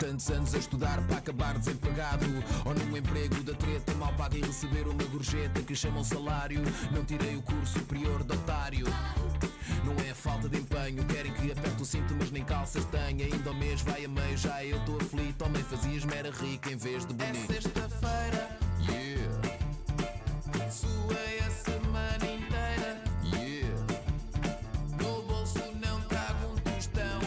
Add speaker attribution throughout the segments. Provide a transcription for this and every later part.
Speaker 1: Tantos anos a estudar para acabar desempregado, ou num emprego da treta mal paga e receber uma gorjeta que chamam salário. Não tirei o curso superior de otário. Não é a falta de empenho, querem que aperte o cinto mas nem calças tenha. Ainda ao mês vai a meio, já eu estou aflito. Homem fazias-me era rico em vez de bonito. É sexta-feira, yeah. Suei a semana inteira, yeah. No bolso não trago um tostão.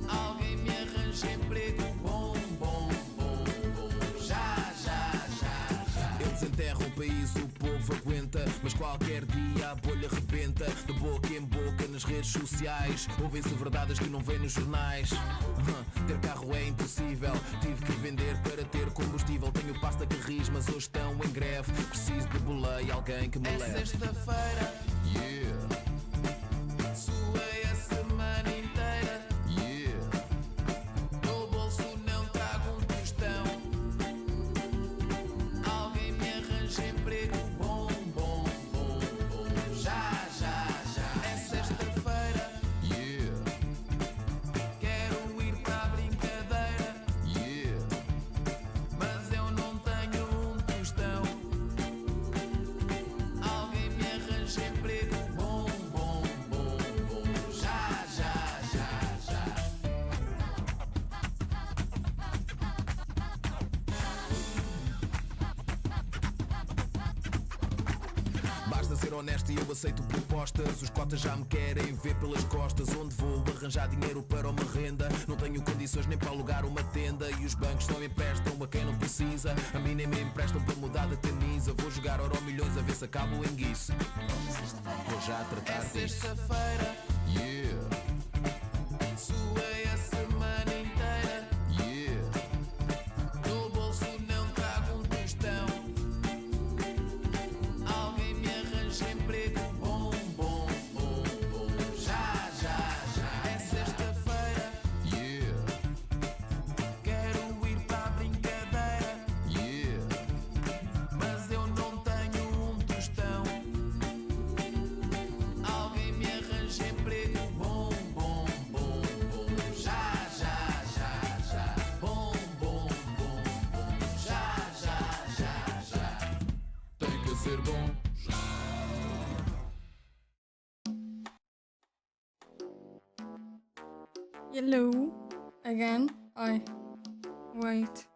Speaker 1: Alguém me arranja emprego bom, bom, bom, bom. Já, já, já, já. Eles enterram o país, o povo aguenta, mas qualquer dia a bolha rebenta. De boca em boca nas redes sociais, ouvem-se verdades que não vêm nos jornais. Ter carro é impossível, tive que vender para ter combustível. Tenho pasta que ris, mas hoje estão em greve. Preciso de boleia, alguém que me leve. É sexta-feira, yeah. Suei a semana inteira, yeah. No bolso não trago um tostão. Alguém me arranja emprego bom, bom, bom, bom. Já, já, já. É sexta-feira, yeah. Quero ir para a brincadeira, yeah. Mas eu não tenho um tostão. Alguém me arranja emprego bom, bom, bom, bom. Já, já, já, já. Basta ser honesto e eu aceito propostas. Os cotas já me querem ver pelas costas. Onde vou arranjar dinheiro para uma renda? Não tenho condições nem para alugar uma tenda. E os bancos só emprestam a quem não precisa. A mim nem me emprestam para mudar de camisa. Vou jogar Euro milhões a ver se acabo em guiço. Vou já tratar disso. É sexta-feira, yeah. Suei a semana inteira, yeah. No bolso não trago um tostão. Alguém me arranja emprego bom, bom, bom, bom. Já, já, já. É sexta-feira, yeah. Quero ir para a brincadeira, yeah. Mas eu não tenho um tostão. Alguém me arranja emprego bom, bom, bom, bom. Já, já, já, já. Bom, bom, bom, bom. Já, já, já, já. Tem que ser bom.
Speaker 2: Hello. Again? Wait.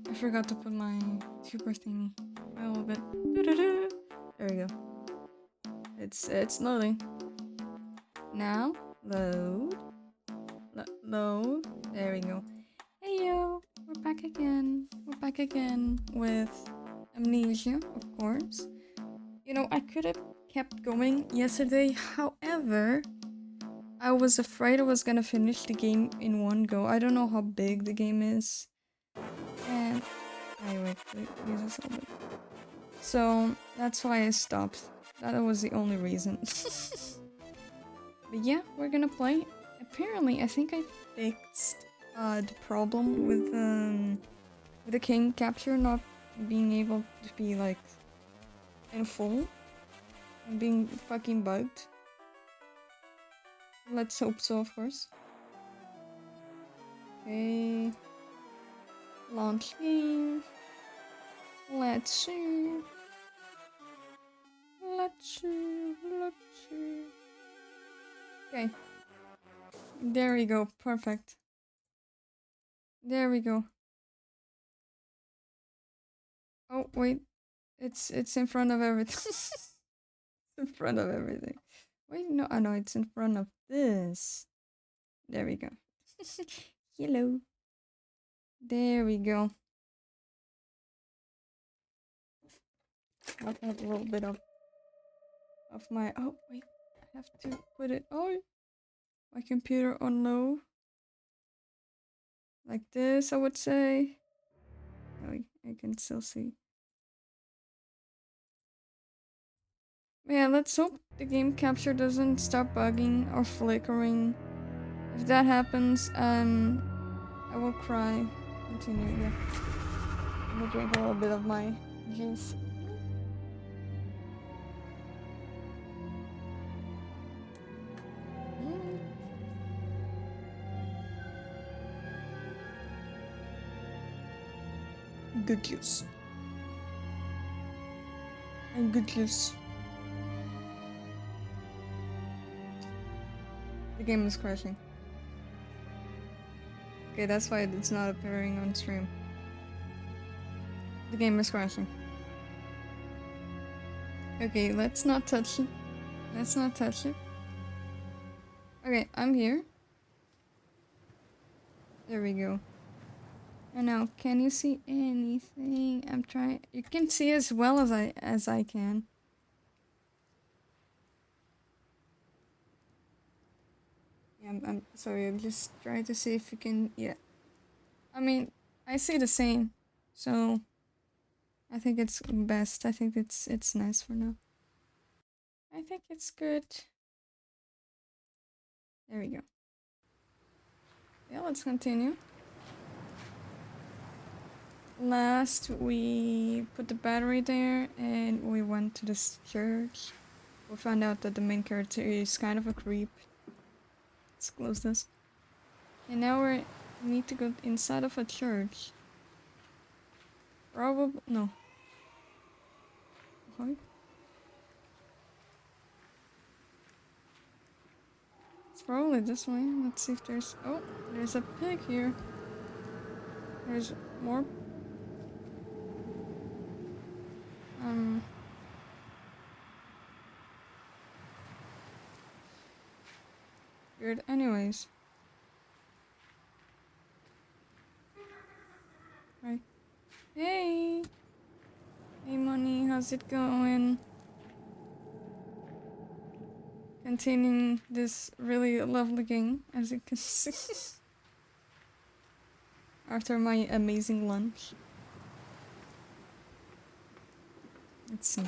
Speaker 2: I forgot to put my super thingy a little bit. There we go. It's loading. Now, load. Load. There we go. Hey yo, we're back again. We're back again with Amnesia, of course. You know, I could have kept going yesterday, however, I was afraid I was gonna finish the game in one go. I don't know how big the game is. And wait, use this a little bit. So that's why I stopped. That was the only reason. But yeah, we're gonna play. Apparently, I think I fixed the problem with the king capture not being able to be like in full and being fucking bugged. Let's hope so, of course. Okay. Launch game. Let's see. Let's see. Let's see. Okay. There we go. Perfect. There we go. Oh, wait. It's in front of everything. It's in front of everything. Wait, no, oh no, it's in front of this. There we go. Hello. There we go. I'll have a little bit of my, oh wait, I have to put it, oh, my computer on low. Like this, I would say. Oh, I can still see. Yeah, let's hope the game capture doesn't stop bugging or flickering. If that happens, I will cry. Continue, yeah. I'm gonna drink a little bit of my juice. good juice. And good juice. The game is crashing. Okay, that's why it's not appearing on stream. The game is crashing. Okay, let's not touch it. Let's not touch it. Okay, I'm here. There we go. And now, can you see anything? I'm trying. You can see as well as I can. Yeah, I'm sorry. I'm just trying to see if you can. Yeah. I mean, I see the same. So I think it's best. I think it's nice for now. I think it's good. There we go. Yeah, let's continue. Last, we put the battery there and we went to this church. We found out that the main character is kind of a creep. Let's close this. And now we need to go inside of a church. Probably, no. What? It's probably this way. Let's see if there's, oh, there's a pig here. There's more. Weird. Anyways. Right. Hey! Hey, Money, how's it going? Continuing this really lovely game, as you can see. After my amazing lunch. Let's see.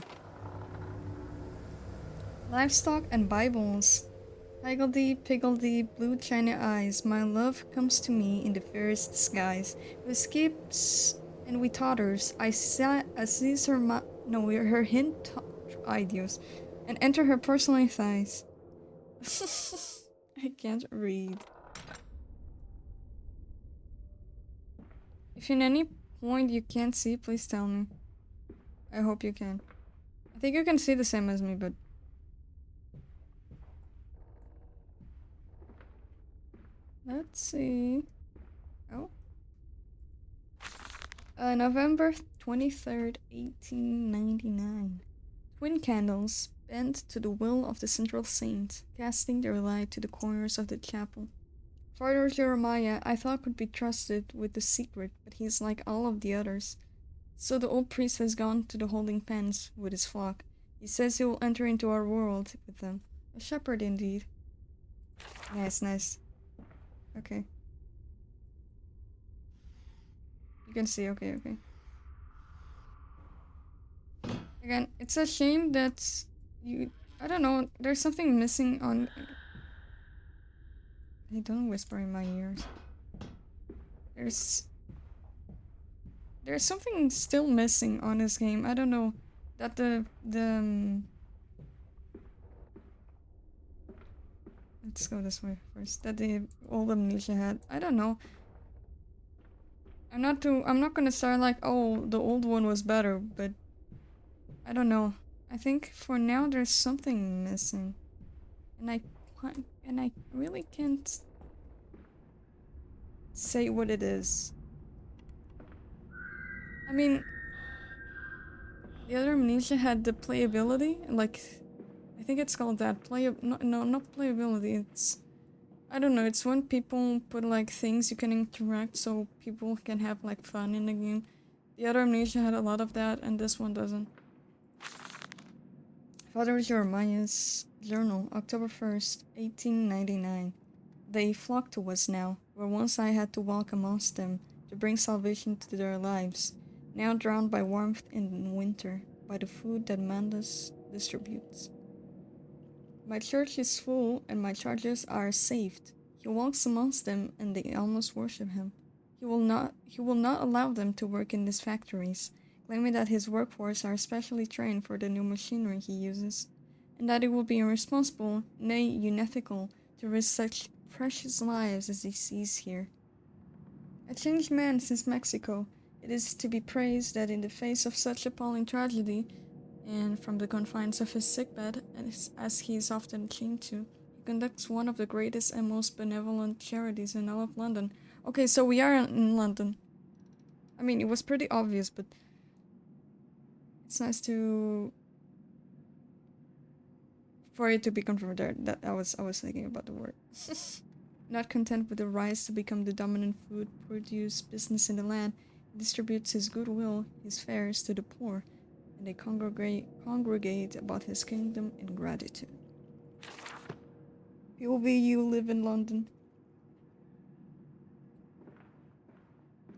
Speaker 2: Livestock and Bibles. Higgledy, piggledy, blue china eyes, my love comes to me in the fairest disguise. We skips and we totters. I seize her her hint ideas, and enter her personal thighs. I can't read. If in any point you can't see, please tell me. I hope you can. I think you can see the same as me, but... Let's see... Oh. November 23rd, 1899. Twin candles bent to the will of the central saint, casting their light to the corners of the chapel. Father Jeremiah, I thought could be trusted with the secret, but he's like all of the others. So the old priest has gone to the holding pens with his flock. He says he will enter into our world with them. A shepherd indeed. Nice, nice. Okay. You can see, okay. Again, it's a shame that I don't know, there's something missing on... Hey, don't whisper in my ears. There's something still missing on this game. I don't know. That let's go this way first. That the old Amnesia had. I don't know. I'm not gonna start like, oh, the old one was better, but I don't know. I think for now there's something missing. And I really can't say what it is. I mean, the other Amnesia had the playability, like, I think it's called that. No, not playability, it's... I don't know, it's when people put, like, things you can interact so people can have, like, fun in the game. The other Amnesia had a lot of that, and this one doesn't. Father Jeremiah's journal, October 1st, 1899. They flock to us now, where once I had to walk amongst them, to bring salvation to their lives, now drowned by warmth in winter, by the food that Mandus distributes. My church is full, and my charges are saved. He walks amongst them, and they almost worship him. He will not allow them to work in his factories, claiming that his workforce are specially trained for the new machinery he uses, and that it will be irresponsible, nay, unethical, to risk such precious lives as he sees here. A changed man since Mexico. It is to be praised that in the face of such appalling tragedy, and from the confines of his sickbed, as he is often chained to, he conducts one of the greatest and most benevolent charities in all of London. Okay, so we are in London. I mean, it was pretty obvious, but it's nice for it to be confirmed there. That I was thinking about the word. Not content with the rise to become the dominant food produce business in the land, he distributes his goodwill, his fares to the poor, and they congregate about his kingdom in gratitude. POV, you live in London.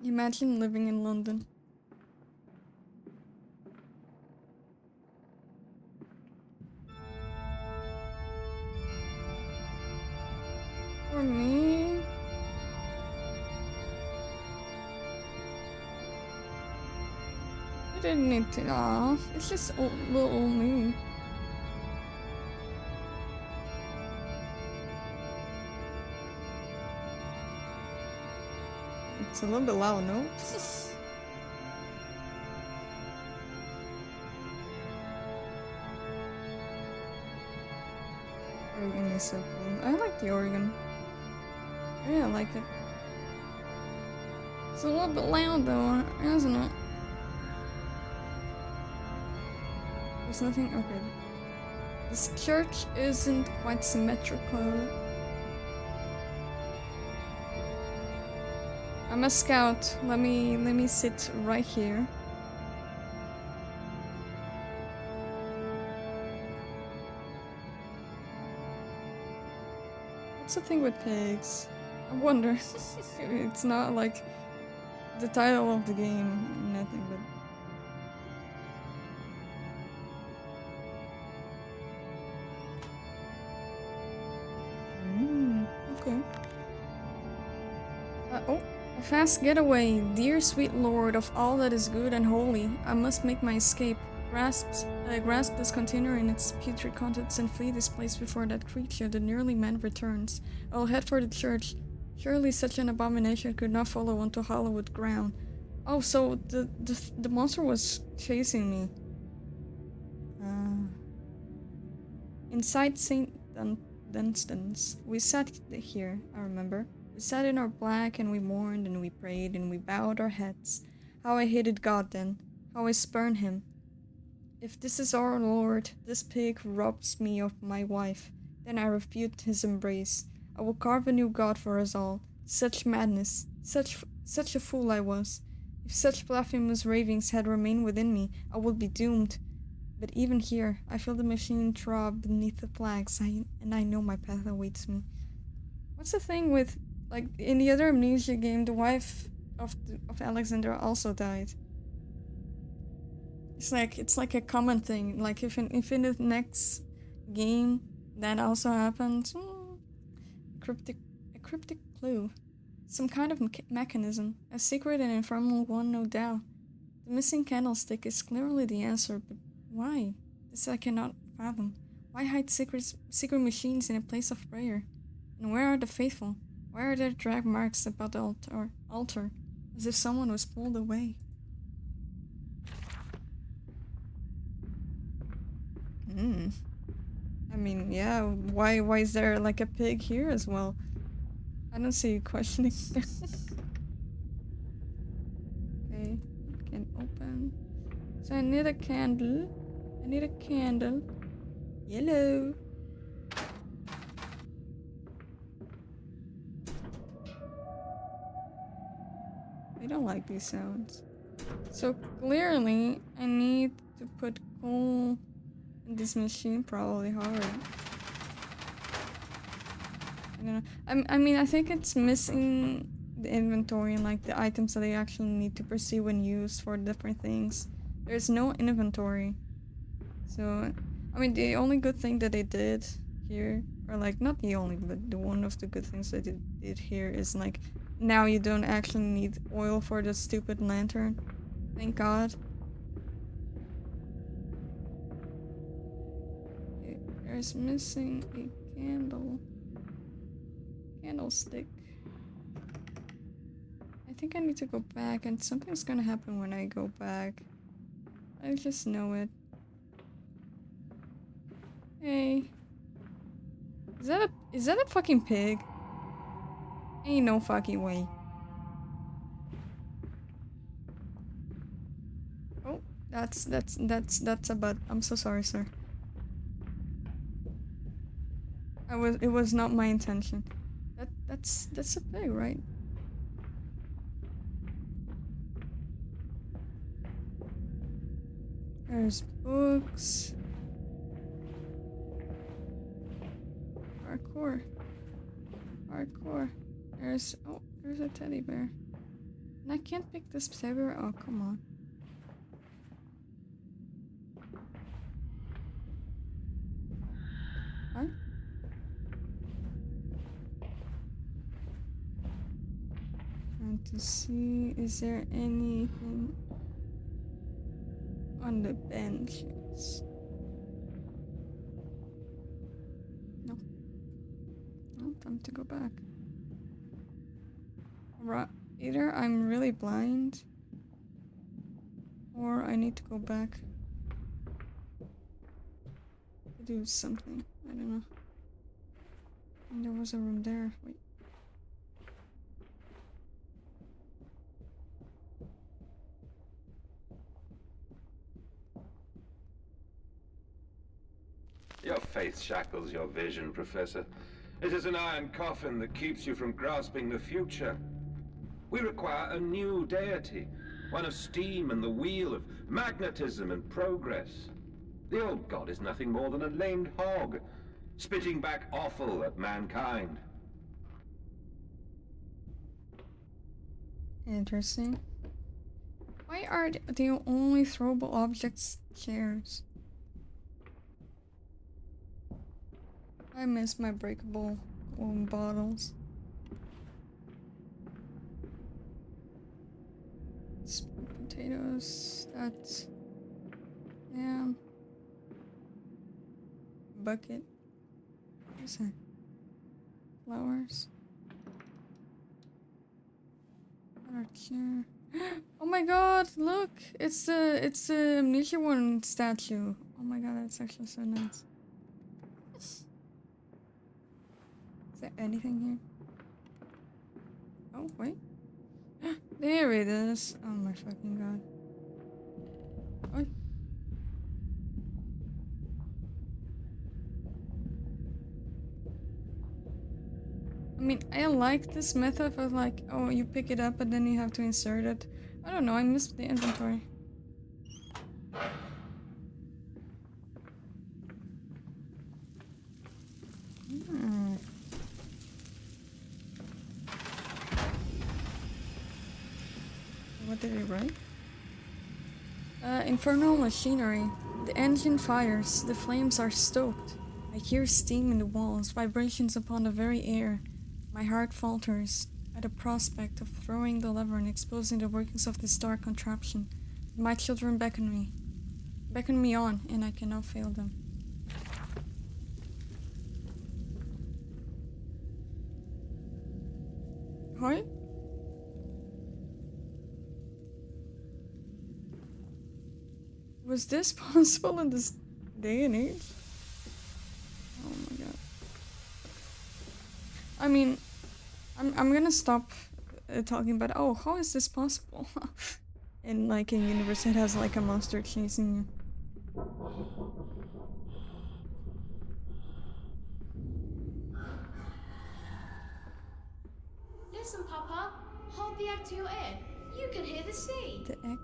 Speaker 2: Imagine living in London. For me, I didn't need to. Aw, it's just little old me. It's a little bit loud, no? Organ is so cool. I like the organ. Yeah, I like it. It's a little bit loud though, isn't it? There's nothing. Okay. This church isn't quite symmetrical. I'm a scout. Let me sit right here. What's the thing with pigs? I wonder. It's not like the title of the game, nothing but. Okay. Oh, a fast getaway. Dear sweet lord of all that is good and holy, I must make my escape. Grasp this container in its putrid contents and flee this place before that creature, the nearly man, returns. I'll head for the church. Surely such an abomination could not follow onto Hollywood ground. Oh, so the monster was chasing me. Inside St. Dunstan's, we sat here, I remember. We sat in our black and we mourned and we prayed and we bowed our heads. How I hated God then. How I spurned him. If this is our Lord, this pig robs me of my wife. Then I refute his embrace. I will carve a new God for us all. Such madness. Such a fool I was. If such blasphemous ravings had remained within me, I would be doomed. But even here, I feel the machine throb beneath the flags, and I know my path awaits me. What's the thing with, like, in the other Amnesia game, the wife of Alexander also died. It's like a common thing. Like if in the next game that also happens, a cryptic clue, some kind of mechanism, a secret and infernal one, no doubt. The missing candlestick is clearly the answer, but why? This I cannot fathom. Why hide secret machines in a place of prayer? And where are the faithful? Why are there drag marks about the altar, as if someone was pulled away? I mean, yeah, why is there like a pig here as well? I don't see you questioning. Okay, can open. So I need a candle. Yellow. I don't like these sounds. So clearly I need to put coal in this machine, probably hard. I don't know. I mean, I think it's missing the inventory and like the items that I actually need to perceive when used for different things. There's no inventory. So, I mean, the only good thing that they did here, or like not the only, but the one of the good things that they did here is like now you don't actually need oil for the stupid lantern. Thank God. There's missing a candlestick. I think I need to go back, and something's gonna happen when I go back. I just know it. Hey. Is that a fucking pig? Ain't no fucking way. Oh, that's a butt. I'm so sorry, sir. It was not my intention. That's a pig, right? There's books. Parkour. Parkour. There's a teddy bear. And I can't pick this teddy bear. Oh, come on. Huh? Trying to see, is there anything on the benches? No. No, time to go back. Either I'm really blind, or I need to go back to do something. I don't know. And there was a room there. Wait.
Speaker 3: Your faith shackles your vision, Professor. It is an iron coffin that keeps you from grasping the future. We require a new deity, one of steam and the wheel, of magnetism and progress. The old god is nothing more than a lamed hog, spitting back offal at mankind.
Speaker 2: Interesting. Why are the only throwable objects chairs? I miss my breakable bottles. Potatoes, that's... yeah. Bucket. What's that? Flowers. Another chair. Oh my god, look! It's the Amnesia one statue. Oh my god, that's actually so nice. Is there anything here? Oh, wait. There it is. Oh my fucking god. Oh. I mean, I like this method of like, oh, you pick it up and then you have to insert it. I don't know, I missed the inventory. What did he write? Infernal machinery. The engine fires. The flames are stoked. I hear steam in the walls, vibrations upon the very air. My heart falters at the prospect of throwing the lever and exposing the workings of this dark contraption. My children beckon me on, and I cannot fail them. Hi? Was this possible in this day and age? Oh my god. I mean, I'm gonna stop talking about, oh, how is this possible? In like a universe that has like a monster chasing you.
Speaker 4: Listen, Papa. Hold the egg to your ear. You can hear the sea.
Speaker 2: The egg?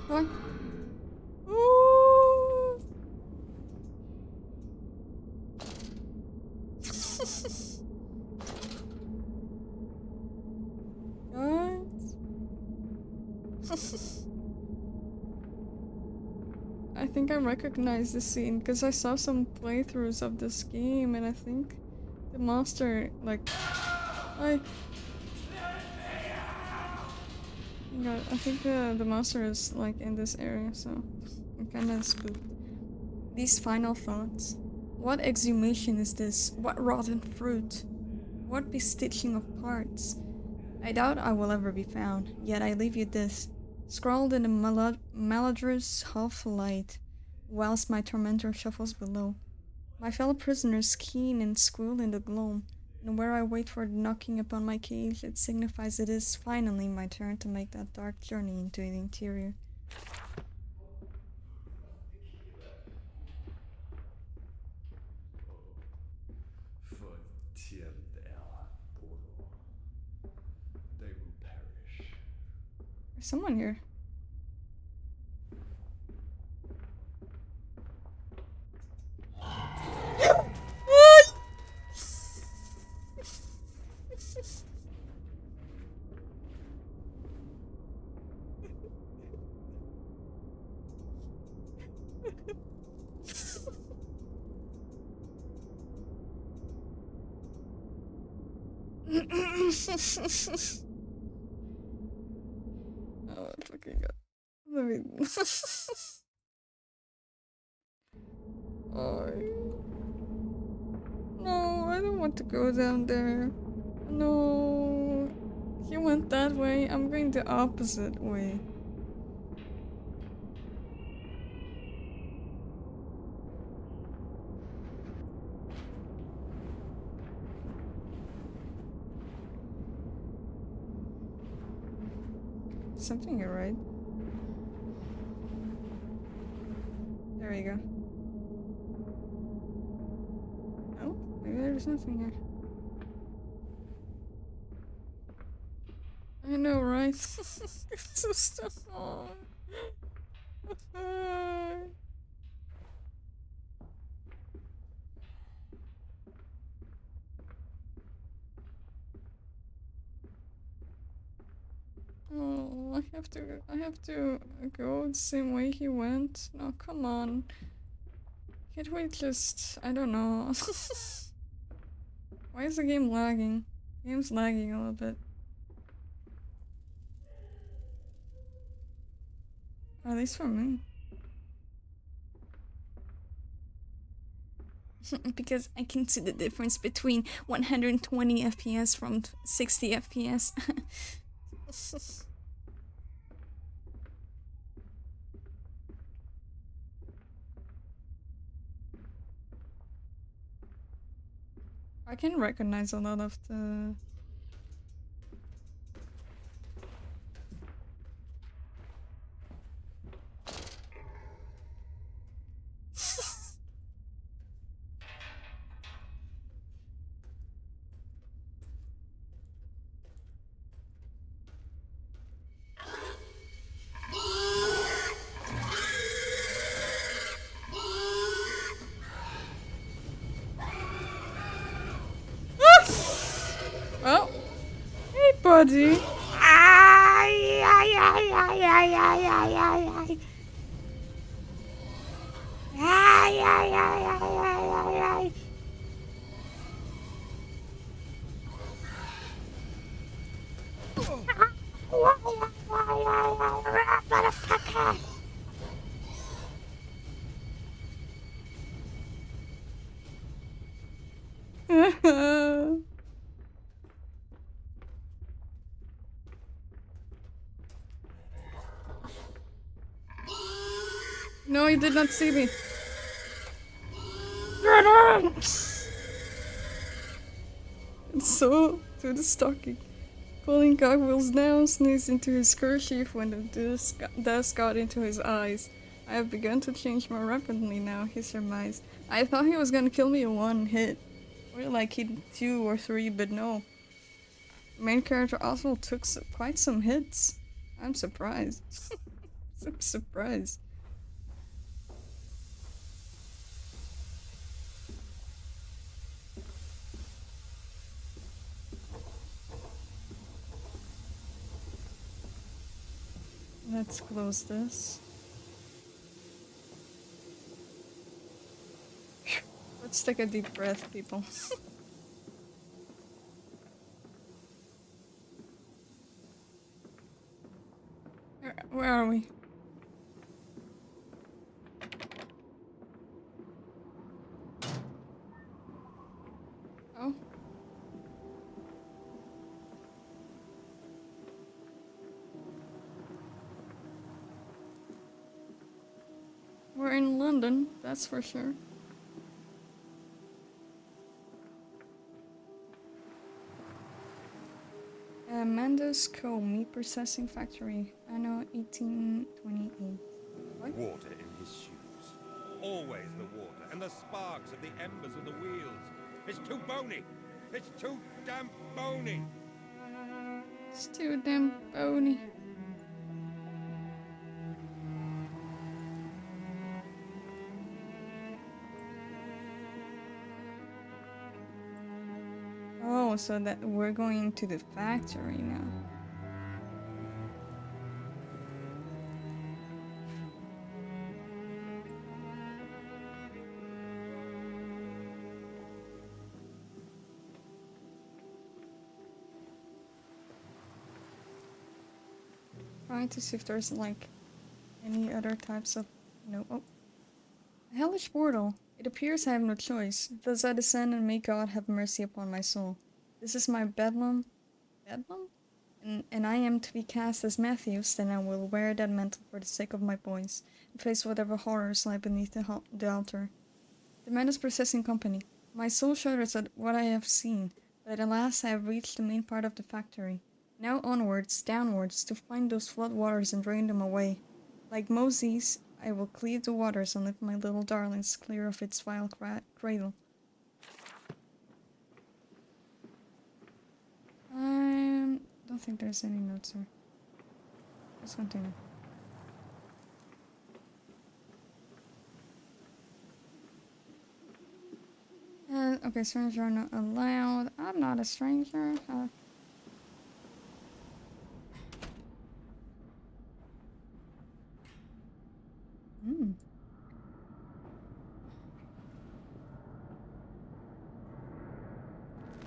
Speaker 2: What? Ooh. I think I recognize this scene because I saw some playthroughs of this game, and I think the monster, like, I think the monster is like in this area, so I'm kind of spooked. These final thoughts. What exhumation is this? What rotten fruit? What bestitching of parts? I doubt I will ever be found, yet I leave you this, scrawled in a malodorous half light, whilst my tormentor shuffles below. My fellow prisoners keen and squeal in the gloam, and where I wait for the knocking upon my cage, it signifies it is finally my turn to make that dark journey into the interior. There's someone here. Oh, fucking god. Let me. Oh. No, I don't want to go down there. No. He went that way. I'm going the opposite way. Something here, right? There we go. Oh, maybe there's nothing here. I know, right? It's just oh. Oh, I have to go the same way he went. No, come on. Can't we just, I don't know. Why is the game lagging? The game's lagging a little bit. Or at least for me. Because I can see the difference between 120 FPS from 60 FPS. I can recognize a lot of the... Oh! Hey, buddy! No, he did not see me. And so, to the stocking. Pulling cogwheels down, sneezed into his kerchief when the dust got into his eyes. I have begun to change more rapidly now, he surmised. I thought he was gonna kill me in one hit. Or like he 2 or 3, but no. Main character also took quite some hits. I'm surprised. I'm surprised. Let's close this. Let's take a deep breath, people. Where are we? We're in London, that's for sure. Mando's Co. Meat Processing Factory, anno 1828. What?
Speaker 5: Water in his shoes. Always the water, and the sparks of the embers of the wheels. It's too bony! It's too damn bony!
Speaker 2: It's too damn bony. Oh, so that we're going to the factory now. Trying to see if there's like any other types of oh. A hellish portal. It appears I have no choice. Thus I descend and may God have mercy upon my soul. This is my bedlam. Bedlam? And I am to be cast as Matthews, then I will wear that mantle for the sake of my boys, and face whatever horrors lie beneath the altar. The man is processing company. My soul shudders at what I have seen, but at last I have reached the main part of the factory. Now onwards, downwards, to find those flood waters and drain them away. Like Moses, I will cleave the waters and lift my little darlings clear of its vile cradle. I don't think there's any notes here. Let's continue. Okay, strangers are not allowed. I'm not a stranger.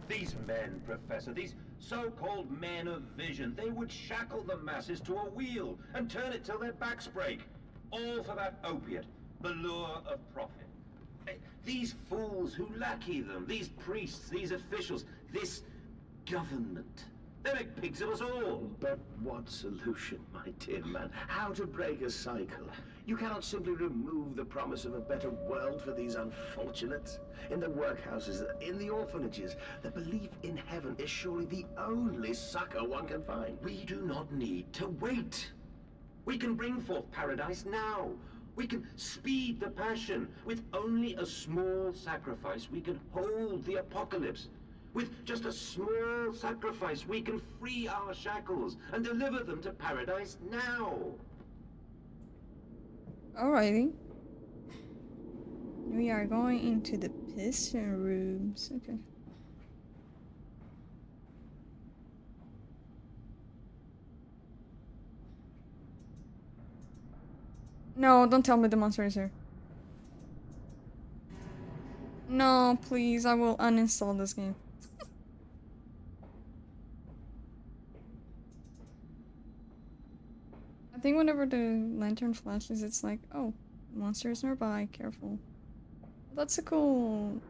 Speaker 3: These men, Professor, these so-called men of vision, they would shackle the masses to a wheel and turn it till their backs break. All for that opiate, the lure of profit. These fools who lackey them, these priests, these officials, this government. They make pigs of us all.
Speaker 6: But what solution, my dear man? How to break a cycle? You cannot simply remove the promise of a better world for these unfortunates. In the workhouses, in the orphanages, the belief in heaven is surely the only succor one can find.
Speaker 3: We do not need to wait. We can bring forth paradise now. We can speed the passion. With only a small sacrifice, we can hold the apocalypse. With just a small sacrifice, we can free our shackles and deliver them to paradise now.
Speaker 2: Alrighty. We are going into the piston rooms. Okay. No, don't tell me the monster is here. No, please, I will uninstall this game. I think whenever the lantern flashes, it's like, oh, monsters nearby, careful. That's a cool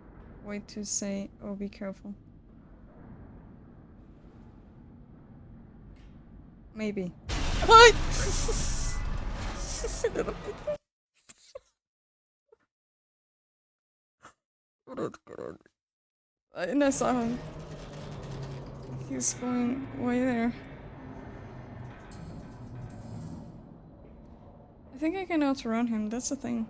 Speaker 2: way to say, oh, be careful. Maybe. Hi! I saw him. He's going way there. I think I can outrun him, that's the thing.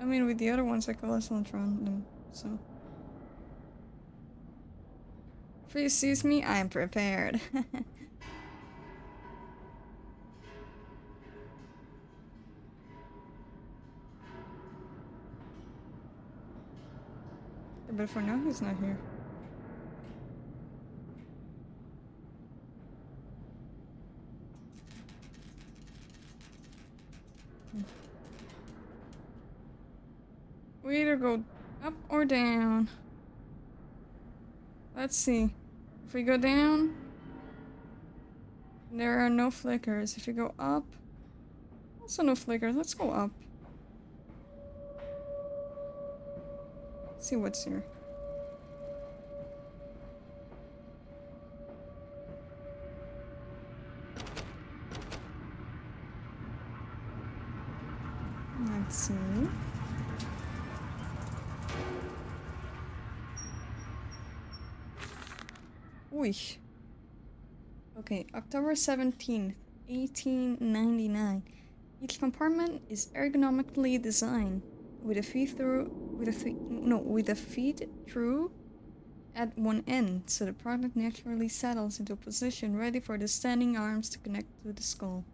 Speaker 2: I mean, with the other ones I could also outrun them, so. If he sees me, I am prepared. But for now, he's not here. We either go up or down. Let's see. If we go down, there are no flickers. If you go up, also no flickers. Let's go up. See what's here. Let's see. Oy. Okay, October 17th, 1899. Each compartment is ergonomically designed with a feed through at one end, so the product naturally settles into a position ready for the standing arms to connect to the skull.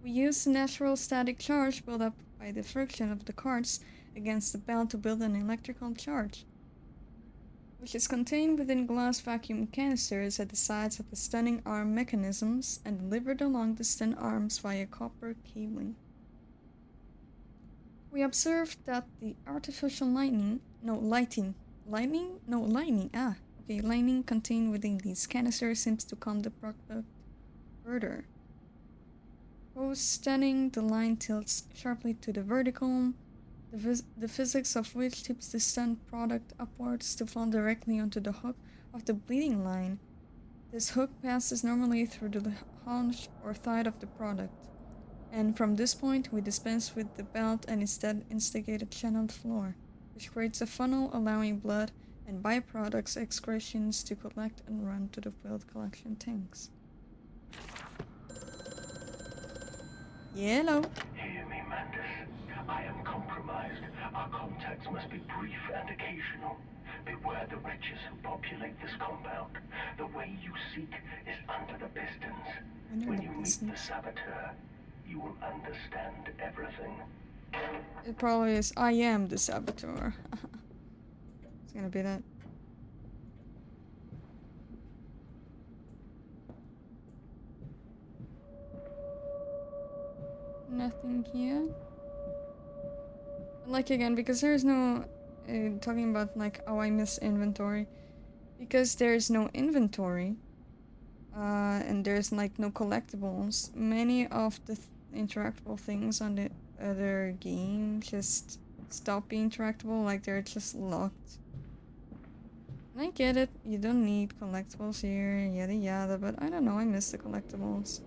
Speaker 2: We use the natural static charge built up by the friction of the cards against the belt to build an electrical charge, which is contained within glass vacuum canisters at the sides of the stunning arm mechanisms and delivered along the stun arms via copper cabling. We observed that the artificial lighting contained within these canisters seems to calm the product further. Post-stunning, the line tilts sharply to the vertical, the physics of which tips the stun product upwards to fall directly onto the hook of the bleeding line. This hook passes normally through the haunch or thigh of the product, and from this point we dispense with the belt and instead instigate a channeled floor, which creates a funnel allowing blood and byproducts excretions to collect and run to the filled collection tanks. Yellow.
Speaker 6: Hear me, Mantis. I am compromised. Our contacts must be brief and occasional. Beware the wretches who populate this compound. The way you seek is under the pistons. When you meet the saboteur, you will understand everything.
Speaker 2: It probably is I am the saboteur. It's gonna be that. Nothing here. Like again, because there's no talking about like, oh, I miss inventory, because there's no inventory, and there's like no collectibles. Many of the interactable things on the other game just stop being interactable, like they're just locked. And I get it, you don't need collectibles here, yada yada, but I don't know, I miss the collectibles,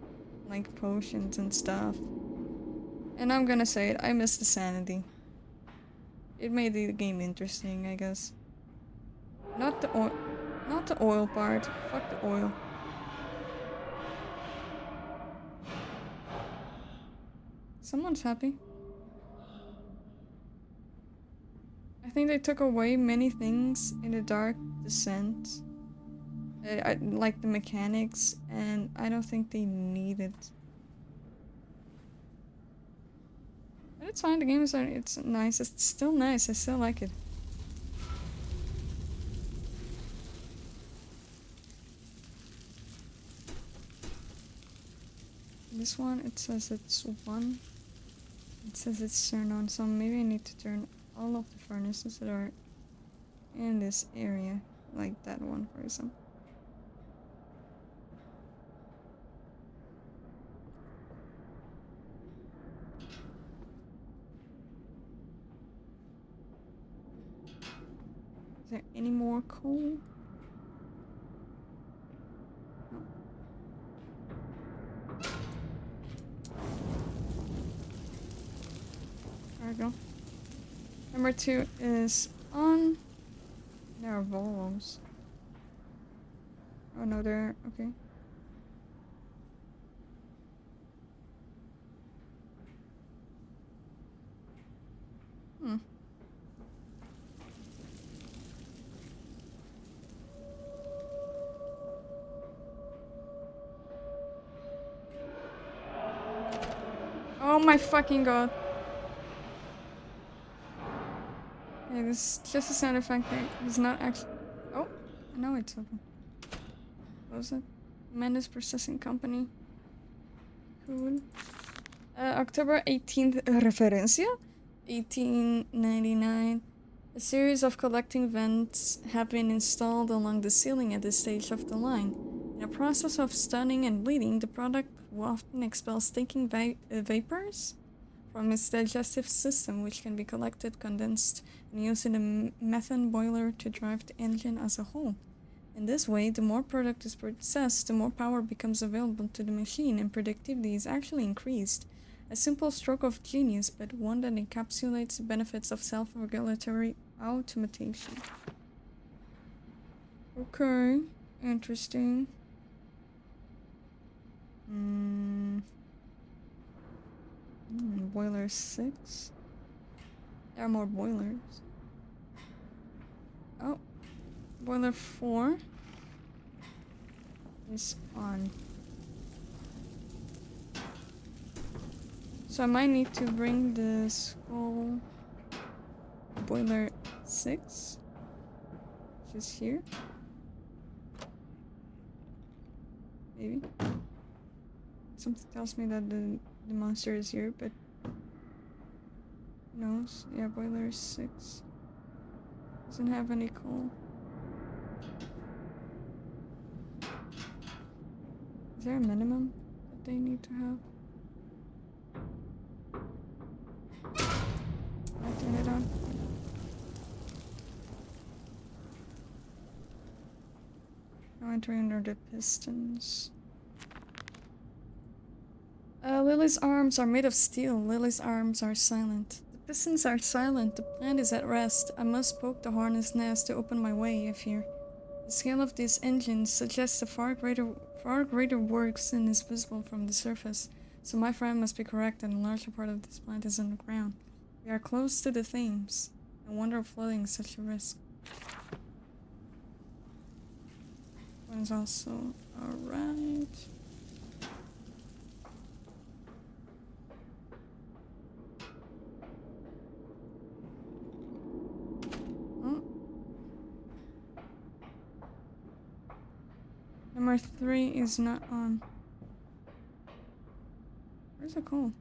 Speaker 2: like potions and stuff. And I'm gonna say it, I miss the sanity. It made the game interesting, I guess. Not the oil part. Fuck the oil. Someone's happy. I think they took away many things in the Dark Descent. I like the mechanics, and I don't think they need it. But it's fine, the game is it's nice. It's still nice, I still like it. This one, it says it's 1. It says it's turned on, so maybe I need to turn all of the furnaces that are in this area, like that one, for example. Is there any more coal? No. There we go. Number 2 is on. There are volumes. Oh no, they're okay. Oh my fucking god. Okay, this is just a sound effect that is not actually. Oh, no, it's open. What was it? Mendes Processing Company. Cool. October 18th, referencia? 1899. A series of collecting vents have been installed along the ceiling at this stage of the line. In the process of stunning and bleeding, the product will often expel stinking vapors from its digestive system, which can be collected, condensed, and used in a methane boiler to drive the engine as a whole. In this way, the more product is processed, the more power becomes available to the machine, and productivity is actually increased. A simple stroke of genius, but one that encapsulates the benefits of self-regulatory automation. Okay, interesting. Boiler 6. There are more boilers. Oh, boiler 4 is on. So I might need to bring this whole boiler 6, which is here. Maybe. Something tells me that the monster is here, but who knows? Yeah, boiler 6 doesn't have any coal. Is there a minimum that they need to have? I'll turn it on. Now entering under the pistons. Lily's arms are made of steel. Lily's arms are silent. The pistons are silent. The plant is at rest. I must poke the hornet's nest to open my way, I fear. The scale of these engines suggests a far greater works than is visible from the surface. So my friend must be correct and a larger part of this plant is underground. We are close to the Thames. No wonder flooding is such a risk. One is also alright. Number 3 is not on. Where's the coal?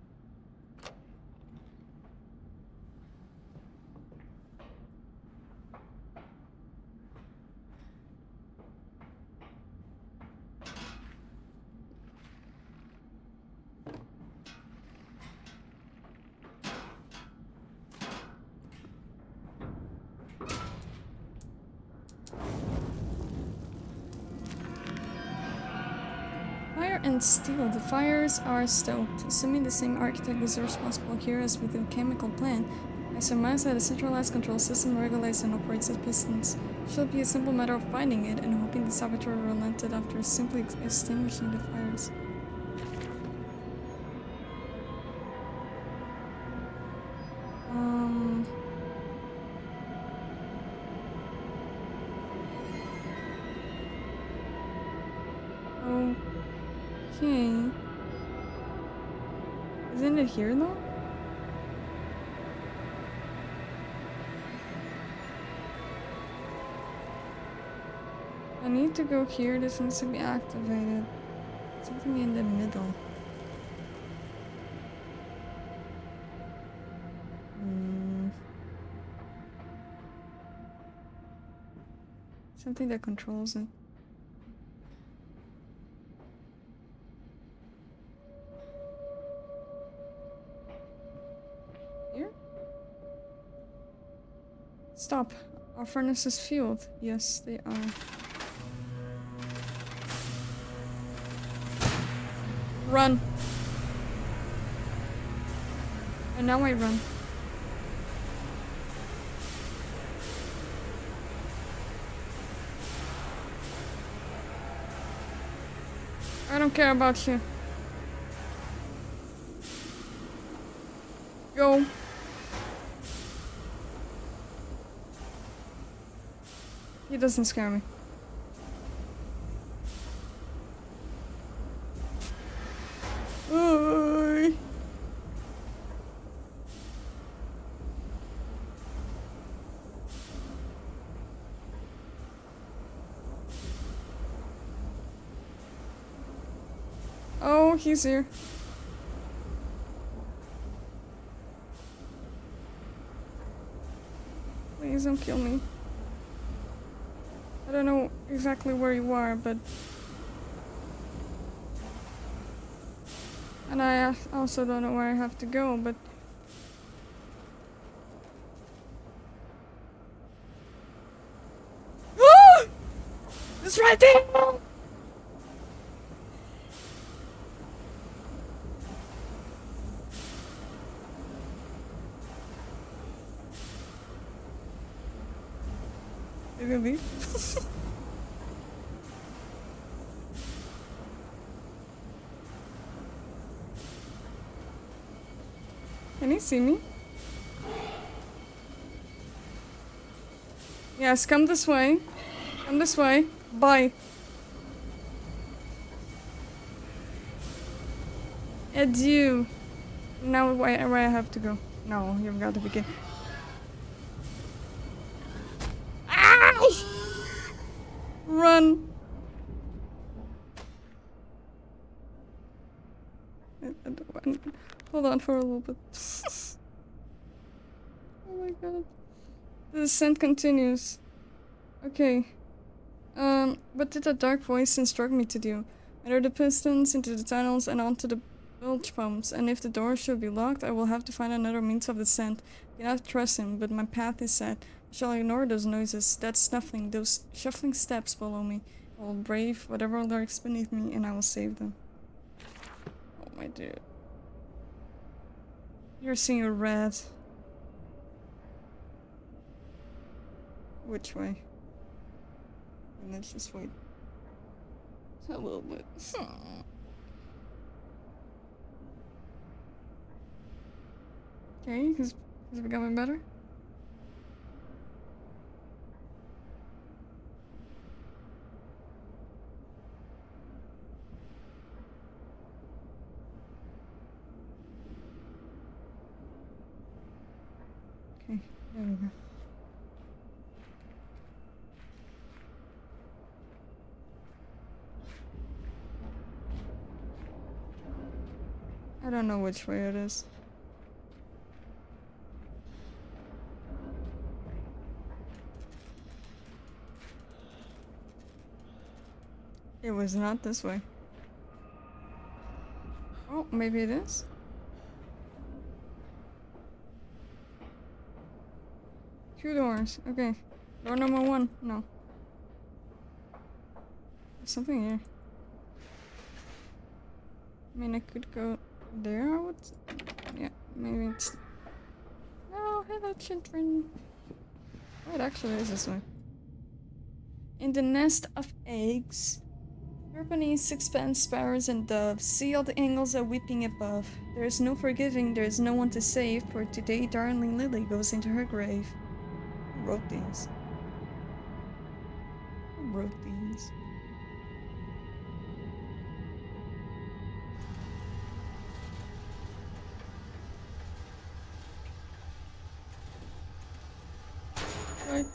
Speaker 2: And steel. The fires are stoked. Assuming the same architect is responsible here as with the chemical plant, I surmise that a centralized control system regulates and operates the pistons. It should be a simple matter of finding it and hoping the saboteur relented after simply extinguishing the fires. Okay. Isn't it here though? I need to go here. This needs to be activated. Something in the middle. Something that controls it. Stop. Our furnace is fueled. Yes, they are. Run. And now I run. I don't care about you. Go. He doesn't scare me. Oy. Oh, he's here. Please don't kill me. I don't know exactly where you are, but... And I also don't know where I have to go, but... It's right there! Did it leave? Can he see me? Yes, come this way. Come this way. Bye. Adieu. Now where I have to go? No, you've got to begin. Ah! Run. Hold on for a little bit. Oh my god. The descent continues. Okay. What did that dark voice instruct me to do? Enter the pistons into the tunnels and onto the bilge pumps, and if the door should be locked, I will have to find another means of descent. I cannot trust him, but my path is set. I shall ignore those noises, that snuffling, those shuffling steps below me. I will brave whatever lurks beneath me, and I will save them. Oh my dude. You're seeing a red. Which way? And let's just wait a little bit. Okay, is it becoming better? Okay, there we go. I don't know which way it is. It was not this way. Oh, maybe it is? Two doors. Okay. Door number 1. No. There's something here. I mean, I could go there, I would... Yeah, maybe it's... Oh, hello, children. Oh, it actually is this way. In the nest of eggs, chirping sixpence sparrows and doves, see all the angels are weeping above. There is no forgiving, there is no one to save, for today darling Lily goes into her grave. Who wrote these? Who wrote these? Right.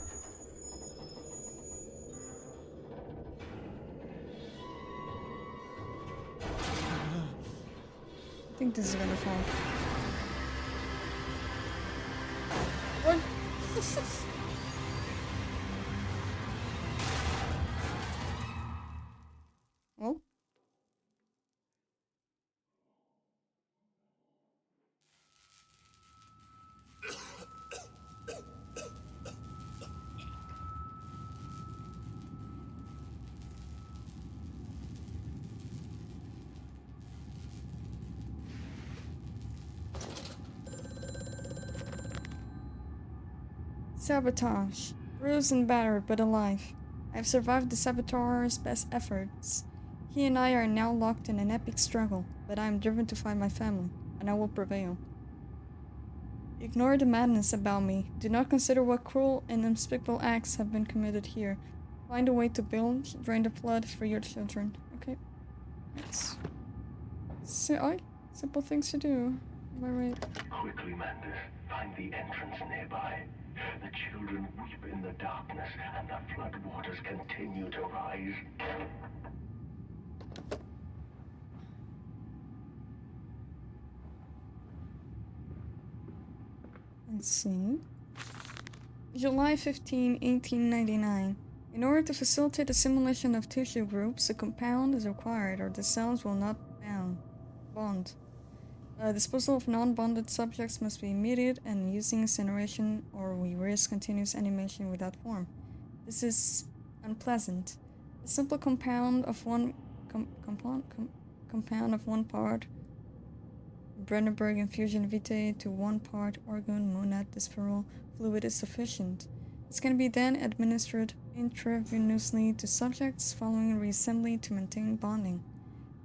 Speaker 2: I think this is gonna fall. What? Oh. Sabotage. Bruised and battered, but alive. I have survived the saboteur's best efforts. He and I are now locked in an epic struggle, but I am driven to find my family, and I will prevail. Ignore the madness about me. Do not consider what cruel and unspeakable acts have been committed here. Find a way to build, drain the flood, free your children. Okay. That's... simple things to do. Am I right?
Speaker 6: Quickly, Mandus. Find the entrance nearby. The children weep in the darkness, and the flood waters continue to rise.
Speaker 2: Let's see. July 15, 1899. In order to facilitate assimilation of tissue groups, a compound is required or the cells will not bond. Disposal of non-bonded subjects must be immediate and using incineration or we risk continuous animation without form. This is unpleasant. A simple compound of one part Brennerberg infusion vitae to 1 part organ monad disperal fluid is sufficient. This can be then administered intravenously to subjects following reassembly to maintain bonding.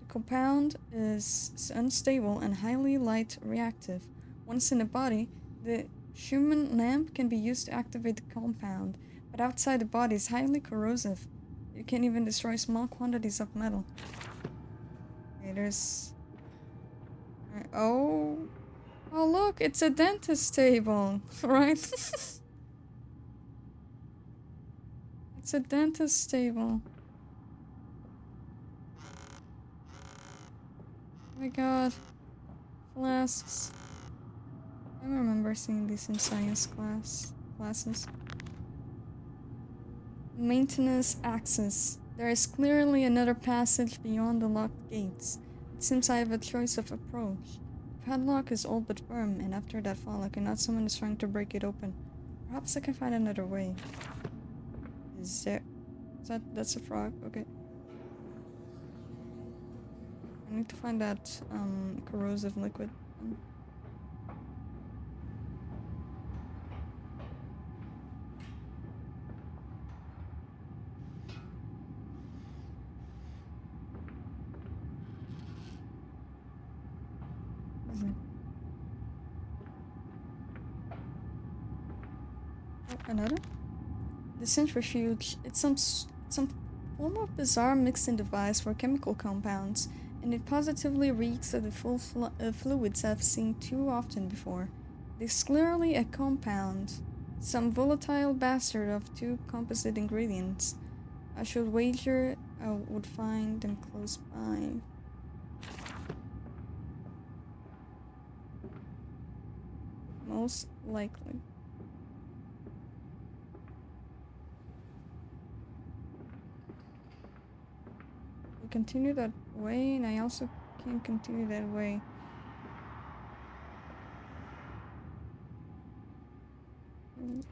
Speaker 2: The compound is unstable and highly light reactive. Once in the body, the Schumann lamp can be used to activate the compound, but outside the body is highly corrosive. It can even destroy small quantities of metal. Okay, there's... Oh... Oh look, it's a dentist table, right? It's a dentist table. Oh my god. Flasks. I remember seeing these in science classes. Maintenance access. There is clearly another passage beyond the locked gates. It seems I have a choice of approach. The padlock is old but firm, and after that fall, I cannot summon the strength to break it open. Perhaps I can find another way. That's a frog? Okay. I need to find that corrosive liquid. Oh, another? The centrifuge. It's some form of bizarre mixing device for chemical compounds, and it positively reeks of the full fluids I've seen too often before. It's clearly a compound, some volatile bastard of two composite ingredients. I should wager I would find them close by. Most likely. We continue that way, and I also can continue that way.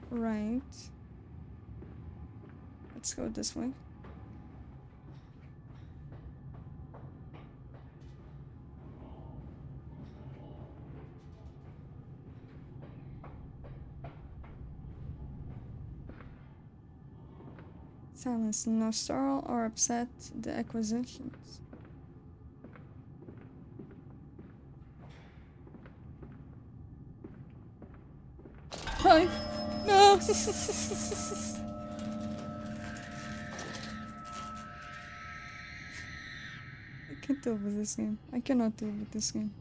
Speaker 2: Right. Let's go this way. Silence. No startle or upset the acquisitions. Hi. No. I can't deal with this game. I cannot deal with this game.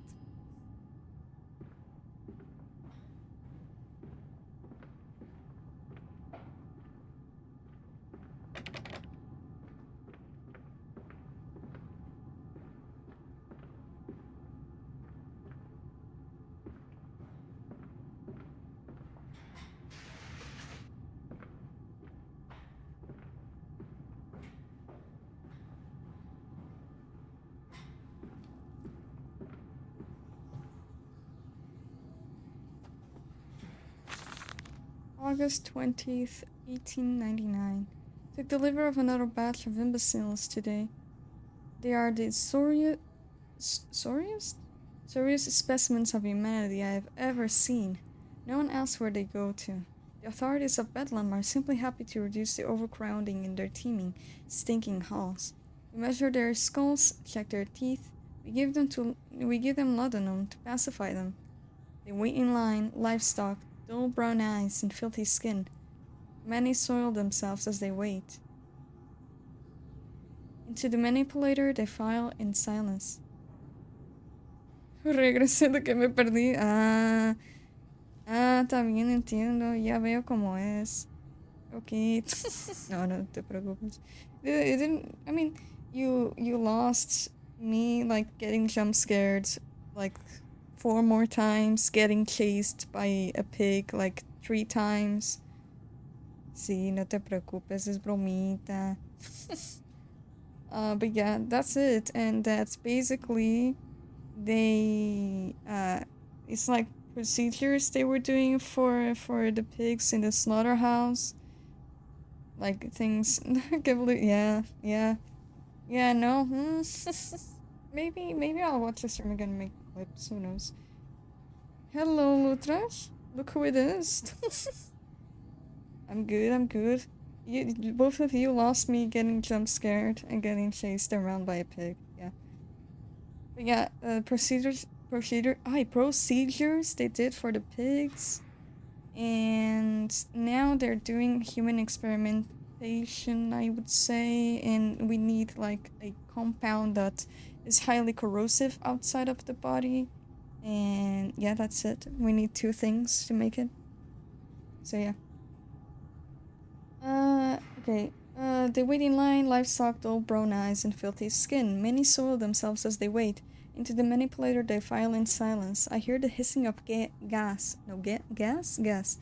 Speaker 2: August 20th, 1899. Took delivery of another batch of imbeciles today. They are the sorriest specimens of humanity I have ever seen. No one asks where they go to. The authorities of Bedlam are simply happy to reduce the overcrowding in their teeming, stinking halls. We measure their skulls, check their teeth. We give them laudanum to pacify them. They wait in line, livestock, dull brown eyes, and filthy skin. Many soil themselves as they wait. Into the manipulator they file in silence. Regresé de que me perdí. También entiendo. Ya veo cómo es. Okay. No te preocupes. It didn't. I mean, you lost me like getting jump scared like 4 more times, getting chased by a pig like 3 times. Sí, no te preocupes, es bromita. But yeah, that's it, and that's basically it's like procedures they were doing for the pigs in the slaughterhouse, like things. Yeah, no. Maybe I'll watch this stream again and make clips. Who knows? Hello, Lutrash. Look who it is. I'm good, I'm good. Both of you lost me getting jump scared and getting chased around by a pig. Yeah. But yeah, procedures they did for the pigs. And now they're doing human experimentation, I would say, and we need like a compound that is highly corrosive outside of the body. And yeah, that's it. We need 2 things to make it. So yeah. Okay. They wait in line, livestock, dull brown eyes, and filthy skin. Many soil themselves as they wait. Into the manipulator they file in silence. I hear the hissing of gas. No, gas? Gas.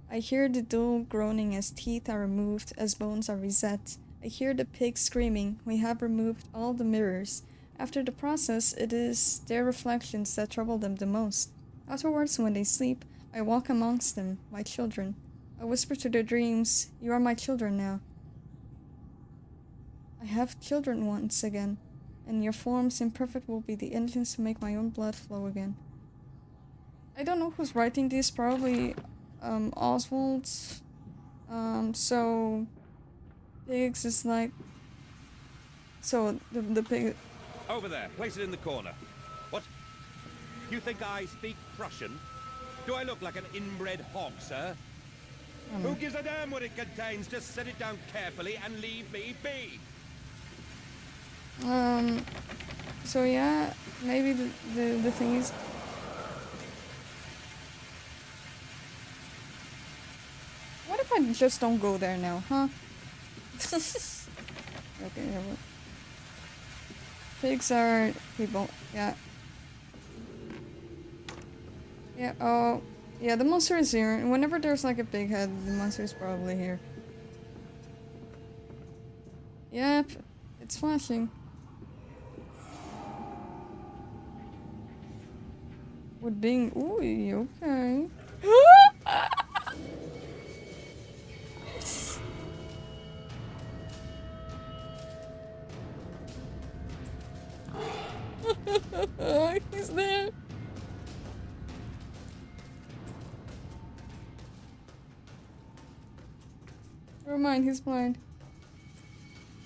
Speaker 2: I hear the dull groaning as teeth are removed, as bones are reset. I hear the pigs screaming. We have removed all the mirrors. After the process, it is their reflections that trouble them the most. Afterwards, when they sleep, I walk amongst them, my children. I whisper to their dreams, "You are my children now." I have children once again, and your forms imperfect will be the engines to make my own blood flow again. I don't know who's writing this, probably Oswald. So pigs is like, so the pig.
Speaker 5: Over there, place it in the corner. What? You think I speak Prussian? Do I look like an inbred hog, sir? Who gives a damn what it contains? Just set it down carefully and leave me be.
Speaker 2: So yeah, maybe the thing is, what if I just don't go there now, huh? Okay, yeah, well. Pigs are people, yeah. Yeah, oh, yeah, the monster is here, and whenever there's like a big head, the monster is probably here. Yep, it's flashing. With being, ooh, okay. He's there. Never mind, he's blind.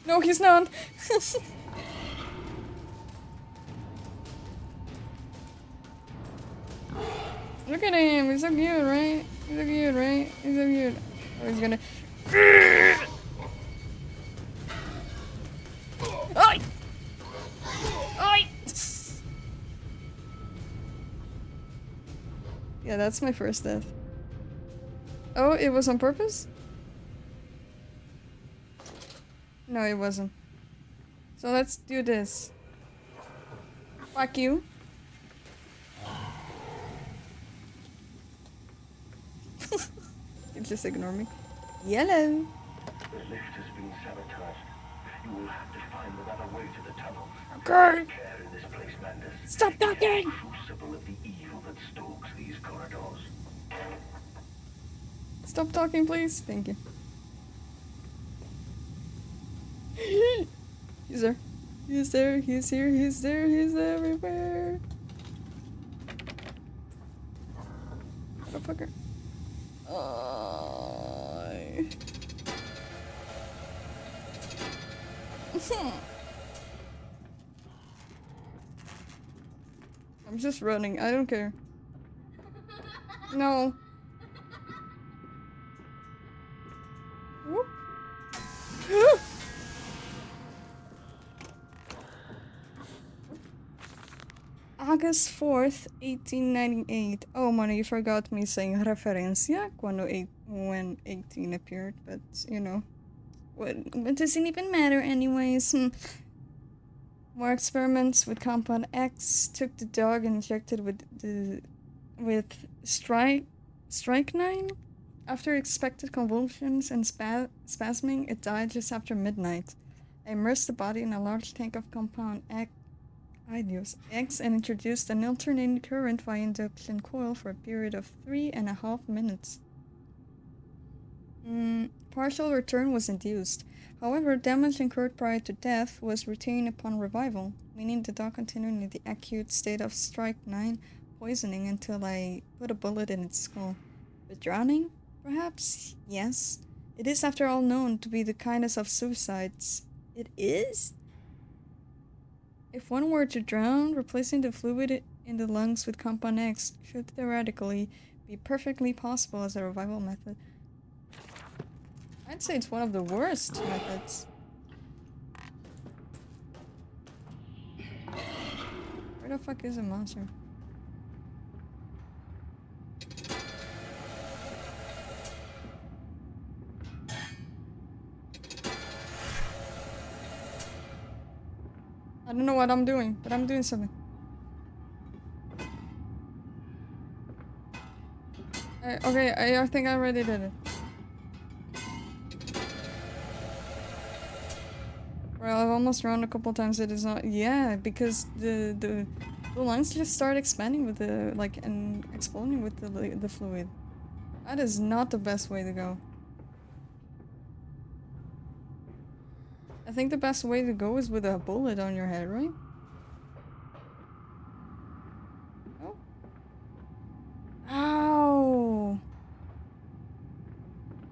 Speaker 2: No, he's not. Look at him, he's so cute, right? He's so cute, right? He's so cute. Oh, he's gonna... Oi! Oi! Yeah, that's my first death. Oh, it was on purpose? No, it wasn't. So let's do this. Fuck you. You just ignore me. Yellow.
Speaker 6: The lift has been sabotaged. You will have to find another way to the tunnel.
Speaker 2: Okay.
Speaker 6: Care in this place, Mandus.
Speaker 2: Stop talking!
Speaker 6: Crucible of the evil that stalks these corridors.
Speaker 2: Stop talking, please. Thank you. He's there. He's there. He's here. He's there. He's everywhere. Motherfucker. I'm just running. I don't care. No. Whoop. August 4th, 1898. Oh, man, you forgot me saying referencia when 18 appeared, but, you know. It doesn't even matter anyways. More experiments with compound X. Took the dog and injected with strychnine. After expected convulsions and spasming, it died just after midnight. I immersed the body in a large tank of compound X and introduced an alternating current via induction coil for a period of 3.5 minutes. Partial return was induced. However, damage incurred prior to death was retained upon revival, meaning the dog continued in the acute state of strychnine poisoning until I put a bullet in its skull. But drowning? Perhaps, yes. It is, after all, known to be the kindest of suicides. It is? If one were to drown, replacing the fluid in the lungs with compound X should theoretically be perfectly possible as a revival method. I'd say it's one of the worst methods. Where the fuck is a monster? I don't know what I'm doing, but I'm doing something. Okay, I think I already did it. Well, I've almost run a couple times. It is not. Yeah, because the lungs just start expanding with the and exploding with the fluid. That is not the best way to go. I think the best way to go is with a bullet on your head, right? Oh. Ow!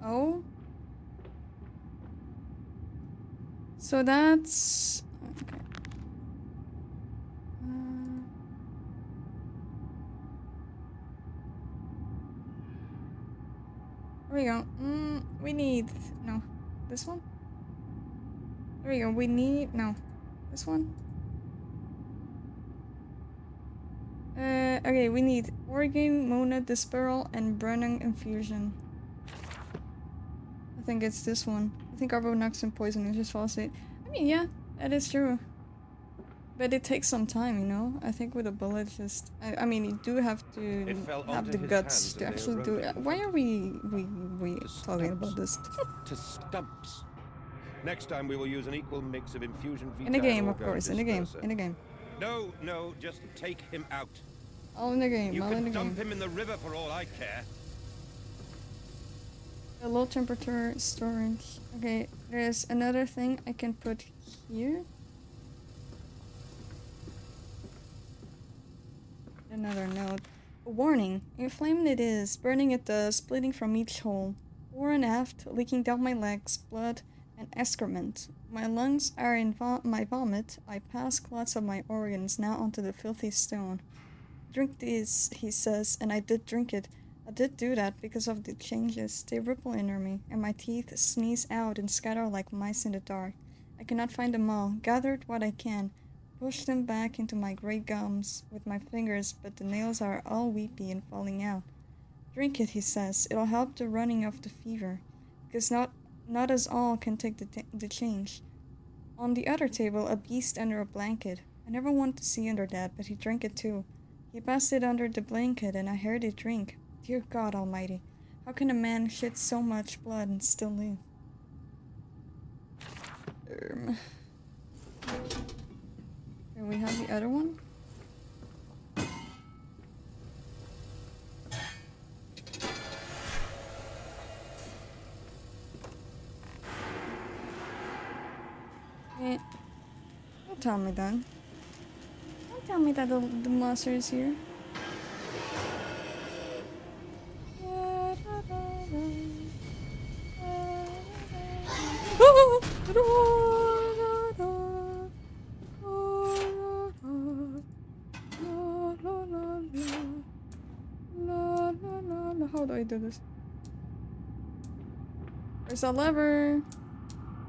Speaker 2: Oh? So that's... Okay. There we go. We need... No. This one? There we go. We need... No. This one? Okay, we need organ, monad, dispiral, and Brennan infusion. I think it's this one. I think carbonoxin poisoning just falls asleep. I mean, yeah, that is true. But it takes some time, you know? I think with a bullet, just... I mean, you do have to have the guts to actually do it. Why are we talking about this?
Speaker 5: To stumps. Next time we will use an equal mix of infusion vitae.
Speaker 2: In the game, of course. In the game. In the game.
Speaker 5: No, just take him out.
Speaker 2: All in the game.
Speaker 5: You
Speaker 2: all in
Speaker 5: can
Speaker 2: the
Speaker 5: dump
Speaker 2: game.
Speaker 5: him in the river for all I care.
Speaker 2: The low temperature storage. Okay, there's another thing I can put here. Another note. A warning. Inflamed it is. Burning it does. Bleeding from each hole. Fore and aft. Leaking down my legs. Blood and excrement. My lungs are in my vomit. I pass clots of my organs now onto the filthy stone. Drink this, he says, and I did drink it. I did do that because of the changes. They ripple under me, and my teeth sneeze out and scatter like mice in the dark. I cannot find them all. Gathered what I can. Push them back into my great gums with my fingers, but the nails are all weepy and falling out. Drink it, he says. It'll help the running of the fever. Because not us all can take the change. On the other table, a beast under a blanket. I never wanted to see under that, but he drank it too. He passed it under the blanket, and I heard it drink. Dear God Almighty, how can a man shit so much blood and still live? Here we have the other one. Don't tell me that. Don't tell me that the monster is here. How do I do this? There's a lever.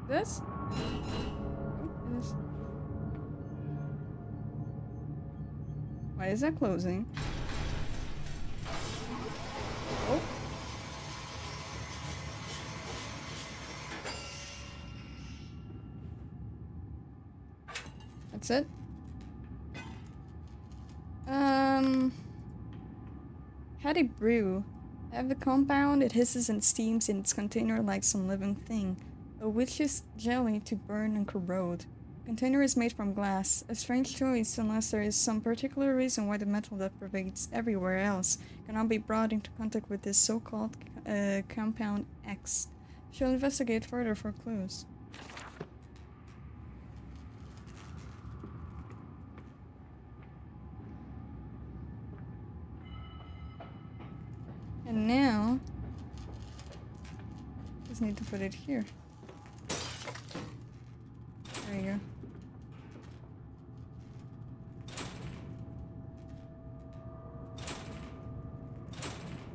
Speaker 2: This? Oh, this. Why is that closing? Oh. That's it. Heady brew. I have the compound, it hisses and steams in its container like some living thing. A witch's jelly to burn and corrode. The container is made from glass, a strange choice unless there is some particular reason why the metal that pervades everywhere else cannot be brought into contact with this so-called compound X. She'll investigate further for clues. And now, need to put it here. There you go.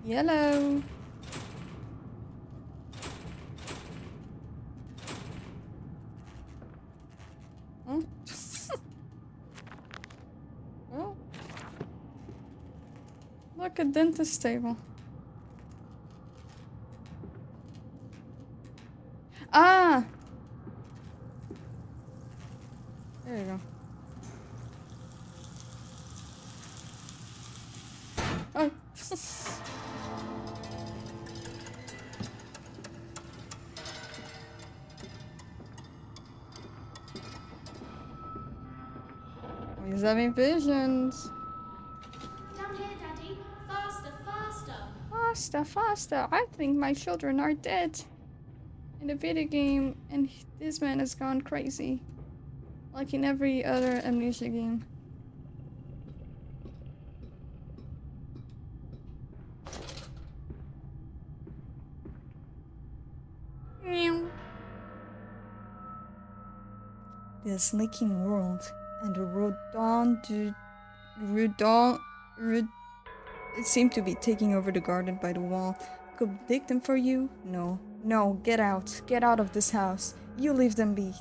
Speaker 2: Yellow. Oh. Oh. Look, a dentist table. Ah! There you go. Oh. He's having visions.
Speaker 4: Down here, Daddy. Faster, faster.
Speaker 2: Faster, faster. I think my children are dead. In the video game, and this man has gone crazy. Like in every other Amnesia game. Meow. This leaking world and the it seemed to be taking over the garden by the wall. Could dig them for you? No. No, get out. Get out of this house. You leave them be.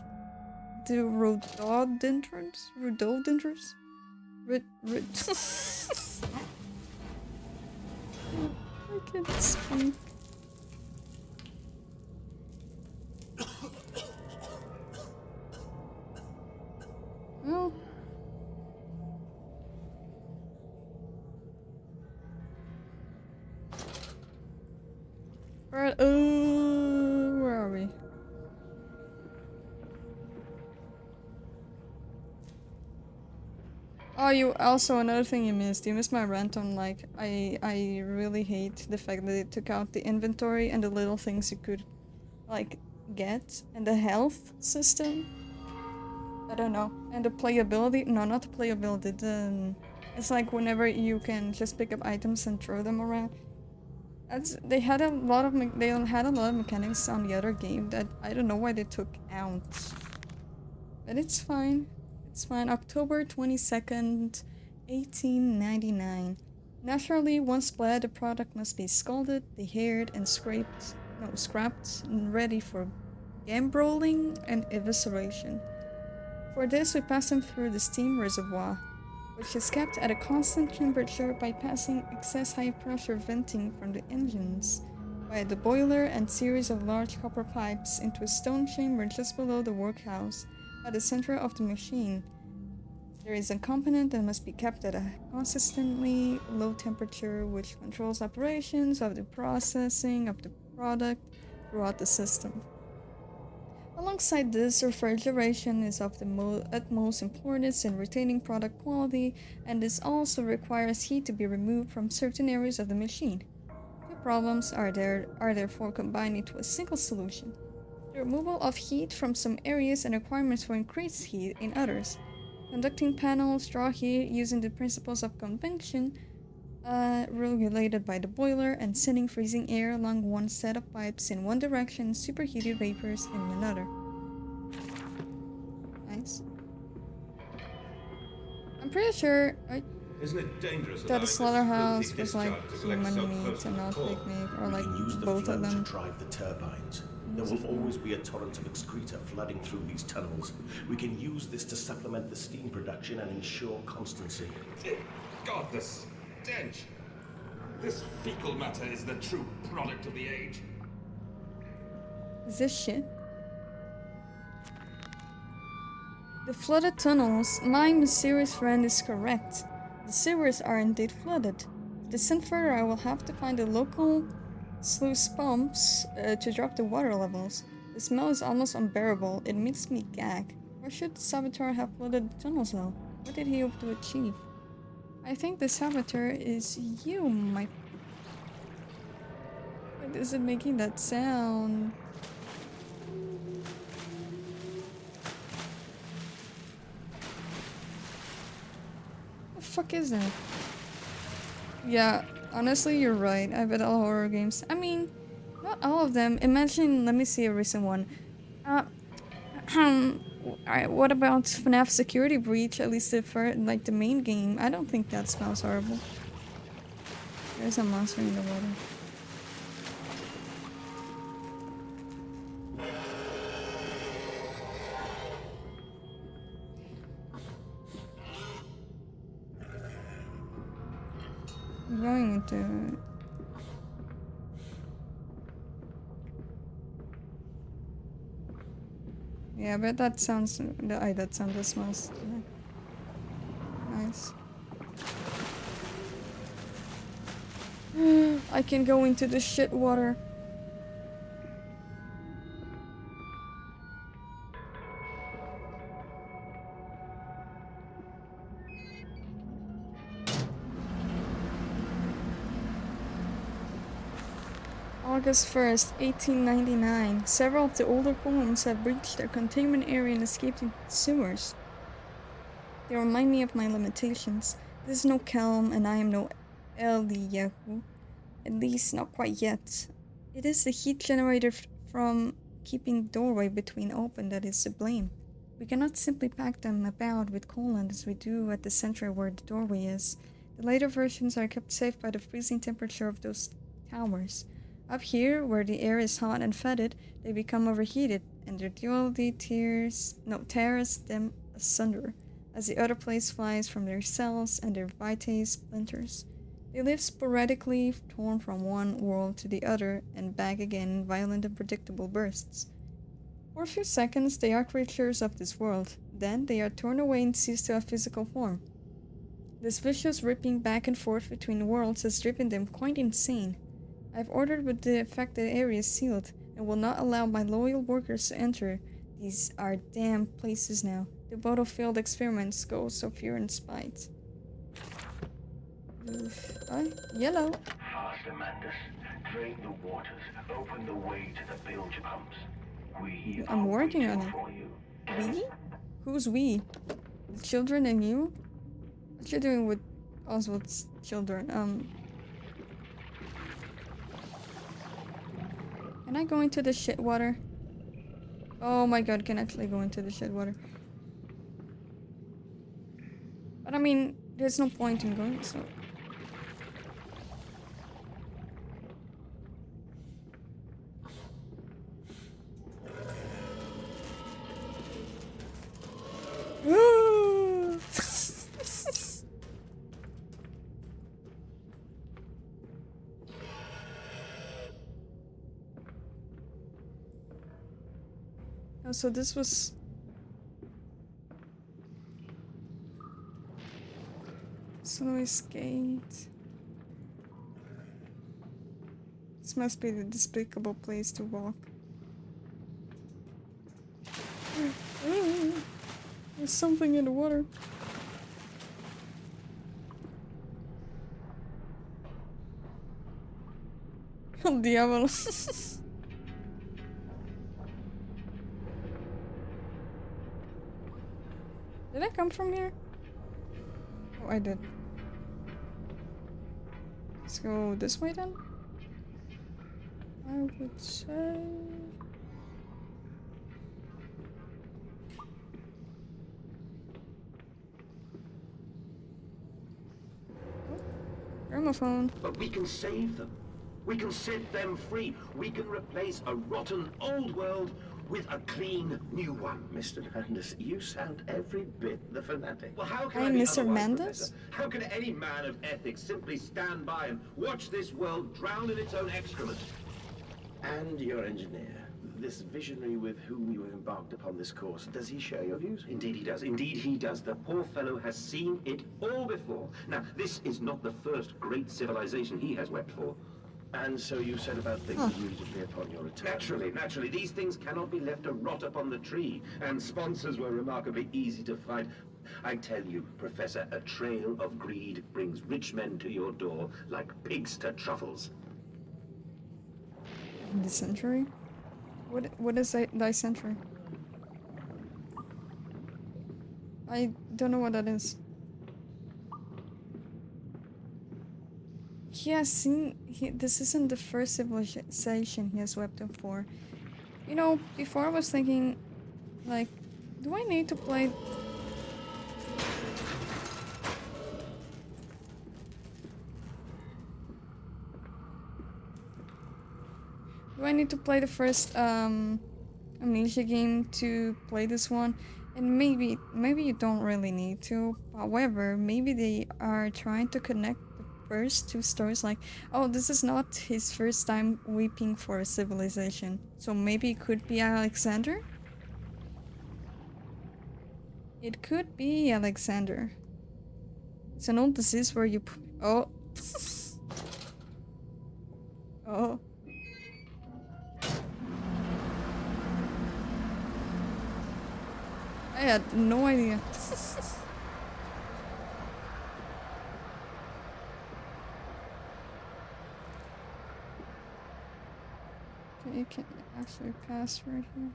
Speaker 2: The rhododendrons? Rhododendrons? I can't speak. Oh. Right, where are we? Oh, you also another thing you missed. You missed my rant on like I really hate the fact that they took out the inventory and the little things you could like get and the health system. I don't know. And the playability. No, not the playability. It's like whenever you can just pick up items and throw them around. They had a lot of mechanics on the other game that I don't know why they took out. But it's fine. It's fine. October 22nd, 1899. Naturally, once bled, the product must be scalded, dehaired, and scrapped, and ready for gambroling and evisceration. For this, we pass them through the steam reservoir, which is kept at a constant temperature by passing excess high-pressure venting from the engines by the boiler and series of large copper pipes into a stone chamber just below the workhouse at the center of the machine. There is a component that must be kept at a consistently low temperature which controls operations of the processing of the product throughout the system. Alongside this, refrigeration is of the utmost importance in retaining product quality, and this also requires heat to be removed from certain areas of the machine. Two problems are therefore combined into a single solution: the removal of heat from some areas and requirements for increased heat in others. Conducting panels draw heat using the principles of convection, regulated by the boiler, and sending freezing air along one set of pipes in one direction, superheated vapors in another. Nice. I'm pretty sure
Speaker 3: Isn't it dangerous
Speaker 2: that the slaughterhouse
Speaker 3: filthy
Speaker 2: was like
Speaker 3: discharges of
Speaker 2: human
Speaker 3: exotic
Speaker 2: meat and not
Speaker 6: Core.
Speaker 2: picnic, or
Speaker 6: We
Speaker 2: like
Speaker 6: can use the
Speaker 2: both
Speaker 6: flow
Speaker 2: of
Speaker 6: to
Speaker 2: them.
Speaker 6: drive the turbines. There will always be a torrent of excreta flooding through these tunnels. We can use this to supplement the steam production and ensure constancy.
Speaker 3: God, the stench! This fecal matter is the true product of the age.
Speaker 2: Is this shit? The flooded tunnels. My mysterious friend is correct. The sewers are indeed flooded. To descend further, I will have to find the local sluice pumps to drop the water levels. The smell is almost unbearable. It makes me gag. Why should the saboteur have flooded the tunnels though? What did he hope to achieve? I think the saboteur is you, my... Why is it making that sound? What the fuck is that? Yeah, honestly, you're right. I bet all horror games. I mean, Not all of them. Imagine, let me see a recent one. Alright, what about FNAF Security Breach? At least like the main game. I don't think that smells horrible. There's a monster in the water. I'm going into... Yeah, but that sounds... that sound that smells nice. I can go into the shit water. August 1st, 1899. Several of the older homes have breached their containment area and escaped into sewers. They remind me of my limitations. This is no Kelm, and I am no Eliyahu. At least, not quite yet. It is the heat generated from keeping the doorway between open that is to blame. We cannot simply pack them about with coolant as we do at the center where the doorway is. The later versions are kept safe by the freezing temperature of those towers. Up here, where the air is hot and fetid, they become overheated, and their duality tears them asunder, as the other place flies from their cells and their vitae splinters. They live sporadically, torn from one world to the other, and back again in violent and predictable bursts. For a few seconds, they are creatures of this world. Then they are torn away and cease to have physical form. This vicious ripping back and forth between worlds has driven them quite insane. I've ordered with the affected areas sealed, and will not allow my loyal workers to enter. These are damned places now. The boat of failed experiments goes of fear and spite. Yellow.
Speaker 6: Faster, Mandus. Drain the waters. Open the way to the bilge pumps. We
Speaker 2: I'm working on it.
Speaker 6: for you.
Speaker 2: We? Who's we? The children and you? What you doing with Oswald's children? Can I go into the shit water? Oh my god, can actually go into the shit water. But I mean, there's no point in going, so... Oh, so this was... Snowy skate. This must be the despicable place to walk. There's something in the water. El diablo. Did I come from here? Oh, I did. Let's go this way then? I would say... Gramophone.
Speaker 6: But we can save them. We can set them free. We can replace a rotten old world with a clean new one. Mr. Mandus, you sound every bit the fanatic.
Speaker 3: Well, how can
Speaker 2: Hi,
Speaker 3: I be
Speaker 2: Mr.
Speaker 3: otherwise,
Speaker 2: Mandus?
Speaker 3: Professor? How can any man of ethics simply stand by and watch this world drown in its own excrement?
Speaker 6: And your engineer, this visionary with whom you have embarked upon this course, does he share your views?
Speaker 3: Indeed he does. Indeed he does. The poor fellow has seen it all before. Now, this is not the first great civilization he has wept for.
Speaker 6: And so you set about things immediately upon your return.
Speaker 3: Naturally. These things cannot be left to rot upon the tree. And sponsors were remarkably easy to find. I tell you, Professor, a trail of greed brings rich men to your door like pigs to truffles.
Speaker 2: The century? What is thy century? I don't know what that is. he has seen. This isn't the first civilization he has weapon for. You know, before I was thinking, like, do I need to play? Do I need to play the first Amnesia game to play this one? And maybe you don't really need to. However, maybe they are trying to connect the first two stories. Like, oh, this is not his first time weeping for a civilization, so maybe it could be Alexander. It could be Alexander. It's an old disease where you oh. Oh. I had no idea. Okay, you can actually pass right here.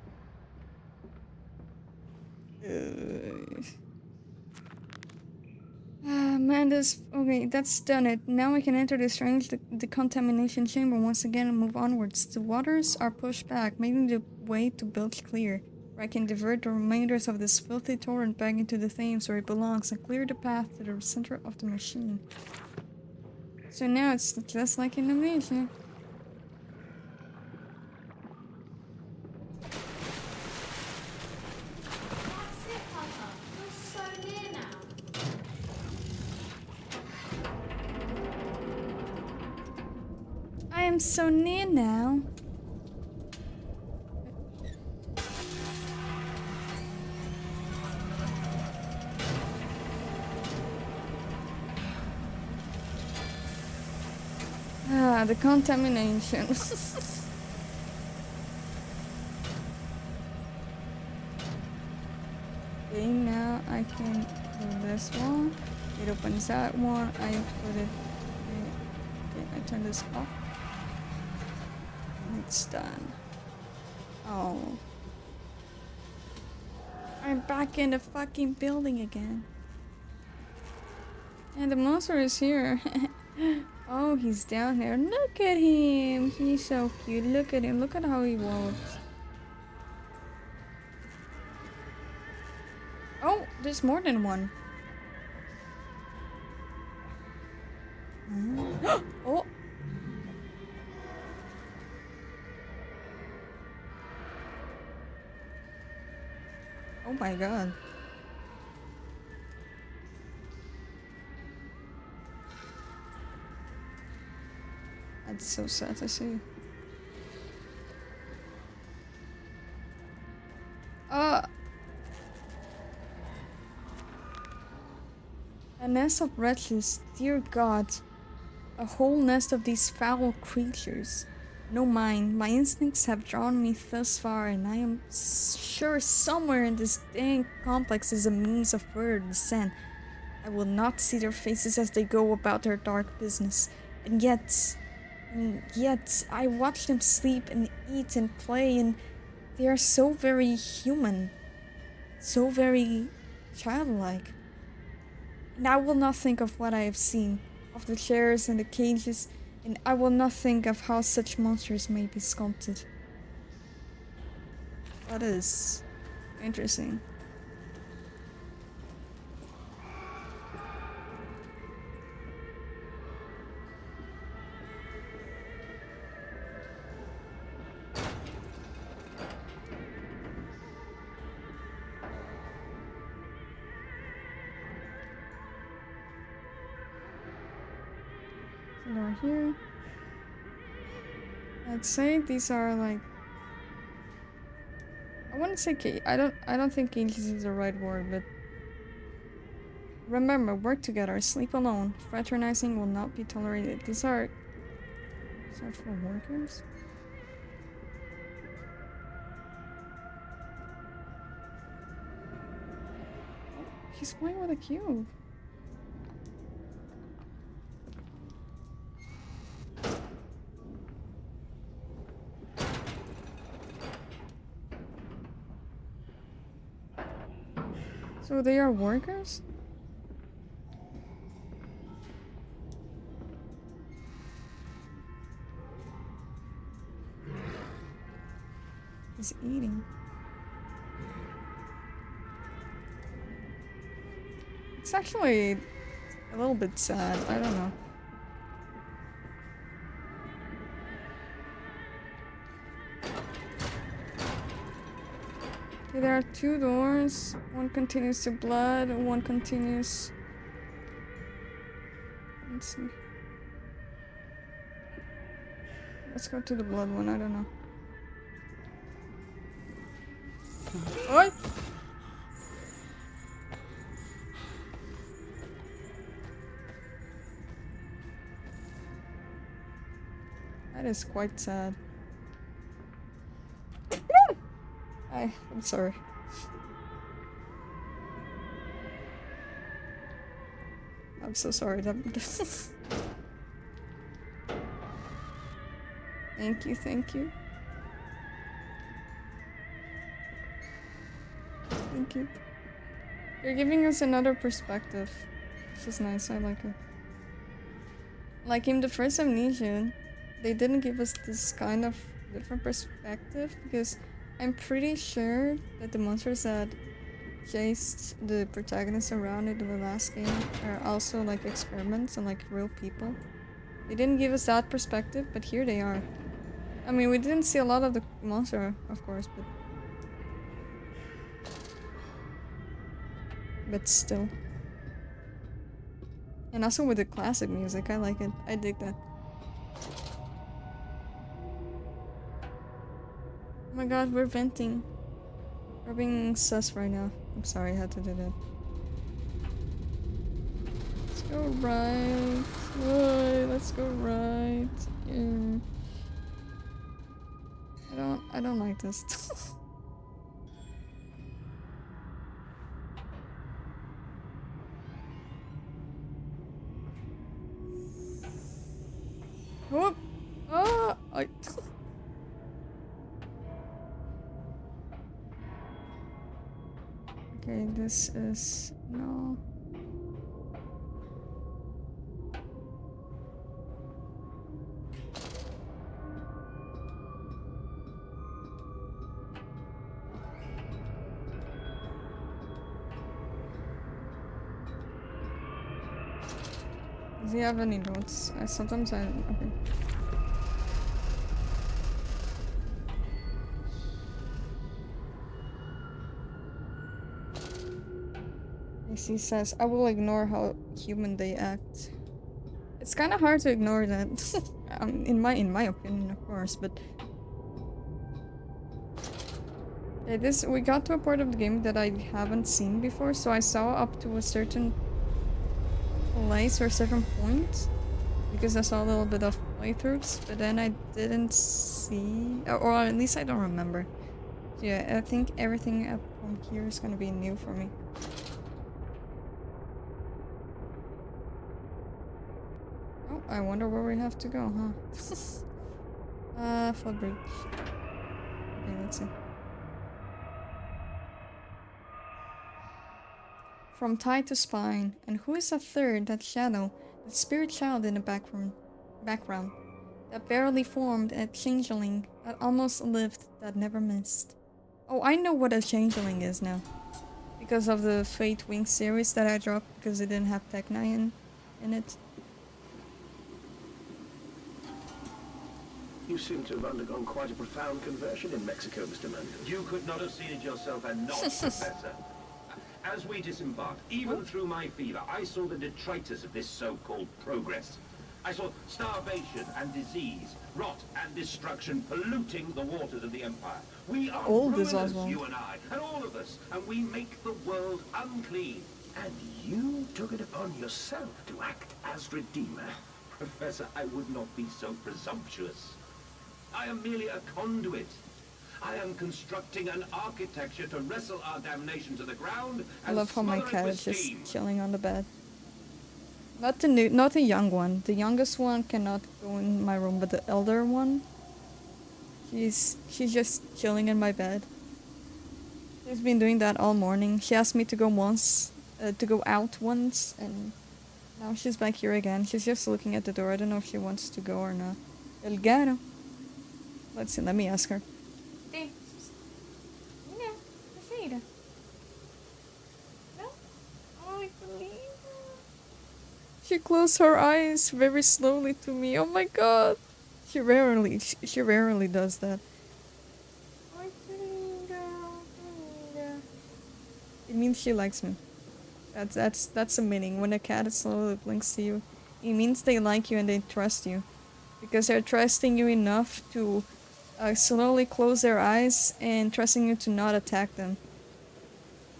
Speaker 2: Man, this... Okay, that's done it. Now we can enter the strange decontamination chamber once again and move onwards. The waters are pushed back, making the way to bilge clear, where I can divert the remainders of this filthy torrent back into the Thames where it belongs and clear the path to the center of the machine. So now it's just like in Amnesia.
Speaker 4: That's it, Papa. You're so near now.
Speaker 2: I am so near now. Ah, the contamination. Okay, now I can do this one. It opens that one. I put it. Okay, I turn this off. And it's done. Oh. I'm back in the fucking building again. And the monster is here. Oh, he's down there. Look at him. He's so cute. Look at him. Look at how he walks. Oh, there's more than one. Oh. Oh my god. That's so sad to see. A nest of wretches, dear God. A whole nest of these foul creatures. No mine. My instincts have drawn me thus far, and I am sure somewhere in this dang complex is a means of further descent. I will not see their faces as they go about their dark business. And yet, I watch them sleep and eat and play, and they are so very human. So very childlike. And I will not think of what I have seen, of the chairs and the cages, and I will not think of how such monsters may be sculpted. That is interesting. Over here. I'd say these are like, I wouldn't say I don't think cages is the right word, but remember, work together, sleep alone. Fraternizing will not be tolerated. These are for workers? Oh, he's playing with a cube. So they are workers? is eating. It's actually a little bit sad. I don't know. Okay, there are 2 doors. One continues to blood, one continues... Let's see. Let's go to the blood one, I don't know. Oi! That is quite sad. I'm sorry. I'm so sorry. Thank you, thank you. Thank you. You're giving us another perspective. Which is nice, I like it. Like in the first Amnesia, they didn't give us this kind of different perspective because I'm pretty sure that the monsters that chased the protagonist around in the last game are also like experiments and like real people. They didn't give us that perspective, but here they are. I mean, we didn't see a lot of the monster, of course, but still. And also with the classic music, I like it. I dig that. Oh my god, we're venting. We're being sus right now. I'm sorry I had to do that. Let's go right. Let's go right. Yeah. I don't like this. Whoop! Ah! Okay, this is... no. Does he have any notes? Sometimes I... okay. He says, I will ignore how human they act. It's kind of hard to ignore that. In my opinion, of course, but... yeah, we got to a part of the game that I haven't seen before, so I saw up to a certain place or a certain point. Because I saw a little bit of playthroughs, but then I didn't see... or at least I don't remember. So yeah, I think everything up from here is gonna be new for me. Oh, I wonder where we have to go, huh? Flood bridge. Okay, let's see. From thigh to spine, and who is that third, that shadow, that spirit child in the background, that barely formed, a changeling, that almost lived, that never missed. Oh, I know what a changeling is now. Because of the Fate Wing series that I dropped because it didn't have Tech9 in it.
Speaker 6: You seem to have undergone quite a profound conversion in Mexico, Mr. Mann.
Speaker 3: You could not have seen it yourself and not, Professor. As we disembarked, even through my fever, I saw the detritus of this so-called progress. I saw starvation and disease, rot and destruction polluting the waters of the Empire. We are ruiners, you and I, and all of us, and we make the world unclean.
Speaker 6: And you took it upon yourself to act as Redeemer.
Speaker 3: Professor, I would not be so presumptuous. I am merely a conduit. I am constructing an architecture to wrestle our damnation to the ground.
Speaker 2: I love how my cat is just chilling on the bed. Not the young one. The youngest one cannot go in my room, but the elder one, she's just chilling in my bed. She's been doing that all morning. She asked me to go out once, and now she's back here again. She's just looking at the door. I don't know if she wants to go or not. El gato. Let's see. Let me ask her. She closed her eyes very slowly to me. Oh my god. She rarely does that. It means she likes me. That's the meaning. When a cat slowly blinks to you, it means they like you and they trust you. Because they're trusting you enough to slowly close their eyes and trusting you to not attack them.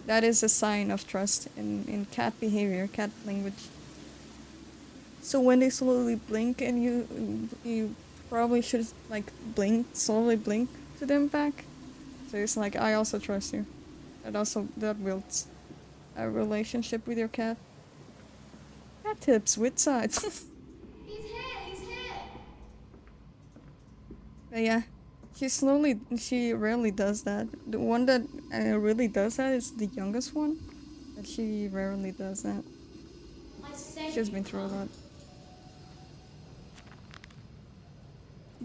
Speaker 2: That is a sign of trust in cat behavior, cat language. So when they slowly blink and you probably should like slowly blink to them back. So it's like, I also trust you. That builds a relationship with your cat. Cat tips, which side?
Speaker 4: He's here! He's here!
Speaker 2: But yeah, she rarely does that. The one that really does that is the youngest one. But she rarely does that.
Speaker 4: I said
Speaker 2: She's
Speaker 4: you
Speaker 2: been through a
Speaker 4: come.
Speaker 2: lot.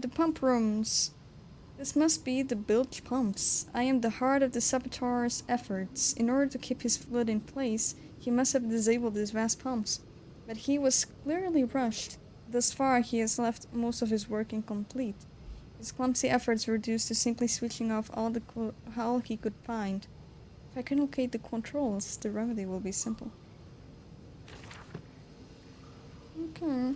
Speaker 2: The pump rooms. This must be the bilge pumps. I am the heart of the saboteur's efforts. In order to keep his fluid in place, he must have disabled these vast pumps. But he was clearly rushed. Thus far, he has left most of his work incomplete. His clumsy efforts reduced to simply switching off all he could find. If I can locate the controls, the remedy will be simple. Okay.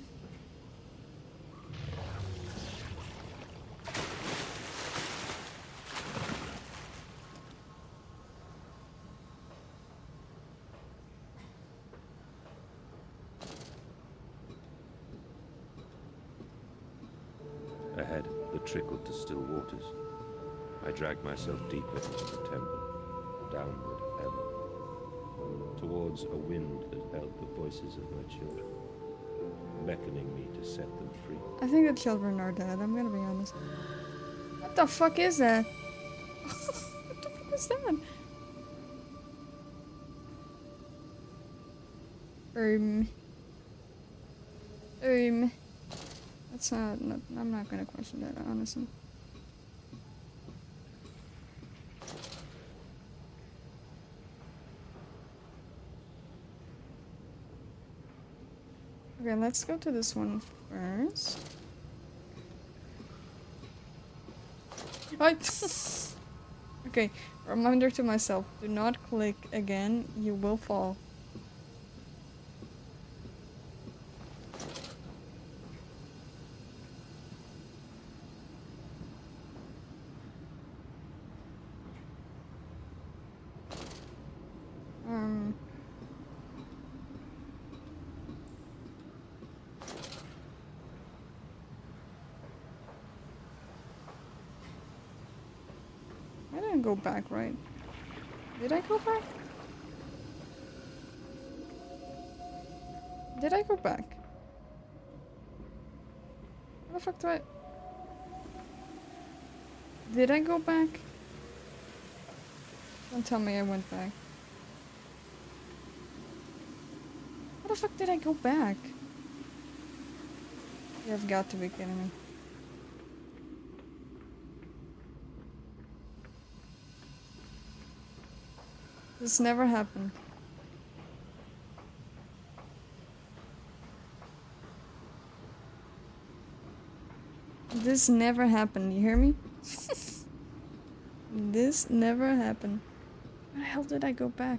Speaker 3: Ahead, the trickle to still waters. I dragged myself deeper into the temple, downward ever, towards a wind that held the voices of my children, beckoning me to set them free.
Speaker 2: I think the children are dead, I'm gonna be honest. What the fuck is that? What the fuck is that? That's not, I'm not gonna question that, honestly. Okay, let's go to this one first. Okay, reminder to myself, do not click again, you will fall. I didn't go back, right? Did I go back? Did I go back? What the fuck do I... Did I go back? Don't tell me I went back. How the fuck did I go back? You have got to be kidding me. This never happened. This never happened, you hear me? This never happened. Where the hell did I go back?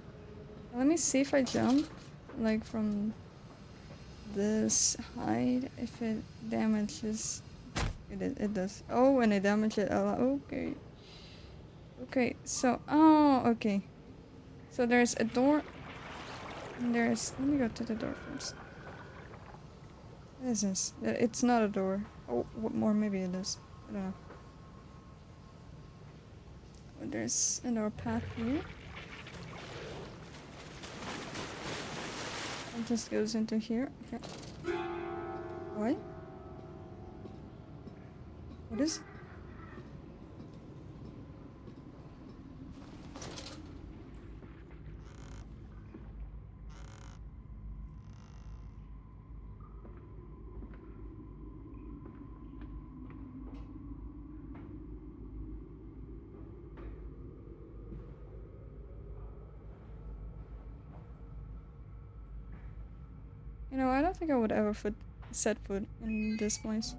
Speaker 2: Let me see if I jump, like from this height, if it damages. It does. Oh, and it damages it a lot. Okay. Okay, so, oh, okay. So there's a door, and there's, let me go to the door first. What is this? It's not a door. Oh, what more? Maybe it is. I don't know. Oh, there's another path here. It just goes into here. Okay. What? What is? You know, I don't think I would ever set foot in this place.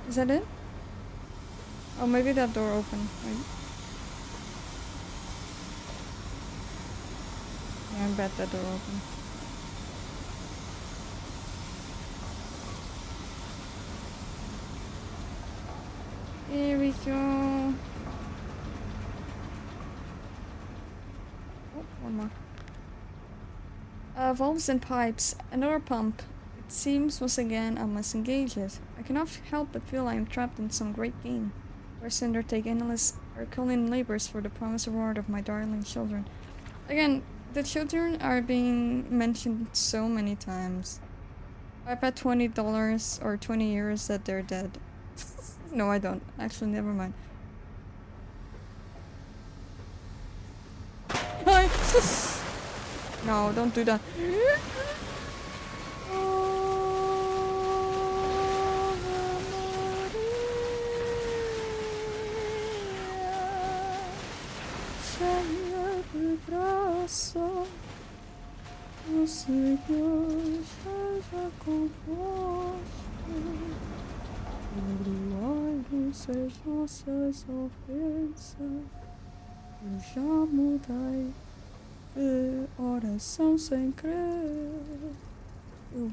Speaker 2: Is that it? Oh, maybe that door opened. Wait. Yeah, I bet that door opened. Here we go. Oh, one more. Valves and pipes. Another pump. It seems once again I must engage it. I cannot help but feel I am trapped in some great game, where I undertake endless Herculean labors for the promised reward of my darling children. Again, the children are being mentioned so many times. I bet $20 or 20 years that they're dead. No, I don't. Actually, never mind. Hi! No, don't do that. O Senhor esteja convosco. Perdoai-nos as nossas ofensas, já mudai de oração sem crer. Eu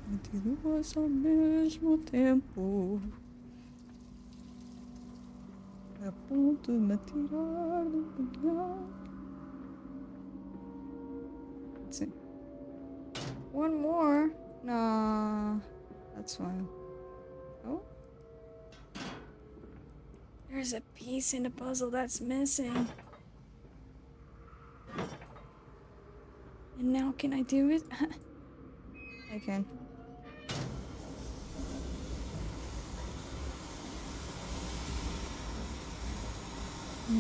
Speaker 2: meti duas ao mesmo tempo, a ponto de me tirar do penhasco. Let's see. One more? Nah, that's fine. Oh? There's a piece in the puzzle that's missing. And now can I do it? I can.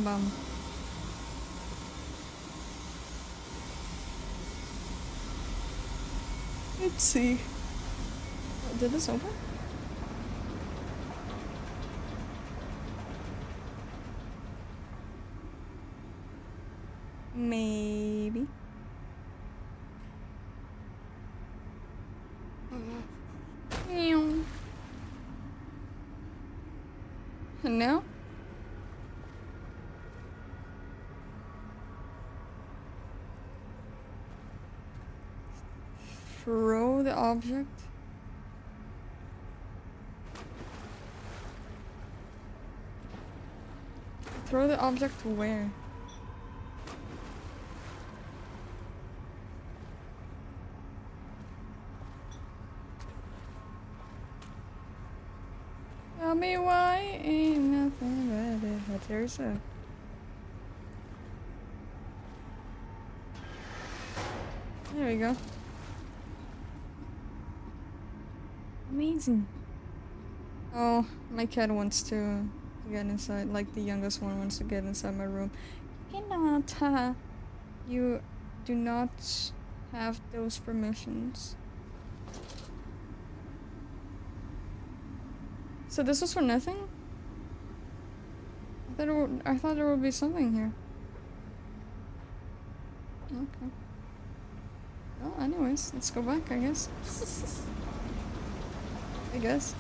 Speaker 2: Bum. Let's see. Did this open? Maybe. And now? Throw the object. Throw the object to where? Tell me why ain't nothing but it. But there's a... There we go. Amazing. Oh, my cat wants to get inside. Like the youngest one wants to get inside my room. You cannot. You do not have those permissions. So this was for nothing? I thought there would be something here. Okay. Well, anyways, let's go back, I guess. I guess.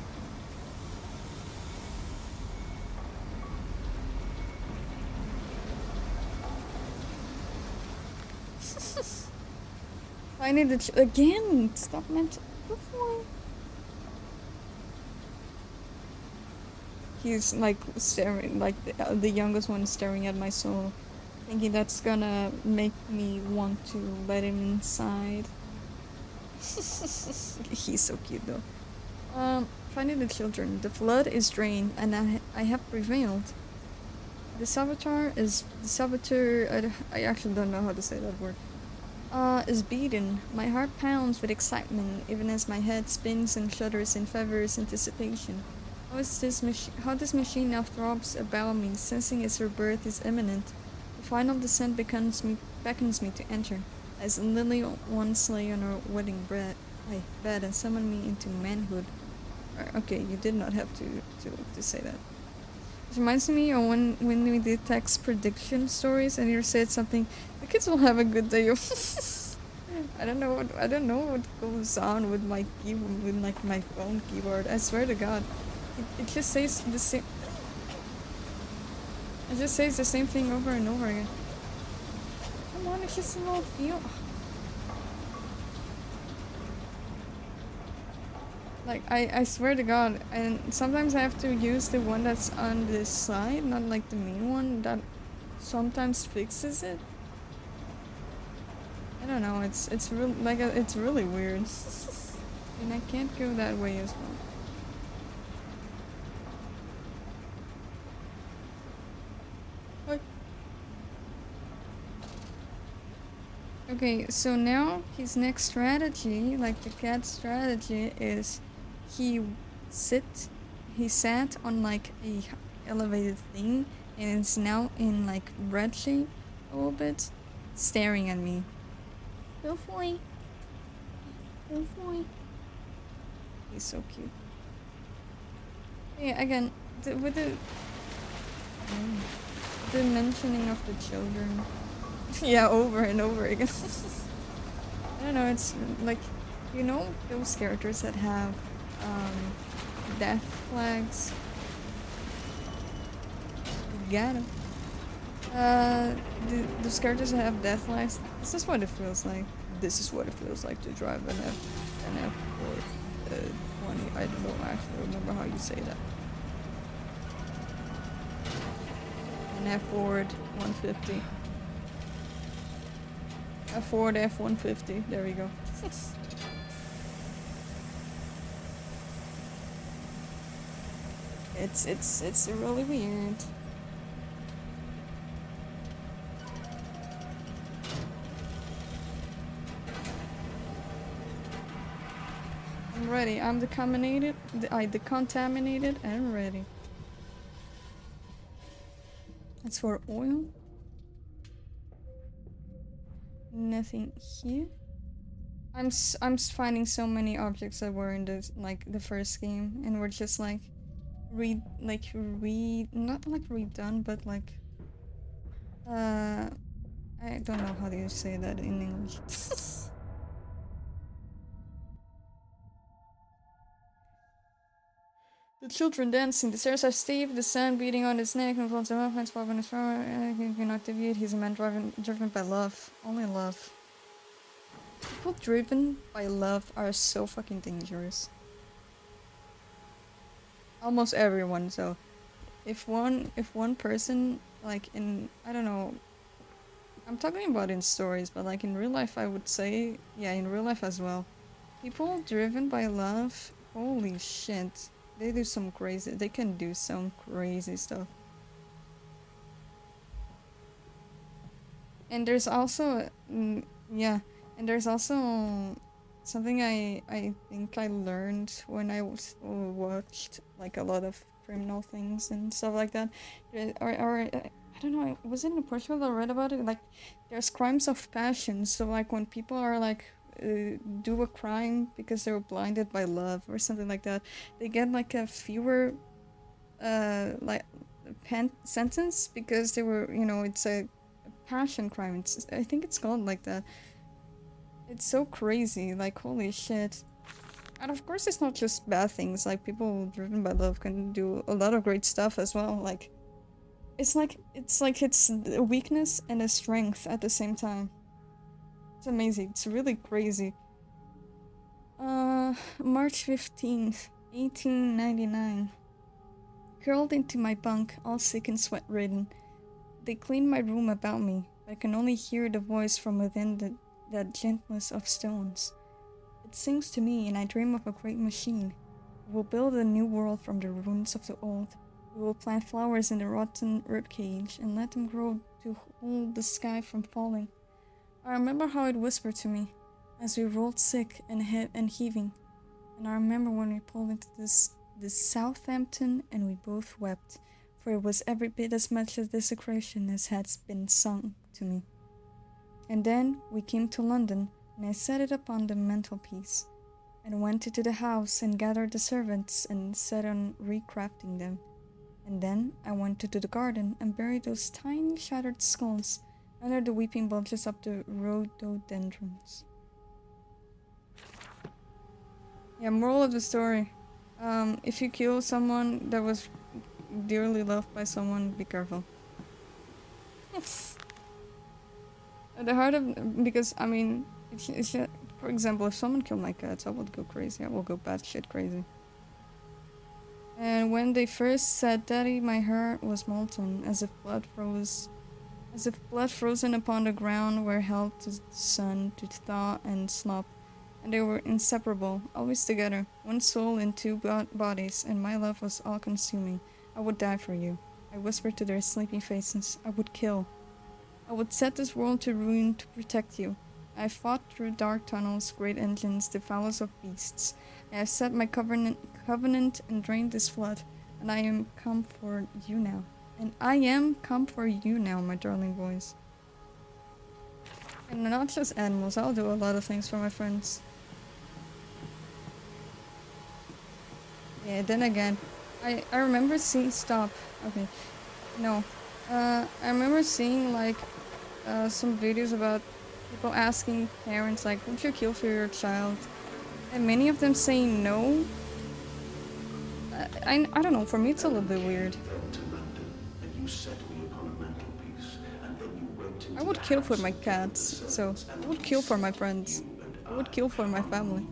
Speaker 2: I need to again. Stop mentioning before. He's like staring, like the youngest one is staring at my soul, thinking that's gonna make me want to let him inside. He's so cute though. Finding the children. The flood is drained, and I have prevailed. The saboteur, I actually don't know how to say that word. Is beaten. My heart pounds with excitement, even as my head spins and shudders in feverish anticipation. How this machine now throbs about me, sensing its rebirth is imminent. The final descent beckons me to enter, as Lily once lay on her wedding bed and summoned me into manhood. Okay, you did not have to say that. It reminds me of when we did text prediction stories and you said something, the kids will have a good day. I don't know what goes on with my keyboard, with like my phone keyboard. I swear to God, it just says the same. It just says the same thing over and over again. Come on, it's just a little feel. Like, I swear to God, and sometimes I have to use the one that's on this side, not like the main one, that sometimes fixes it. I don't know, it's real, like, it's really weird. And I can't go that way as well. What? Okay, so now his next strategy, like the cat's strategy, is he sat on like a elevated thing and is now in like red shape a little bit, staring at me. Go boy. Go boy. He's so cute. Yeah, again, with the mentioning of the children. Yeah, over and over again. I don't know, it's like, you know those characters that have death flags? Got him. Those characters that have death flags, this is what it feels like. This is what it feels like to drive an F or 20. I don't actually remember how you say that. An F Ford 150. A Ford F-150. There we go. It's really weird. I'm ready. I'm decontaminated. I decontaminated and ready. That's for oil. Nothing here. I'm finding so many objects that were in the first game, and we're just like not like redone, but like I don't know how do you say that in English. The children dancing. The stairs are steep. The sun beating on his neck influences the movements. Bob on his front. He cannot deviate. He's a man driven by love. Only love. People driven by love are so fucking dangerous. Almost everyone. So, if one person, like in, I don't know, I'm talking about in stories, but like in real life, I would say, yeah, in real life as well. People driven by love, holy shit, they can do some crazy stuff. And there's also, yeah, and there's also something I think I learned when I watched like a lot of criminal things and stuff like that. Or I don't know, was it in Portugal that I read about it? Like, there's crimes of passion. So like when people are like do a crime because they were blinded by love or something like that, they get like a fewer like sentence because they were, you know, it's a passion crime. I think it's called like that. It's so crazy, like holy shit. And of course it's not just bad things, like people driven by love can do a lot of great stuff as well. Like it's a weakness and a strength at the same time. It's amazing. It's really crazy. March 15th, 1899. Curled into my bunk, all sick and sweat-ridden. They clean my room about me. I can only hear the voice from within that gentlest of stones. It sings to me, and I dream of a great machine. We will build a new world from the ruins of the old. We will plant flowers in the rotten ribcage and let them grow to hold the sky from falling. I remember how it whispered to me as we rolled sick and heaving. And I remember when we pulled into this Southampton and we both wept, for it was every bit as much a desecration as had been sung to me. And then we came to London, and I set it upon the mantelpiece. and went into the house and gathered the servants and set on recrafting them. And then I went into the garden and buried those tiny shattered skulls under the weeping bulges of the rhododendrons. Yeah, moral of the story. If you kill someone that was dearly loved by someone, be careful. At the heart of, because I mean, for example, if someone killed my cats, I would go crazy. I will go batshit crazy. And when they first said Daddy, my heart was molten, as if blood frozen upon the ground were held to the sun to thaw and slop. And they were inseparable, always together, one soul in two bodies, and my love was all-consuming. I would die for you. I whispered to their sleeping faces. I would kill. I would set this world to ruin to protect you. I have fought through dark tunnels, great engines, the foulest of beasts. I have set my covenant and drained this flood, and I am come for you now. And I am come for you now, my darling boys. And not just animals, I'll do a lot of things for my friends. Yeah, then again, I remember seeing, stop, okay, no. I remember seeing like some videos about people asking parents like, would you kill for your child? And many of them saying no. I don't know, for me it's a little bit weird. I would kill for my cats, so I would kill for my friends. I would kill for my family.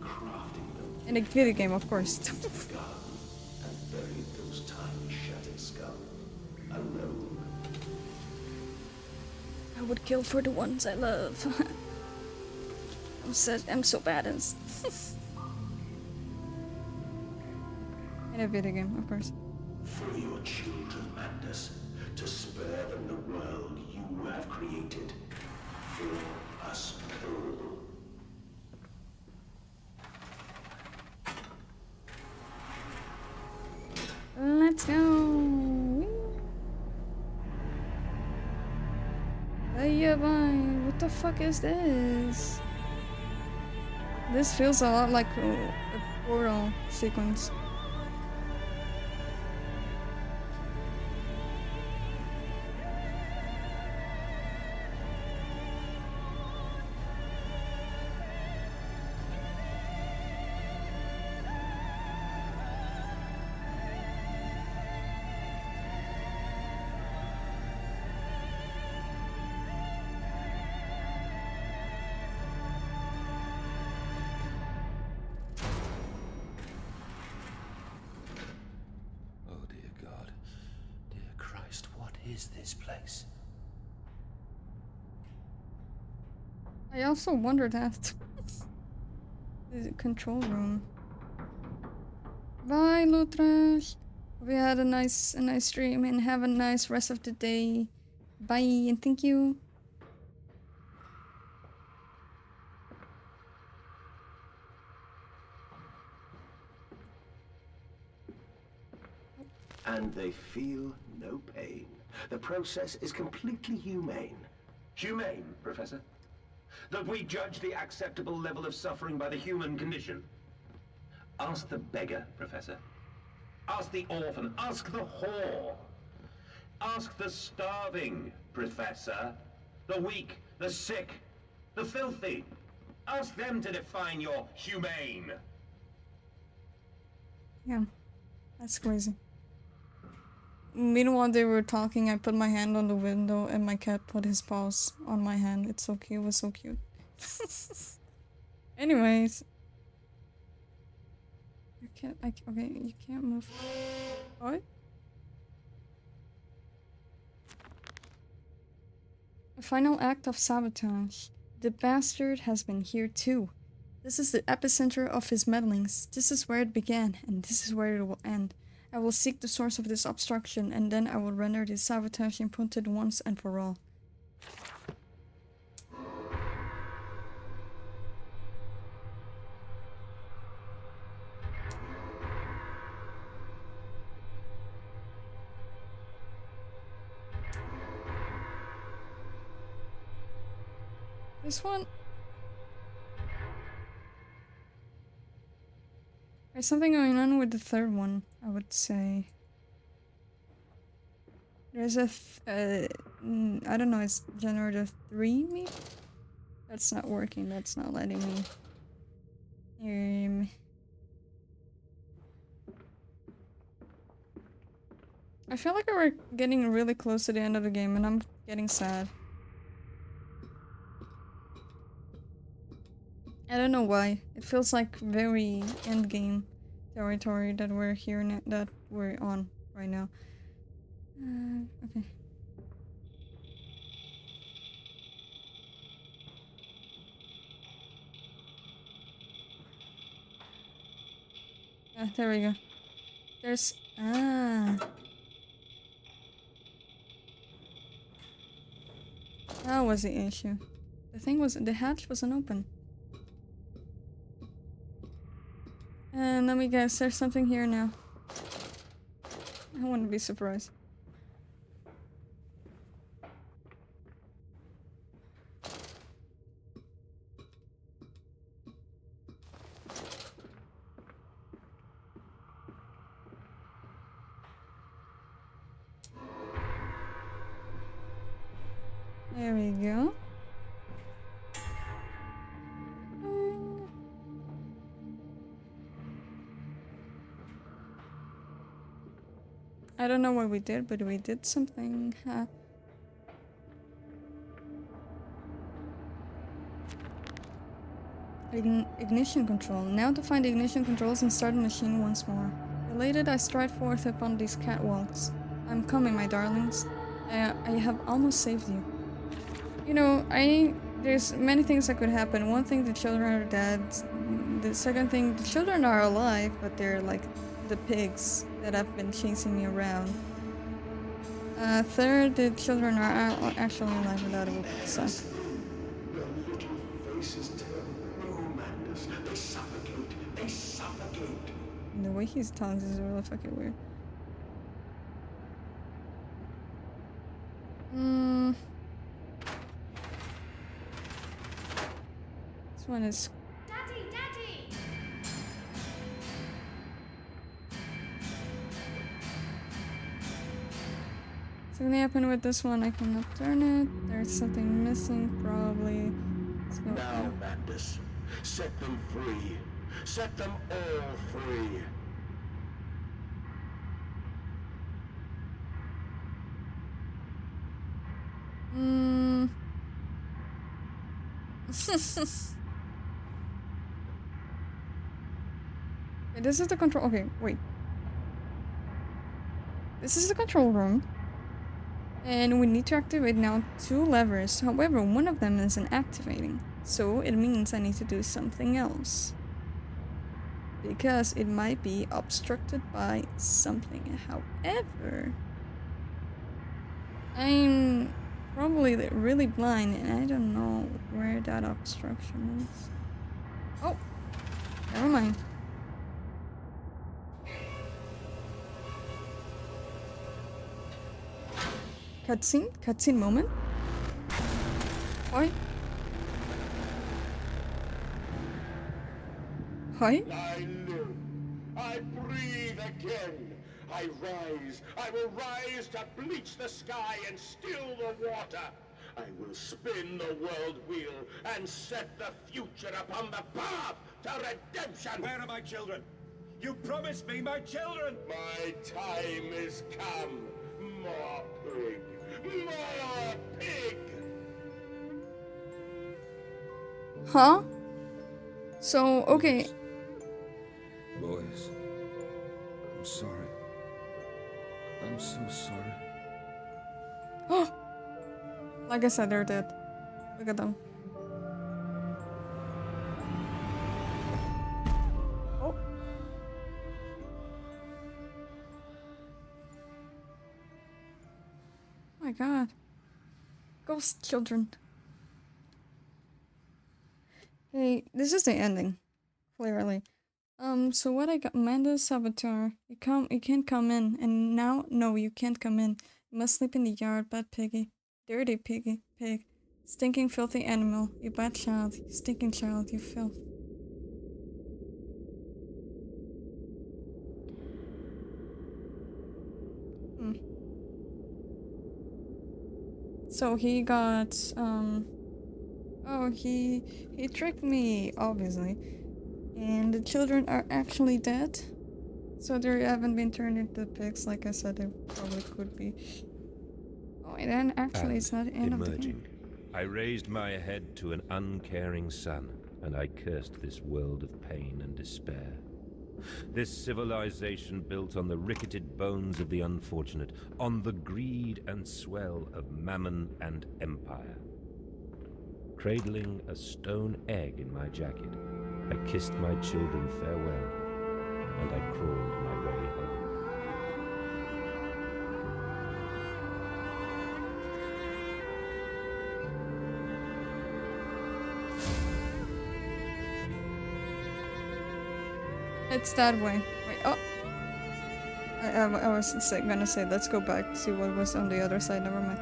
Speaker 2: In a video game, of course. I would kill for the ones I love. I'm so badass. In a video game, of course.
Speaker 6: For your children, Mandus, to spare them the world you have created. For us all.
Speaker 2: Let's go! Yeah, bye. What the fuck is this? This feels a lot like a Portal sequence.
Speaker 6: Is this place?
Speaker 2: I also wondered that. The control room. Bye, Lutrash. We had a nice stream and have a nice rest of the day. Bye and thank you.
Speaker 6: And they feel no pain. The process is completely humane.
Speaker 3: Humane, Professor? That we judge the acceptable level of suffering by the human condition? Ask the beggar, Professor. Ask the orphan. Ask the whore. Ask the starving, Professor. The weak, the sick, the filthy. Ask them to define your humane.
Speaker 2: Yeah, that's crazy. Meanwhile, they were talking, I put my hand on the window and my cat put his paws on my hand. It's so cute. It was so cute. Anyways. You can't, okay, you can't move. What? A final act of sabotage. The bastard has been here too. This is the epicenter of his meddlings. This is where it began, and this is where it will end. I will seek the source of this obstruction, and then I will render this sabotage impotent once and for all. This one? There's something going on with the third one, I would say. There's a, I don't know, it's generator 3 maybe? That's not working, that's not letting me. I feel like we're getting really close to the end of the game and I'm getting sad. I don't know why. It feels like very endgame territory that we're here that we're on right now. Okay. There we go. There's that was the issue. The hatch wasn't open. And let me guess, there's something here now. I wouldn't be surprised. There we go. I don't know what we did, but we did something. Ignition control. Now to find the ignition controls and start the machine once more. Elated, I stride forth upon these catwalks. I'm coming, my darlings. I have almost saved you. You know, there's many things that could happen. One thing, the children are dead. The second thing, the children are alive, but they're like the pigs that have been chasing me around. Third, the children are actually alive without a suck.
Speaker 6: Your little faces turn blue, Mandus. They suffocate. They suffocate.
Speaker 2: And the way he talks is really fucking weird. This one is.
Speaker 4: Daddy, Daddy!
Speaker 2: Something happened with this one. I cannot turn it. There's something missing, probably. Let's go.
Speaker 6: Now, Mandus, set them free. Set them all free.
Speaker 2: Okay, this is the control. Okay, wait. This is the control room. And we need to activate now 2 levers. However, one of them isn't activating. So it means I need to do something else. Because it might be obstructed by something. However, I'm probably really blind and I don't know where that obstruction is. Oh, never mind. Cutscene moment. Hi. Hi.
Speaker 6: I live. I breathe again. I rise. I will rise to bleach the sky and still the water. I will spin the world wheel and set the future upon the path to redemption.
Speaker 5: Where are my children? You promised me my children!
Speaker 6: My time is come. More pig. More pig.
Speaker 2: Huh? So, okay.
Speaker 1: Boys, I'm sorry. I'm so sorry.
Speaker 2: Oh! Like I said, they're dead. Look at them. Oh. My god. Ghost children. Okay, this is the ending. Clearly. So what I got, Amanda Saboteur, you can't come in, and now, no, you can't come in. You must sleep in the yard, bad piggy. Dirty pig. Stinking filthy animal, you bad child, you stinking child, you filth. So he got, oh, he tricked me, obviously. And the children are actually dead. So they haven't been turned into pigs like I said they probably could be. Oh, and then actually it's not the end of the game.
Speaker 5: I raised my head to an uncaring sun, and I cursed this world of pain and despair. This civilization built on the ricketed bones of the unfortunate, on the greed and swell of mammon and empire. Cradling a stone egg in my jacket, I kissed my children farewell, and I crawled my way home.
Speaker 2: It's that way. Wait, oh! I was gonna say, let's go back to see what was on the other side, never mind.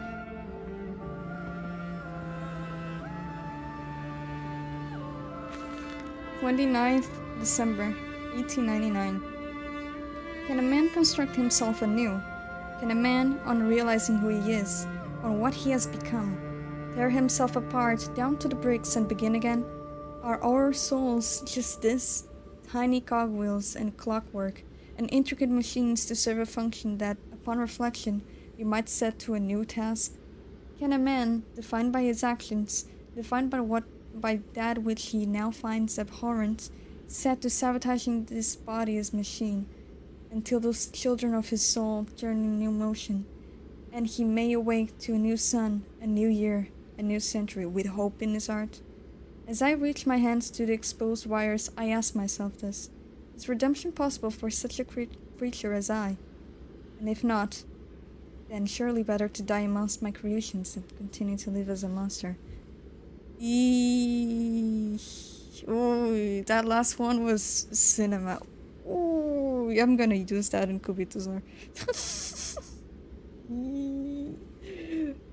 Speaker 2: December 1899. Can a man construct himself anew? Can a man, on realizing who he is, on what he has become, tear himself apart down to the bricks and begin again? Are our souls just this? Tiny cogwheels and clockwork, and intricate machines to serve a function that, upon reflection, we might set to a new task? Can a man, defined by his actions, defined by that which he now finds abhorrent, set to sabotaging this body as machine, until those children of his soul turn in new motion, and he may awake to a new sun, a new year, a new century, with hope in his heart? As I reach my hands to the exposed wires, I ask myself this: is redemption possible for such a creature as I? And if not, then surely better to die amongst my creations than continue to live as a monster. Ooh, that last one was cinema. Ooh, I'm gonna use that in Kubituzor.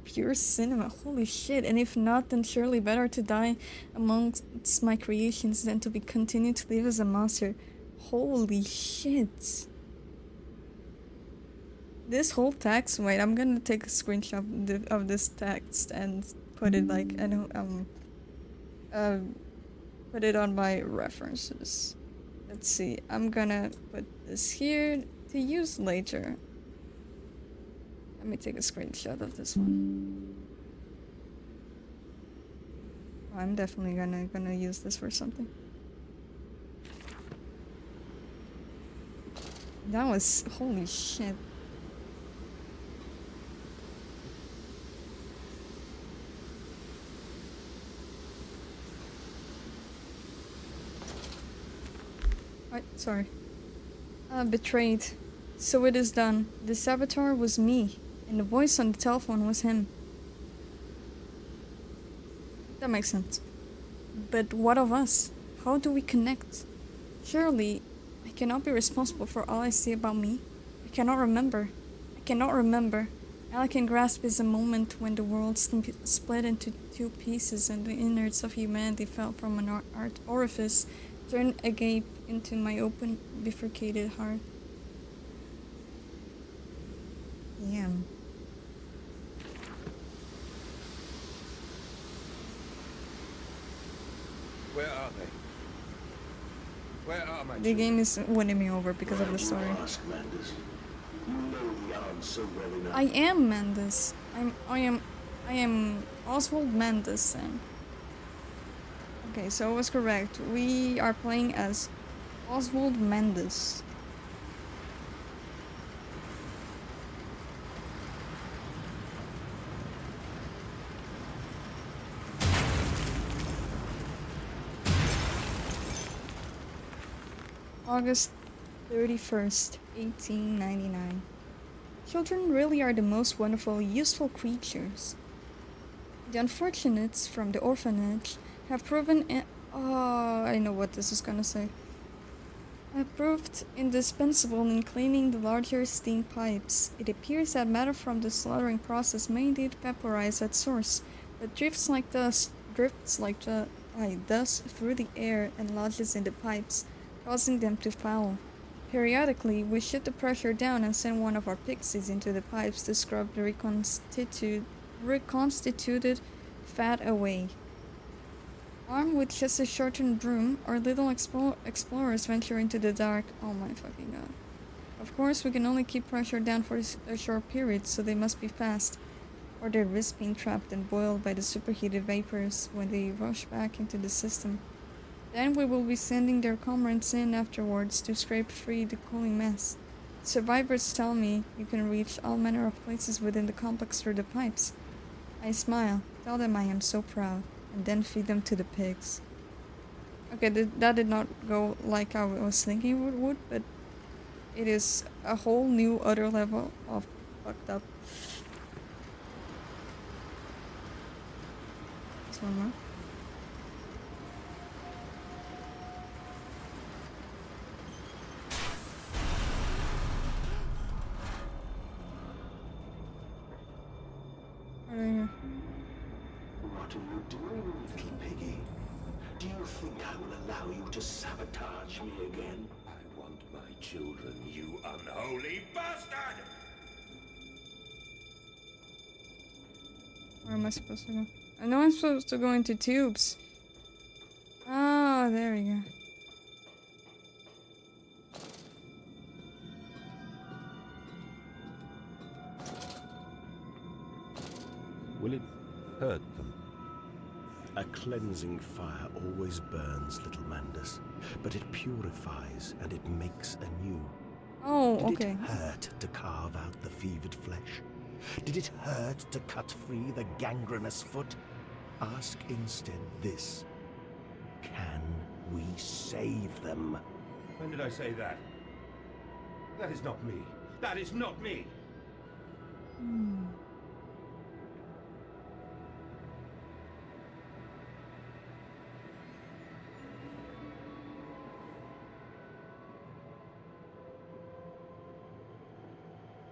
Speaker 2: Pure cinema, holy shit. And if not, then surely better to die amongst my creations than to be continue to live as a monster. Holy shit. This whole text, wait, I'm gonna take a screenshot of this text and put it like, put it on my references. Let's see, I'm gonna put this here to use later. Let me take a screenshot of this one. Oh, I'm definitely gonna use this for something. That was, holy shit. Sorry. Betrayed. So it is done. The saboteur was me, and the voice on the telephone was him. That makes sense. But what of us? How do we connect? Surely, I cannot be responsible for all I see about me. I cannot remember. All I can grasp is a moment when the world split into two pieces and the innards of humanity fell from an orifice, turned agape into my open, bifurcated heart. Damn.
Speaker 3: Where are they? Where are my
Speaker 2: The game is winning me over because of the story.
Speaker 6: Ask Manders. You know the answer well enough.
Speaker 2: I am Mendes. I am Oswald Mendes then. Okay, so I was correct. We are playing as Oswald Mendes. August 31st, 1899. Children really are the most wonderful, useful creatures. The unfortunates from the orphanage have proven I know what this is gonna say. Have proved indispensable in cleaning the larger steam pipes. It appears that matter from the slaughtering process may indeed vaporize at source, but drifts like dust through the air and lodges in the pipes, causing them to foul. Periodically, we shut the pressure down and send one of our pixies into the pipes to scrub the reconstituted fat away. Armed with just a shortened broom, our little explorers venture into the dark. Oh my fucking god. Of course, we can only keep pressure down for a short period, so they must be fast, or they risk being trapped and boiled by the superheated vapors when they rush back into the system. Then we will be sending their comrades in afterwards to scrape free the cooling mess. Survivors tell me you can reach all manner of places within the complex through the pipes. I smile, tell them I am so proud, and then feed them to the pigs. Okay, that did not go like I was thinking it would, but it is a whole new other level of fucked up. There's one more.
Speaker 6: What are you doing, little piggy? Do you think I will allow you to sabotage me again?
Speaker 3: I want my children, you unholy bastard!
Speaker 2: Where am I supposed to go? I know I'm supposed to go into tubes. Ah, there we go.
Speaker 5: Will it hurt them?
Speaker 6: A cleansing fire always burns, little Mandus, but it purifies and it makes anew.
Speaker 2: Oh,
Speaker 6: Did
Speaker 2: okay.
Speaker 6: it hurt to carve out the fevered flesh? Did it hurt to cut free the gangrenous foot? Ask instead this. Can we save them?
Speaker 5: When did I say that? That is not me. That is not me!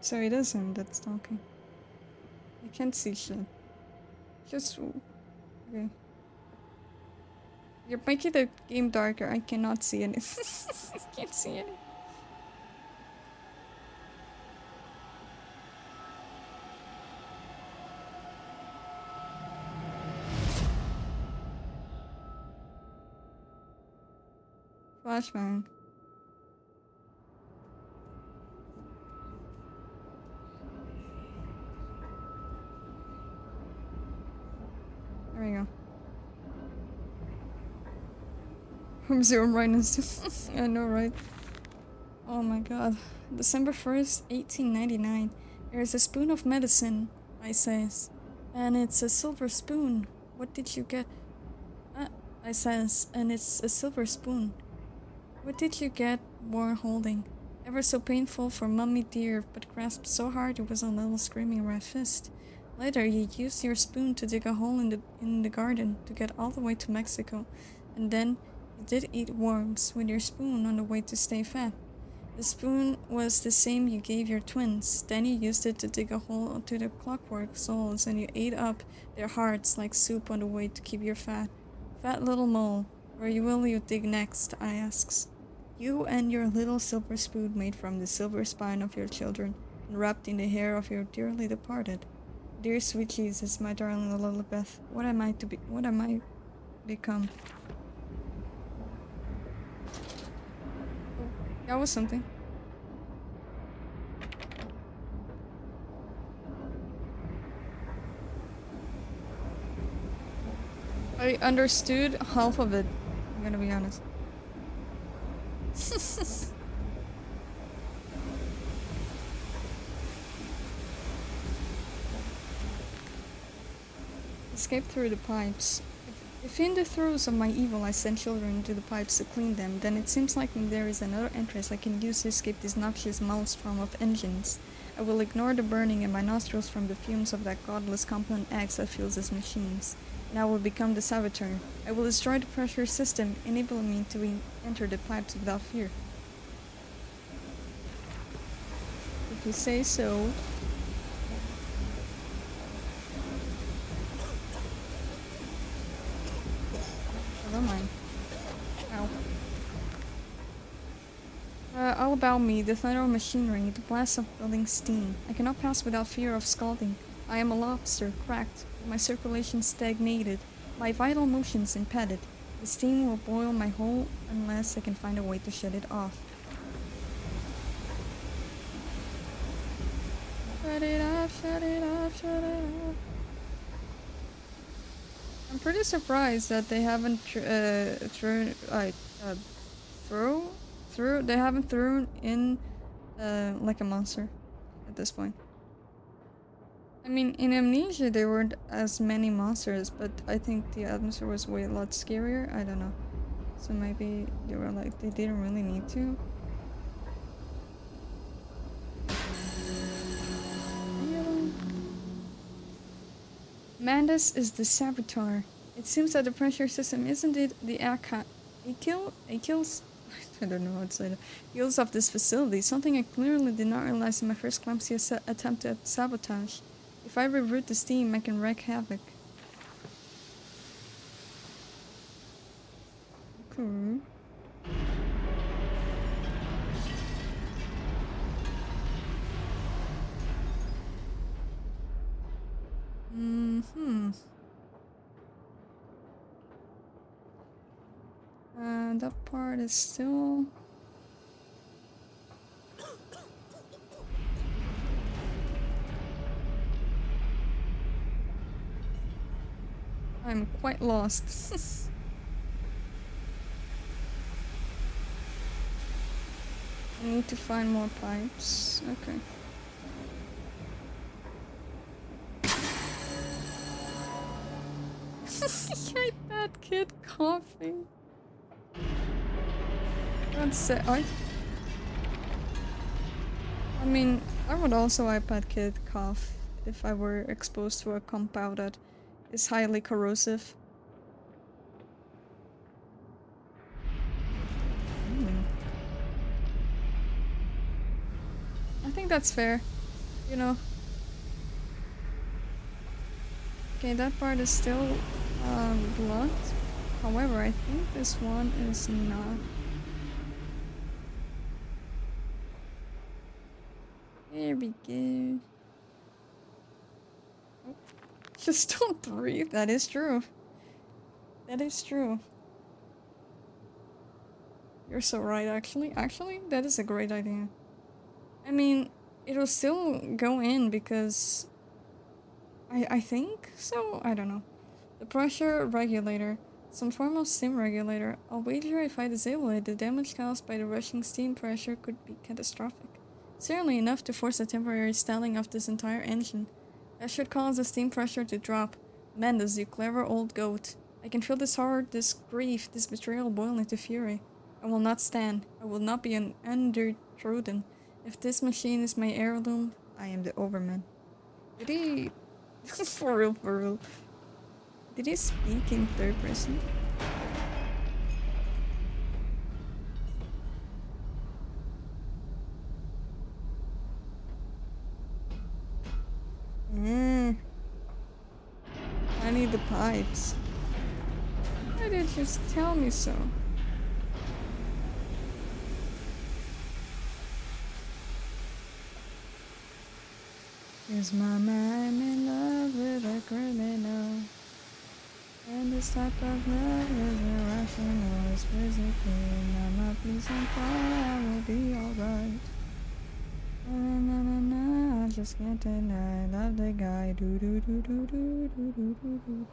Speaker 2: So it is him that's talking. I can't see shit. Just... okay. You're making the game darker. I cannot see any. I can't see any. Flashbang. There we go. From zero brightness. I know, right? Oh my god. December 1st, 1899. There's a spoon of medicine, I says. And it's a silver spoon. What did you get? I says, and it's a silver spoon. What did you get? Warren holding. Ever so painful for Mummy dear, but grasped so hard it was a little screaming red fist. Later, you used your spoon to dig a hole in the garden to get all the way to Mexico, and then you did eat worms with your spoon on the way to stay fat. The spoon was the same you gave your twins. Then you used it to dig a hole to the clockwork souls, and you ate up their hearts like soup on the way to keep your fat. Fat little mole, where will you dig next? I asks. You and your little silver spoon made from the silver spine of your children, and wrapped in the hair of your dearly departed. Dear sweet Jesus, my darling Lilibeth, what am I become? Oh, that was something. I understood half of it, I'm gonna be honest. Escape through the pipes. If in the throes of my evil I send children into the pipes to clean them, then it seems like there is another entrance I can use to escape this noxious maelstrom of engines. I will ignore the burning in my nostrils from the fumes of that godless compound X that fuels these machines, and I will become the saboteur. I will destroy the pressure system, enabling me to enter the pipes without fear. If you say so. Never mind. Ow. All about me, the thunder of machinery, the blast of building steam. I cannot pass without fear of scalding. I am a lobster, cracked, my circulation stagnated, my vital motions impeded. The steam will boil my hull unless I can find a way to shut it off. Shut it off, shut it off, shut it off. I'm pretty surprised that they haven't they haven't thrown in like a monster at this point. I mean, in Amnesia there weren't as many monsters, but I think the atmosphere was way a lot scarier. I don't know. So maybe they were like, they didn't really need to. Mandus is the saboteur. It seems that the pressure system isn't it the Achilles? I don't know how to say that. Heels of this facility, something I clearly did not realize in my first clumsy attempt at sabotage. If I reroute the steam, I can wreak havoc. Okay. That part is still... I'm quite lost. I need to find more pipes. Okay. iPad kid coughing. I mean, I would also iPad kid cough if I were exposed to a compound that is highly corrosive. I think that's fair, you know. Okay, that part is still blocked. However, I think this one is not. There we go. Oh. Just don't breathe. That is true. That is true. You're so right, actually. Actually, that is a great idea. I mean, it'll still go in because... I think so? I don't know. The pressure regulator. Some form of steam regulator. I'll wager if I disable it, the damage caused by the rushing steam pressure could be catastrophic. Certainly enough to force a temporary stalling of this entire engine. That should cause the steam pressure to drop. Mendes, you clever old goat. I can feel this horror, this grief, this betrayal boil into fury. I will not stand. I will not be an undertrodden. If this machine is my heirloom, I am the overman. Did he... for real, for real. Did he speak in third person? I need the pipes. Why did you just tell me so? Is my man in love with a criminal? And this type of love is irrational, it's physically. Mama, please don't cry, I will be alright. Na na na na, I just can't deny, I love the guy. Do do do do do do do do do.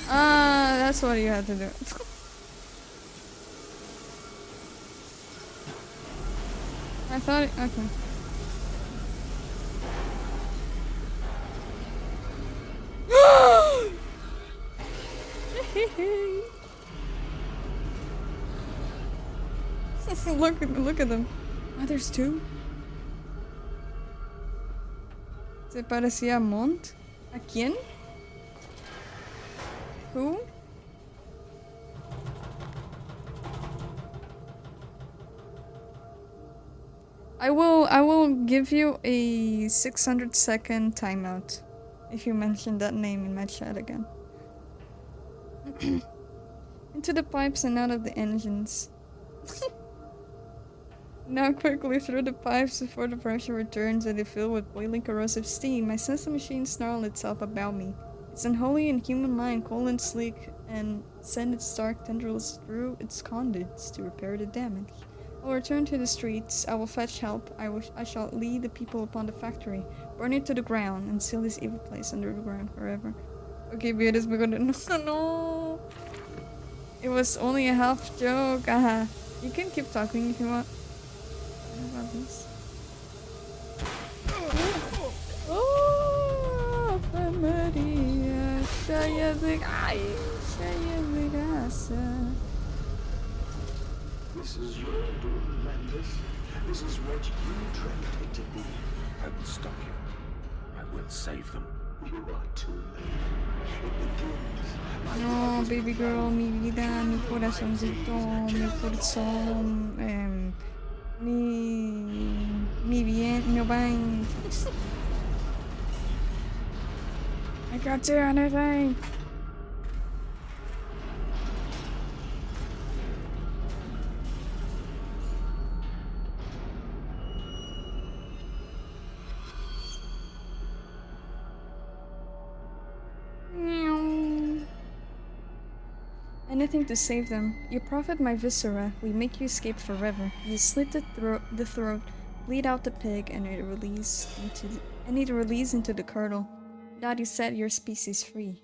Speaker 2: That's what you had to do. I thought it, okay. look at them. Oh, there's two. Se parecía a Mont. ¿A quién? Who? I will give you a 600-second timeout if you mention that name in my chat again. Into the pipes and out of the engines. Now quickly through the pipes before the pressure returns and they fill with boiling corrosive steam. My sense machine snarls itself about me. Its unholy and human mind cold and sleek and send its dark tendrils through its conduits to repair the damage. I will return to the streets. I will fetch help. I shall lead the people upon the factory, burn it to the ground, and seal this evil place under the ground forever. Okay, Beatrice, we're gonna no. It was only a half joke. You can keep talking if you want. What about this? Oh, Ave Maria, cheia de graça.
Speaker 6: This is your doom, Landis. This is what you trained it to be.
Speaker 3: I will stop you. I will save them.
Speaker 6: You are too late. It begins.
Speaker 2: No, baby girl, mi vida, mi corazoncito, mi corazón, mi bien, mi bien. I can't do anything. Anything to save them. You profit my viscera. We make you escape forever. You slit the throat, bleed out the pig, and it release into the curdle. Daddy set your species free.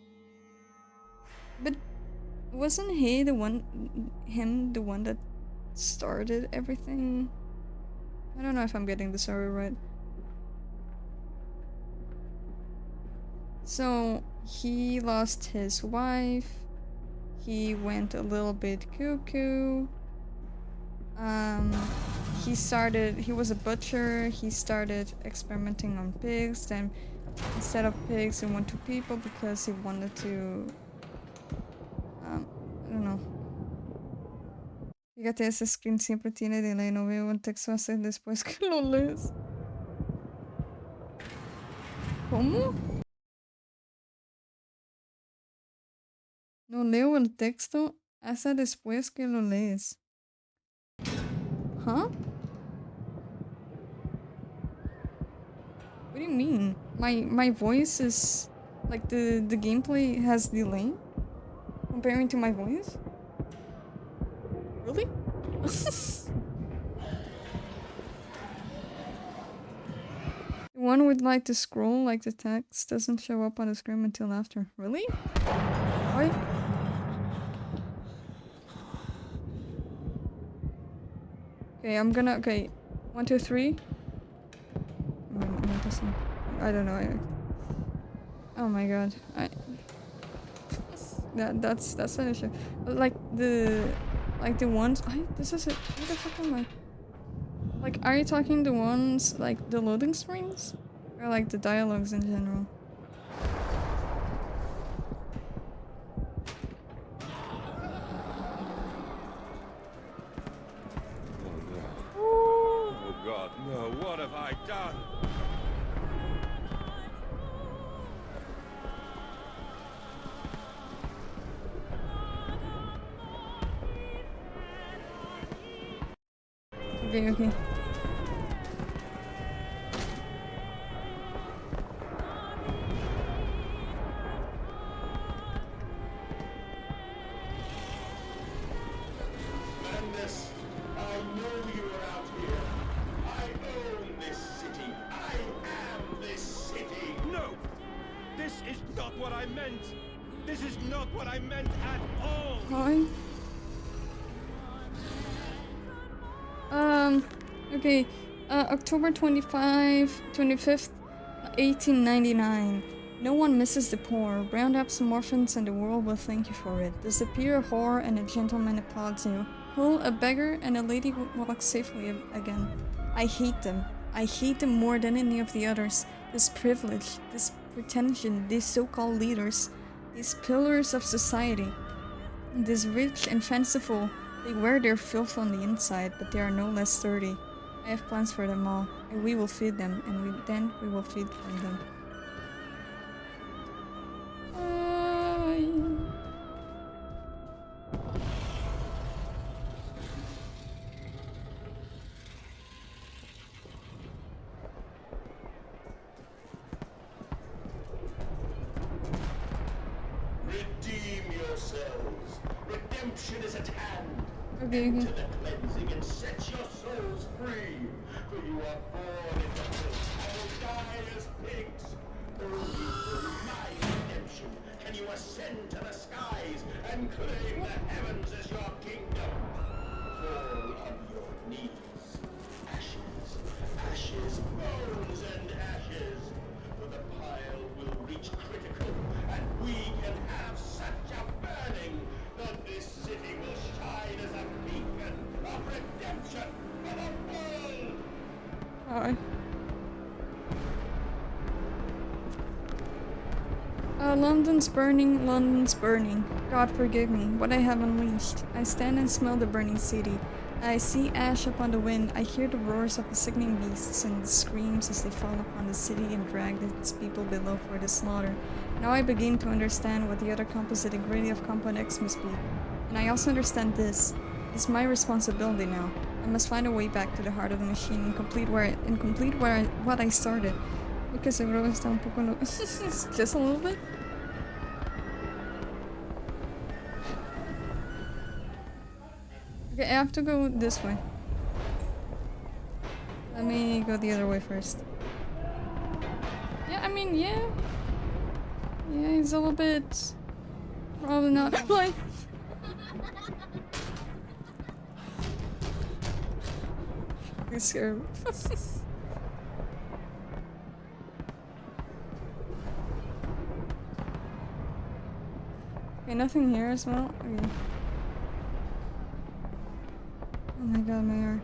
Speaker 2: But wasn't he the one that started everything? I don't know if I'm getting the story right. So he lost his wife. He went a little bit cuckoo. He was a butcher. He started experimenting on pigs. Then instead of pigs, he went to people because he wanted to, I don't know. Fíjate, ese screen siempre tiene delay. No veo el texto hasta después que lo lees. ¿Cómo? No leo el texto hasta después que lo lees. Huh? What do you mean? My voice is like the gameplay has delay comparing to my voice? Really? One would like to scroll like the text doesn't show up on the screen until after. Really? Why? Okay, 1, 2, 3. I don't know. Oh my god. That's an issue. Like the ones. This is it. What the fuck am I? Like, are you talking the ones like the loading screens, or like the dialogues in general?
Speaker 5: Oh God, no, what have I done?
Speaker 2: Okay.
Speaker 6: Landis, I know you are out here. I own this city. I am this city.
Speaker 5: No! This is not what I meant! This is not what I meant at all!
Speaker 2: Hi. Okay. October 25th, 1899. No one misses the poor. Round up some orphans and the world will thank you for it. Disappear a whore and a gentleman applauds you. Pull a beggar and a lady walks safely again. I hate them. I hate them more than any of the others. This privilege, this pretension, these so-called leaders, these pillars of society. This rich and fanciful. They wear their filth on the inside, but they are no less sturdy. I have plans for them all, and we will feed them, and then we will feed them. Okay,
Speaker 6: Enter
Speaker 2: okay.
Speaker 6: the cleansing and set your souls free. For you are born in the filth and will die as pigs. Only through my redemption can you ascend to the skies and claim the heavens as your kingdom. Fall on your knees. Ashes, ashes, bones and ashes. For the pile will reach critical, and we can have such a burning that this city will shine as a beacon of redemption for the world!
Speaker 2: Alright. London's burning, London's burning. God forgive me, what I have unleashed. I stand and smell the burning city. I see ash upon the wind. I hear the roars of the sickening beasts and the screams as they fall upon the city and drag its people below for the slaughter. Now I begin to understand what the other composite ingredient of Compound X must be. And I also understand this. It is my responsibility now. I must find a way back to the heart of the machine and complete what I started. Porque seguro está un poco no just a little bit. Okay, I have to go this way. Let me go the other way first. Yeah, I mean, yeah. Yeah, he's a little bit... Probably not like... I'm scared. Okay, nothing here as well. Okay. Oh my god, my yard.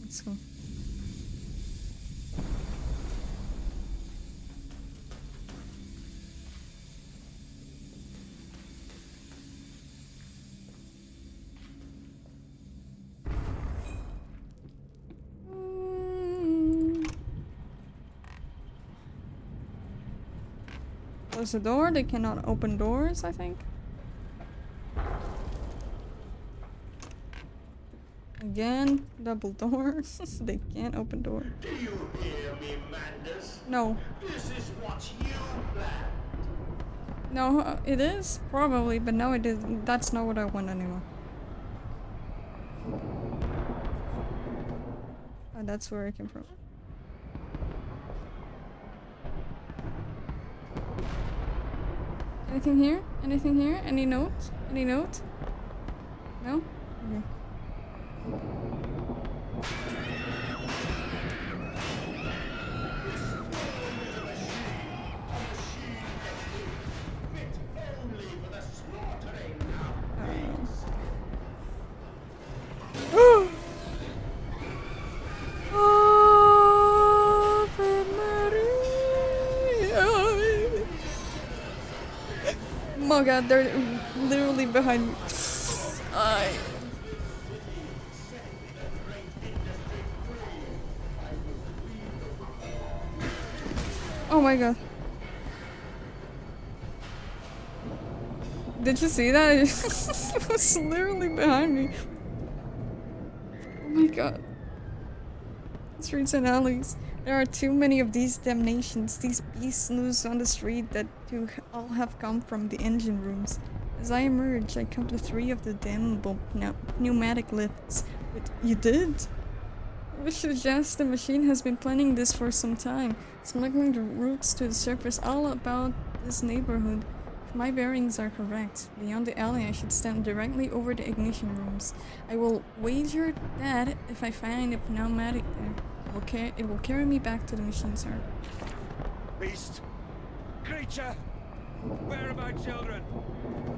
Speaker 2: Let's go. Close the door. They cannot open doors, I think. Again, double doors. They can't open door.
Speaker 6: Do you hear me, Mandus?
Speaker 2: No.
Speaker 6: This is what you planned.
Speaker 2: No, it is probably, but no, it isn't. That's not what I want anymore. Oh, that's where I came from. Anything here? Anything here? Any note? Any note? No? Okay. Oh god, they're literally behind me. Oh my god. Did you see that? It was literally behind me. Oh my god. Streets and alleys. There are too many of these damnations, these beasts loose on the street that do all have come from the engine rooms. As I emerge, I come to 3 of the damnable pneumatic lifts. But you did? Which suggests the machine has been planning this for some time, smuggling the routes to the surface all about this neighborhood. If my bearings are correct, beyond the alley I should stand directly over the ignition rooms. I will wager that if I find a pneumatic there, it will carry me back to the machine's heart.
Speaker 5: Beast! Creature! Where are my children?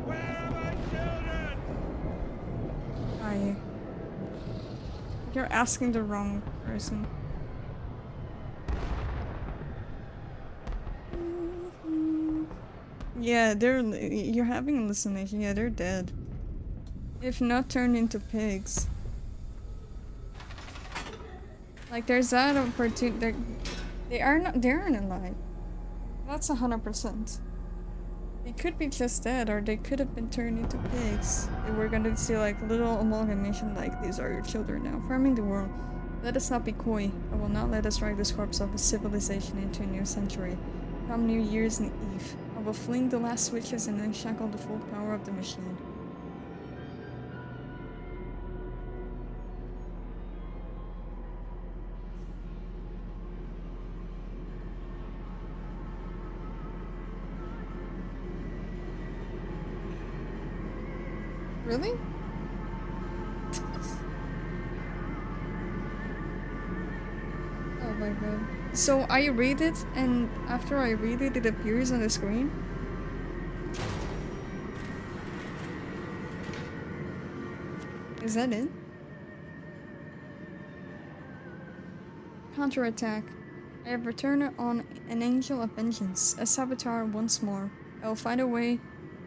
Speaker 5: Where are my children?
Speaker 2: You're asking the wrong person. Yeah, you're having a hallucination. Yeah, they're dead. If not turned into pigs. Like, there's that opportunity. They aren't alive. That's 100%. They could be just dead, or they could have been turned into pigs. And we're gonna see like little amalgamation like, these are your children now, farming the world. Let us not be coy. I will not let us drag this corpse of a civilization into a new century. come New Year's Eve. I will fling the last switches and unshackle the full power of the machine. Really? Oh my god. So I read it, and after I read it, it appears on the screen? Is that it? Counterattack. I have returned on an angel of vengeance, a saboteur once more. I will find a way.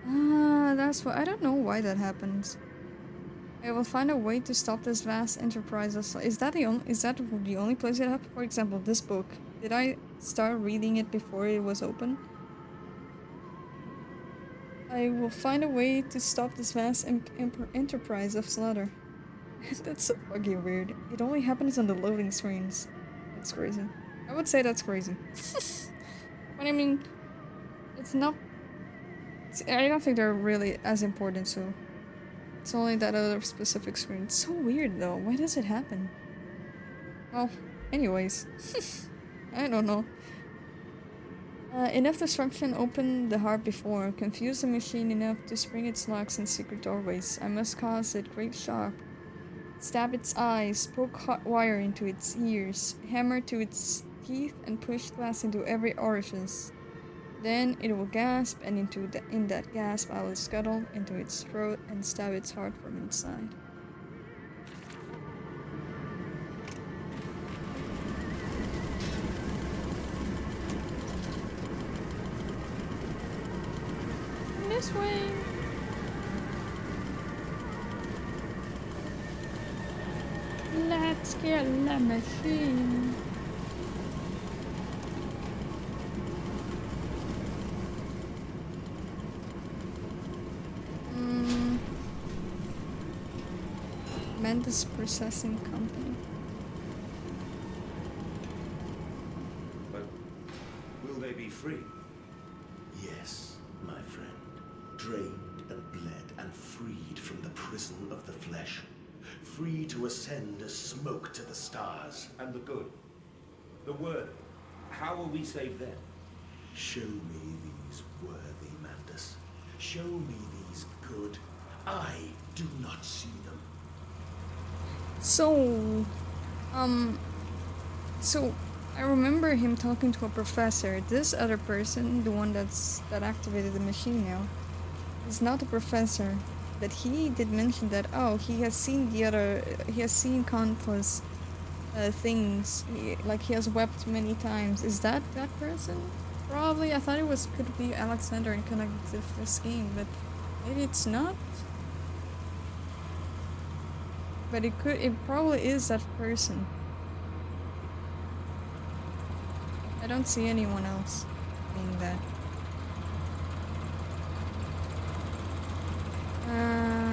Speaker 2: Ah, that's what. I don't know why that happens. I will find a way to stop this vast enterprise. Is that the only place it happened? For example, this book. Did I start reading it before it was open? I will find a way to stop this vast enterprise of slaughter. That's so fucking weird. It only happens on the loading screens. That's crazy. I would say that's crazy. But I mean, it's not. I don't think they're really as important, so. It's only that other specific screen. It's so weird though. Why does it happen? Well, anyways. I don't know. Enough destruction opened the heart before. Confuse the machine enough to spring its locks in secret doorways. I must cause it great shock. Stab its eyes, poke hot wire into its ears, hammer to its teeth, and push glass into every orifice. Then it will gasp, and in that gasp I will scuttle into its throat and stab its heart from inside. This way. Let's get the machine. Mendes Processing Company.
Speaker 3: But will they be free?
Speaker 6: Yes, my friend. Drained and bled and freed from the prison of the flesh. Free to ascend as smoke to the stars.
Speaker 3: And the good? The worthy? How will we save them?
Speaker 6: Show me these worthy, Mandus. Show me these good. I do not see them.
Speaker 2: So I remember him talking to a professor. This other person, the one that activated the machine now, is not a professor. But he did mention that, oh, he has seen countless things. He has wept many times. Is that person? Probably. I thought it could be Alexander and connected to this game, but maybe it's not. But it probably is that person. I don't see anyone else being that.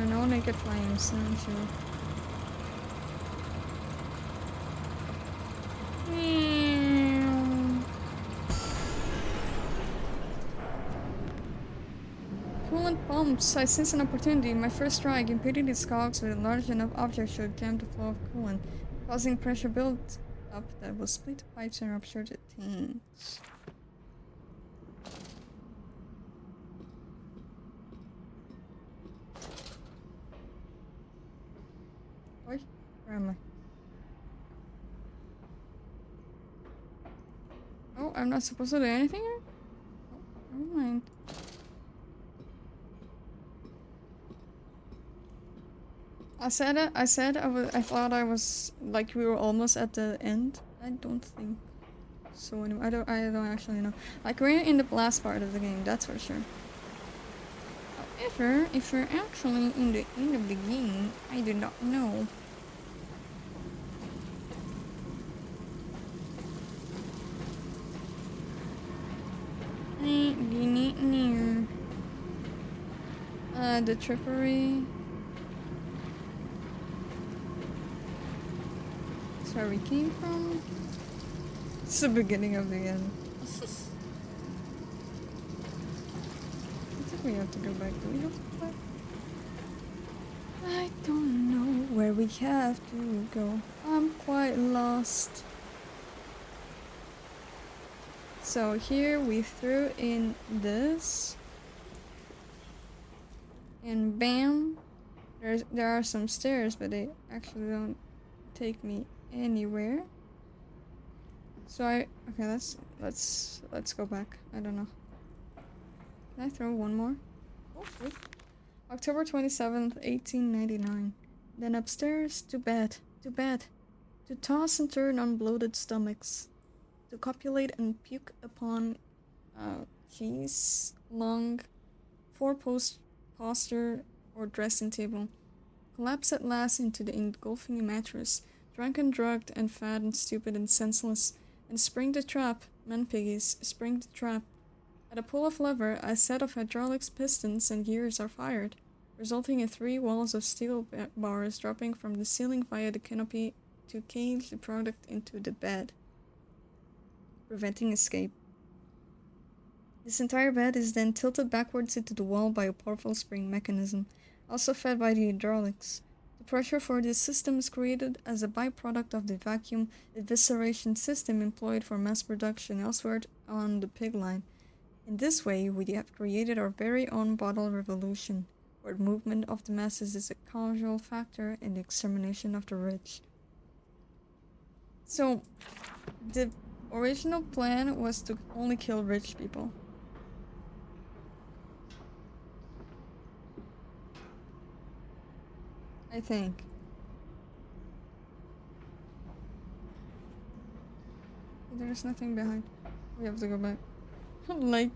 Speaker 2: No naked flames, no sure. Coolant pumps. I sense an opportunity. My first strike, impeding its cogs with a large enough object should jam the flow of coolant, causing pressure build up that will split the pipes and rupture the tanks. Where am I? Oh, I'm not supposed to do anything here? Oh, never mind. I thought I was like we were almost at the end. I don't think so anymore. I don't actually know. Like we're in the last part of the game, that's for sure. However, if you're actually in the end of the game, I do not know. The trickery. That's where we came from. It's the beginning of the end. We have to go back. Do we have to go back? I don't know where we have to go. I'm quite lost. So here we threw in this. And bam. There are some stairs, but they actually don't take me anywhere. So okay, let's go back. I don't know. Can I throw one more? Oh, wait. October 27th, 1899. Then upstairs to bed, to toss and turn on bloated stomachs, to copulate and puke upon keys, long, four-post posture or dressing table, collapse at last into the engulfing mattress, drunk and drugged and fat and stupid and senseless, and spring the trap, men piggies, spring the trap. At a pull of lever, a set of hydraulics, pistons, and gears are fired, resulting in 3 walls of steel bars dropping from the ceiling via the canopy to cage the product into the bed, preventing escape. This entire bed is then tilted backwards into the wall by a powerful spring mechanism, also fed by the hydraulics. The pressure for this system is created as a byproduct of the vacuum evisceration system employed for mass production elsewhere on the pig line. In this way, we have created our very own bottle revolution, where the movement of the masses is a causal factor in the extermination of the rich. So, the original plan was to only kill rich people. I think. There's nothing behind. We have to go back. Like...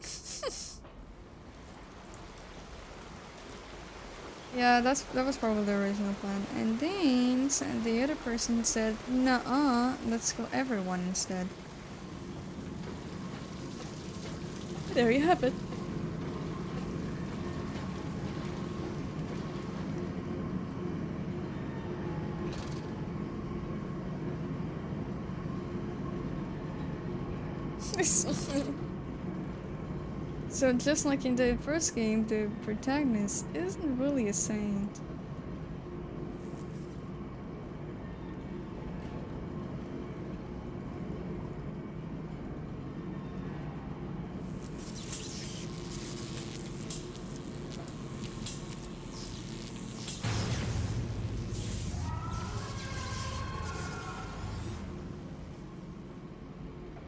Speaker 2: yeah, that was probably the original plan. And then the other person said, "Nuh-uh, let's kill everyone instead." There you have it. So just like in the first game, the protagonist isn't really a saint.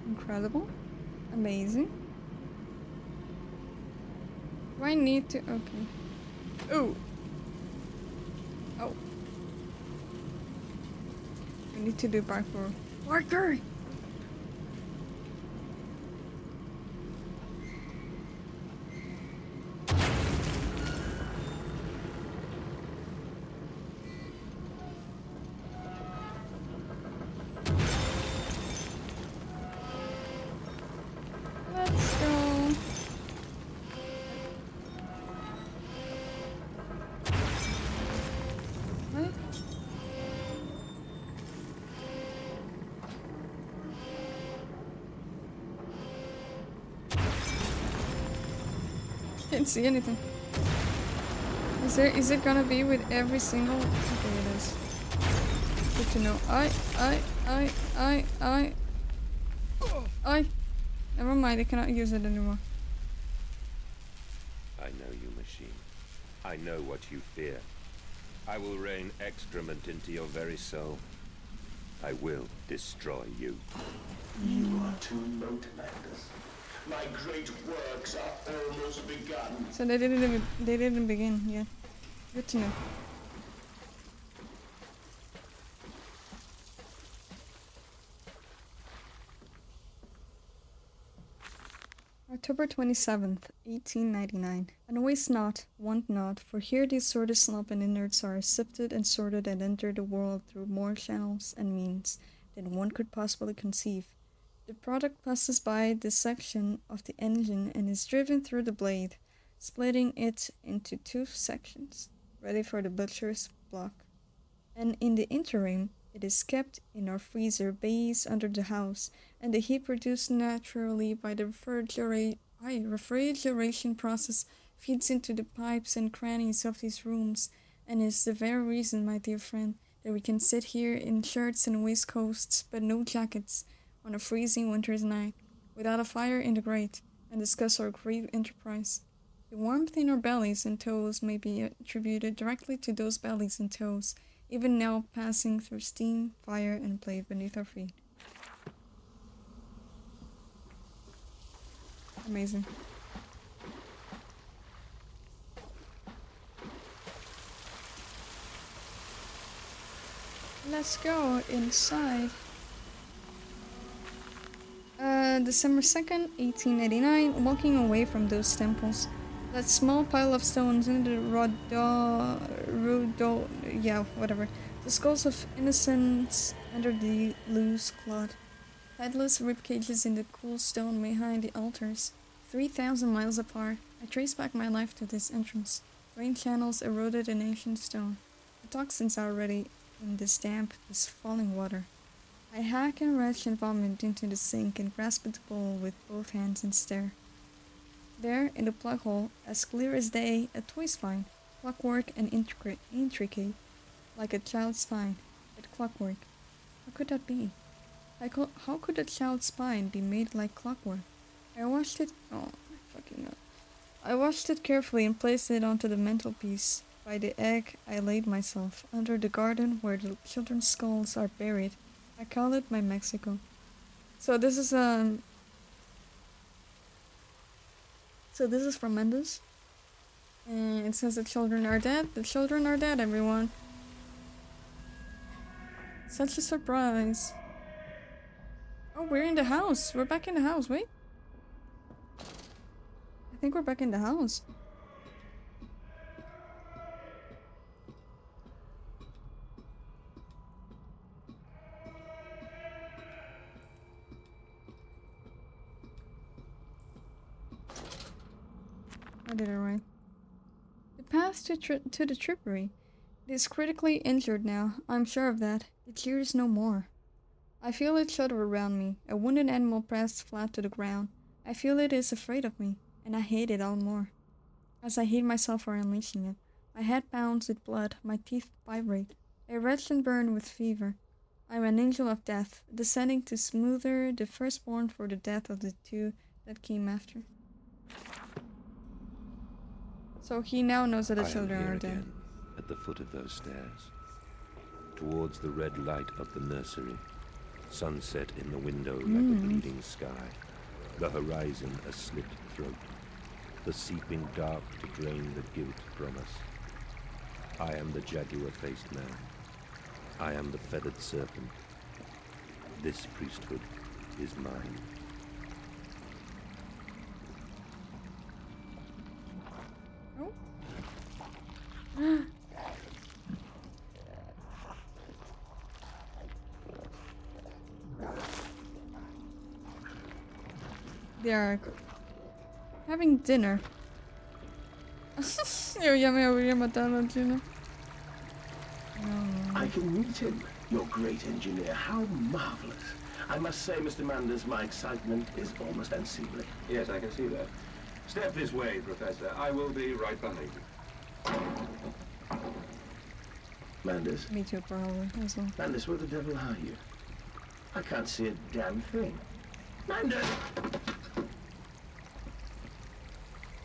Speaker 2: Incredible. Amazing. Do I need to... okay. Ooh! Oh. I need to do parkour. Parkour! Let's go. What? Can't see anything. Is it gonna be with every single... okay, it is. Good to know. I. Never mind, I cannot use it anymore.
Speaker 3: I know you, machine. I know what you fear. I will rain excrement into your very soul. I will destroy you.
Speaker 6: You are too low, Commanders. My great works are almost begun.
Speaker 2: So they didn't begin yet. Good to know. October 27th, 1899. And waste not, want not, for here these sort of slop and innards are sifted and sorted and enter the world through more channels and means than one could possibly conceive. The product passes by this section of the engine and is driven through the blade, splitting it into 2 sections, ready for the butcher's block. And in the interim, it is kept in our freezer bays under the house, and the heat produced naturally by the refrigeration process feeds into the pipes and crannies of these rooms, and is the very reason, my dear friend, that we can sit here in shirts and waistcoats, but no jackets, on a freezing winter's night, without a fire in the grate, and discuss our great enterprise. The warmth in our bellies and toes may be attributed directly to those bellies and toes, even now passing through steam, fire, and blade beneath our feet. Amazing. Let's go inside. December 2nd, 1889, walking away from those temples. That small pile of stones in the whatever. The skulls of innocents under the loose cloth. Headless rib cages in the cool stone behind the altars. 3,000 miles apart, I trace back my life to this entrance. Rain channels eroded in ancient stone. The toxins are already in this damp, this falling water. I hack and retch and vomit into the sink and grasp at the bowl with both hands and stare. There, in the plug hole, as clear as day, a toy spine, clockwork and intricate, like a child's spine, but clockwork. How could that be? How could a child's spine be made like clockwork? I washed it. Oh, fucking god! I washed it carefully and placed it onto the mantelpiece. By the egg, I laid myself under the garden where the children's skulls are buried. I call it my Mexico. So this is from Mendes. And it says the children are dead. The children are dead, everyone. Such a surprise. Oh, we're in the house. We're back in the house. Wait. I think we're back in the house. I did it right. The path to the trippery. It is critically injured now. I'm sure of that. It cheers no more. I feel it shudder around me, a wounded animal pressed flat to the ground. I feel it is afraid of me, and I hate it all more. As I hate myself for unleashing it. My head pounds with blood, my teeth vibrate. I retch and burn with fever. I am an angel of death, descending to smother the firstborn for the death of the two that came after. So he now knows that the children are dead.
Speaker 3: Again, at the foot of those stairs, towards the red light of the nursery, sunset in the window like a bleeding sky, the horizon a slit throat, the seeping dark to drain the guilt from us. I am the jaguar-faced man. I am the feathered serpent. This priesthood is mine.
Speaker 2: Oh. They are having dinner. Ya me habría matado al chino.
Speaker 6: I can meet him, your great engineer. How marvelous. I must say, Mr. Manders, my excitement is almost unseemly.
Speaker 3: Yes, I can see that. Step this way, Professor. I will be right behind you.
Speaker 6: Manders?
Speaker 2: Me too, probably, as well.
Speaker 6: Manders, where the devil are you? I can't see a damn thing. Manders!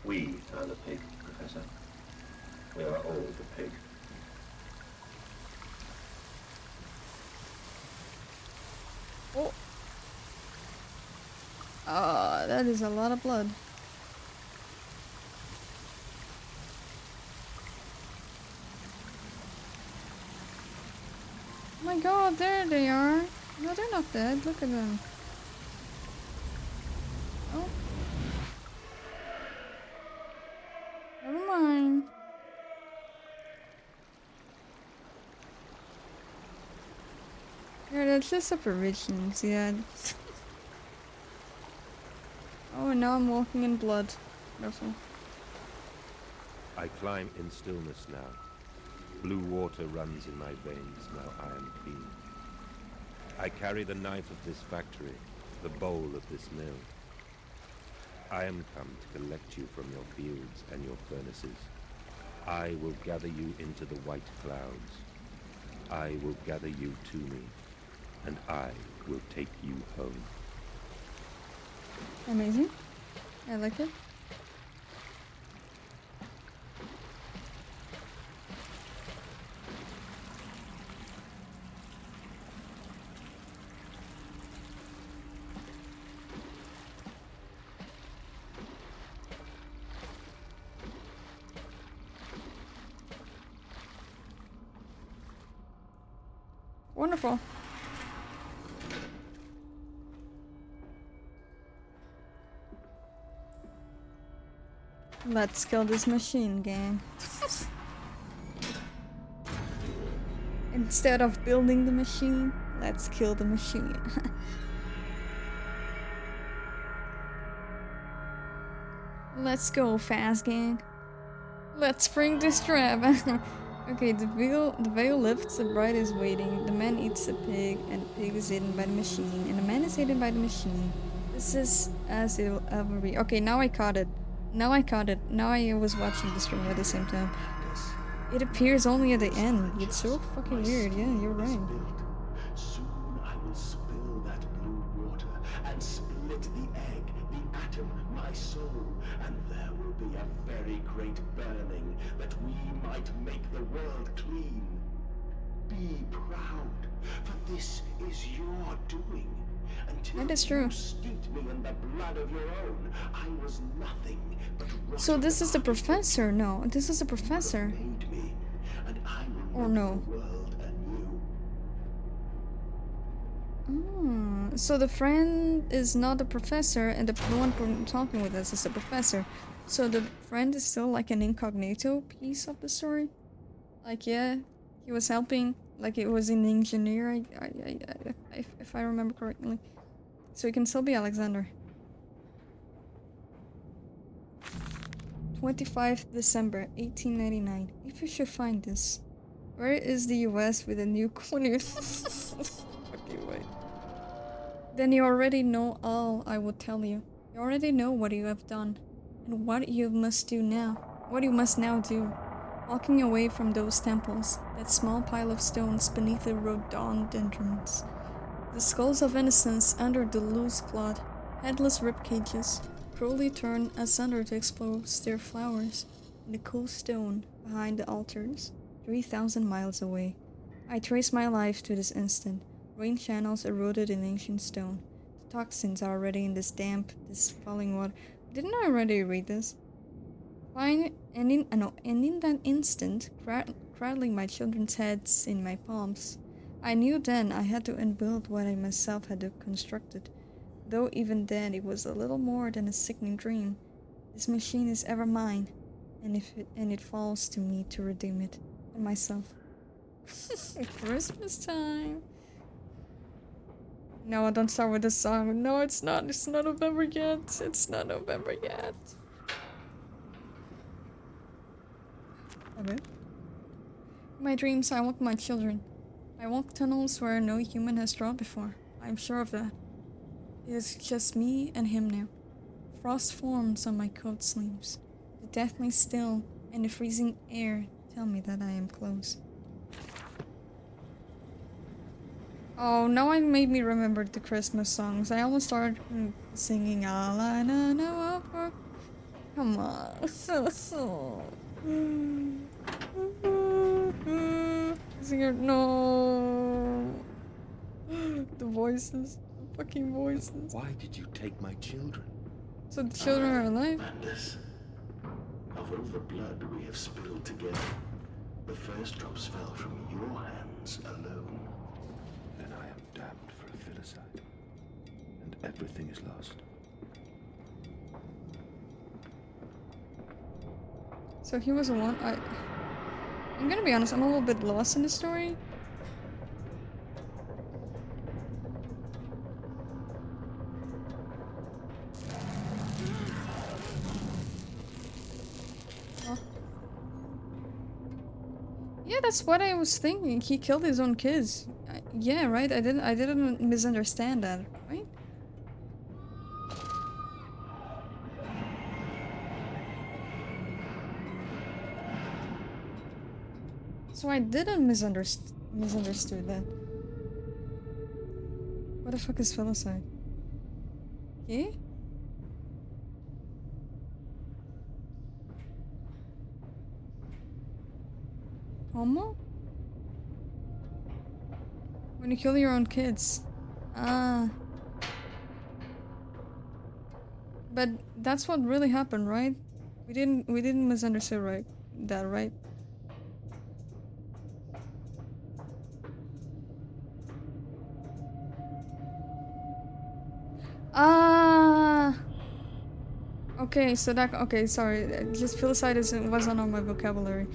Speaker 6: We are the pig, Professor. We are all the pig.
Speaker 2: Oh. That is a lot of blood. Oh my god, there they are. No, they're not dead. Look at them. Oh. Never mind. Yeah, that's just apparitions, yeah. Oh, and now I'm walking in blood. Wonderful.
Speaker 3: I climb in stillness now. Blue water runs in my veins, now I am clean. I carry the knife of this factory, the bowl of this mill. I am come to collect you from your fields and your furnaces. I will gather you into the white clouds. I will gather you to me, and I will take you home.
Speaker 2: Amazing. I like it. Wonderful. Let's kill this machine, gang. Instead of building the machine, let's kill the machine. Let's go fast, gang. Let's bring this trap. Okay, the veil lifts, the bride is waiting, the man eats the pig, and the pig is eaten by the machine, and the man is eaten by the machine. This is as it will ever be. Okay, now I caught it. Now I caught it. Now I was watching the stream at the same time. It appears only at the end. It's so fucking weird. Yeah, you're right.
Speaker 6: Soon I will spill that blue water and split the egg, the atom, my soul, and there will be a very great burning that we might make the world clean. Be proud, for this is your doing. Until
Speaker 2: That is true.
Speaker 6: you steeped me in the blood of your own, I was nothing but
Speaker 2: So this is the professor? No, this is the professor.
Speaker 6: made me, and I will
Speaker 2: Or
Speaker 6: make
Speaker 2: no?
Speaker 6: the world anew.
Speaker 2: So the friend is not the professor, and the one talking with us is the professor. So the friend is still like an incognito piece of the story. Like, yeah, he was helping. Like, it was an engineer, if I remember correctly. So he can still be Alexander. 25th December 1899. If you should find this, where is the US with a new colony? Okay, wait. Then you already know all I would tell you. You already know what you have done, and what you must do now. What you must now do. Walking away from those temples, that small pile of stones beneath the rhododendrons. The skulls of innocents under the loose cloth, headless rib cages, cruelly torn asunder to expose their flowers, in the cool stone behind the altars, 3,000 miles away. I trace my life to this instant. Rain channels eroded in ancient stone. The toxins are already in this damp, this falling water. Didn't I already read this? Fine, and in that instant, cradling my children's heads in my palms, I knew then I had to unbuild what I myself had constructed. Though even then it was a little more than a sickening dream. This machine is ever mine, and it falls to me to redeem it, and myself. Christmas time. No, don't start with the song. No, it's not. It's not November yet. It's not November yet. Okay. In my dreams, I walk my children. I walk tunnels where no human has trod before. I'm sure of that. It is just me and him now. Frost forms on my coat sleeves. The deathly still and the freezing air tell me that I am close. Oh, now it made me remember the Christmas songs. I almost started singing All I Know for. Come on. Singer, no. The voices. The fucking voices.
Speaker 3: Why did you take my children?
Speaker 2: So the children are alive?
Speaker 6: Madness. Of all the blood we have spilled together, the first drops fell from your hands alone.
Speaker 3: Then I am damned for a filicide, and everything is lost.
Speaker 2: So he was the one. I'm gonna be honest, I'm a little bit lost in the story. Oh. Yeah, that's what I was thinking. He killed his own kids. Yeah, right. I didn't misunderstand that, right? So I didn't misunderstood that. What the fuck is filicide? Yeah? Homo? When you kill your own kids. Ah. But that's what really happened, right? We didn't misunderstand right? Ah. Okay, so that okay, sorry. Just filicide wasn't on my vocabulary.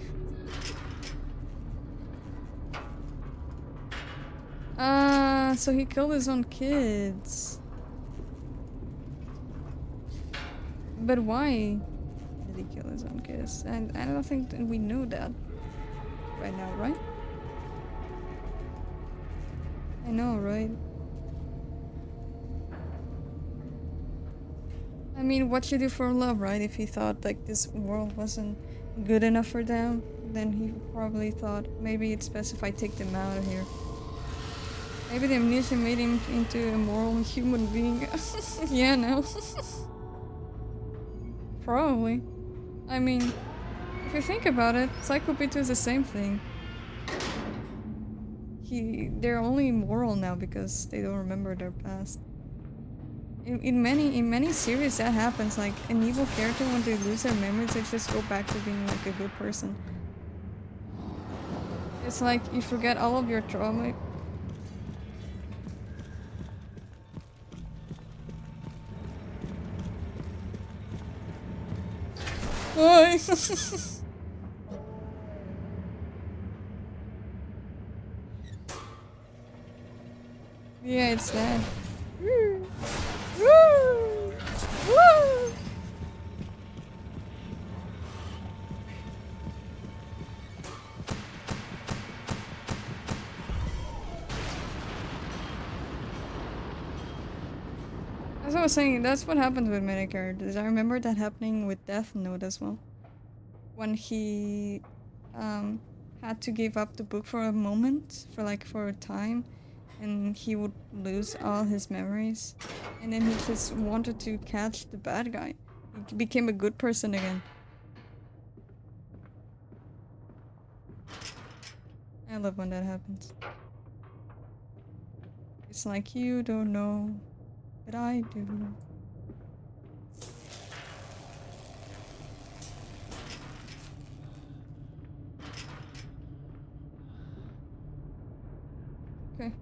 Speaker 2: Ah, so he killed his own kids. But why did he kill his own kids? And I don't think that we know that right now, right? I know, right? I mean, what you do for love, right? If he thought like this world wasn't good enough for them, then he probably thought maybe it's best if I take them out of here. Maybe the amnesia made him into a moral human being. Yeah, no. Probably. I mean, if you think about it, Psycho P2 is the same thing. They're only moral now because they don't remember their past. In many series that happens, like an evil character when they lose their memories, they just go back to being like a good person. It's like you forget all of your trauma. Ay. Yeah, it's that. Woo! Woo! Woo! As I was saying, that's what happens with many characters. I remember that happening with Death Note as well. When he had to give up the book for a moment, for a time, and he would lose all his memories. And then he just wanted to catch the bad guy. He became a good person again. I love when that happens. It's like, you don't know, but I do. Okay.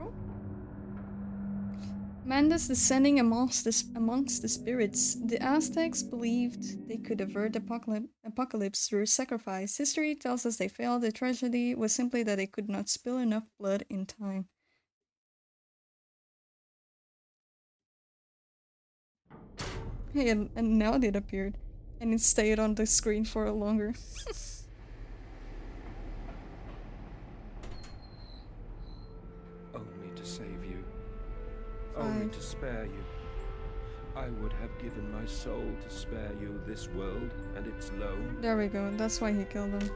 Speaker 2: Oh. Manda's descending amongst the spirits. The Aztecs believed they could avert apocalypse through sacrifice. History tells us they failed. The tragedy was simply that they could not spill enough blood in time. Hey, and now it appeared. And it stayed on the screen for a longer.
Speaker 3: Only to save you. Only to spare you. I would have given my soul to spare you this world and its loan.
Speaker 2: There we go. That's why he killed them.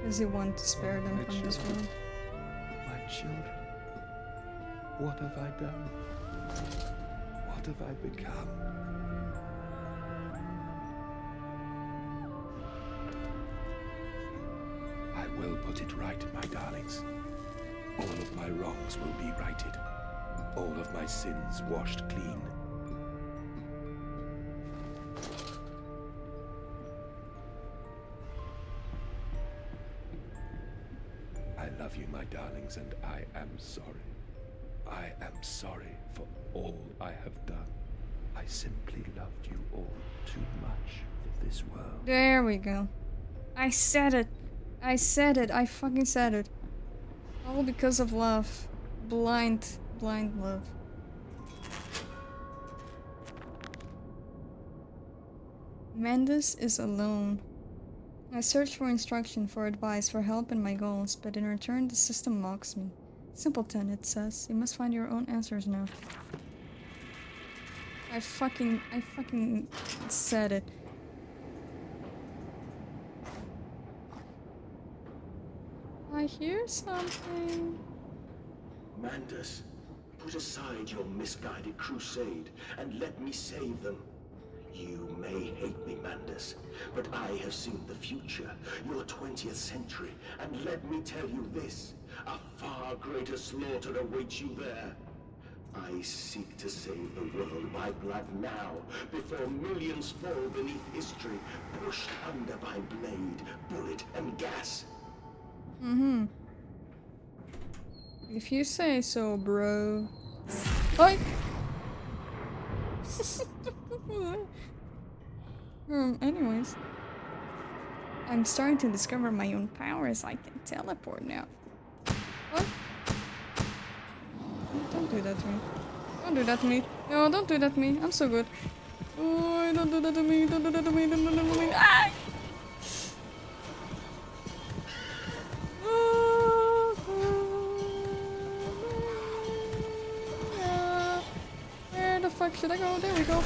Speaker 2: Because he wanted to spare them
Speaker 3: My
Speaker 2: from this world.
Speaker 3: My children. What have I done? What have I become? I will put it right, my darlings. All of my wrongs will be righted. All of my sins washed clean. I love you, my darlings, and I am sorry. I am sorry for all I have done. I simply loved you all too much for this world.
Speaker 2: There we go. I said it. I said it. I fucking said it. All because of love. Blind love. Mendes is alone. I search for instruction, for advice, for help in my goals, but in return the system mocks me. Simpleton, it says. You must find your own answers now. I fucking said it. I hear something.
Speaker 6: Mandus, put aside your misguided crusade and let me save them. You may hate me, Mandus, but I have seen the future, your 20th century, and let me tell you this, a far greater slaughter awaits you there. I seek to save the world by blood now, before millions fall beneath history, pushed under by blade, bullet, and gas.
Speaker 2: Mm-hmm. If you say so, bro. Oi! Anyways. I'm starting to discover my own powers. I can teleport now. What? Don't do that to me. Don't do that to me. No, don't do that to me. I'm so good. Oh, don't do that to me. Don't do that to me. Don't do that to me. Ah! Where the fuck should I go? There we go.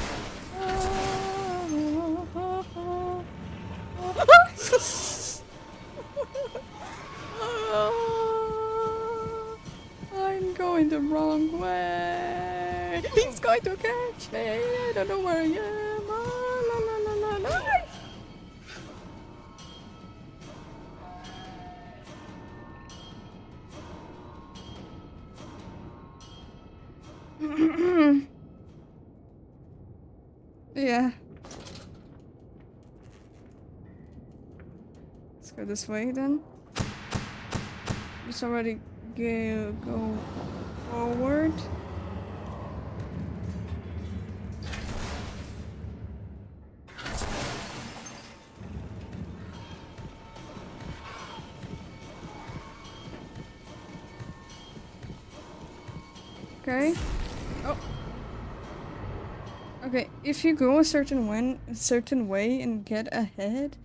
Speaker 2: I'm going the wrong way. He's going to catch me. I don't know where I am. La, la, la, la, la. Yeah. Let's go this way then. Let's already go forward. Okay. Oh. Okay, if you go a certain way and get ahead,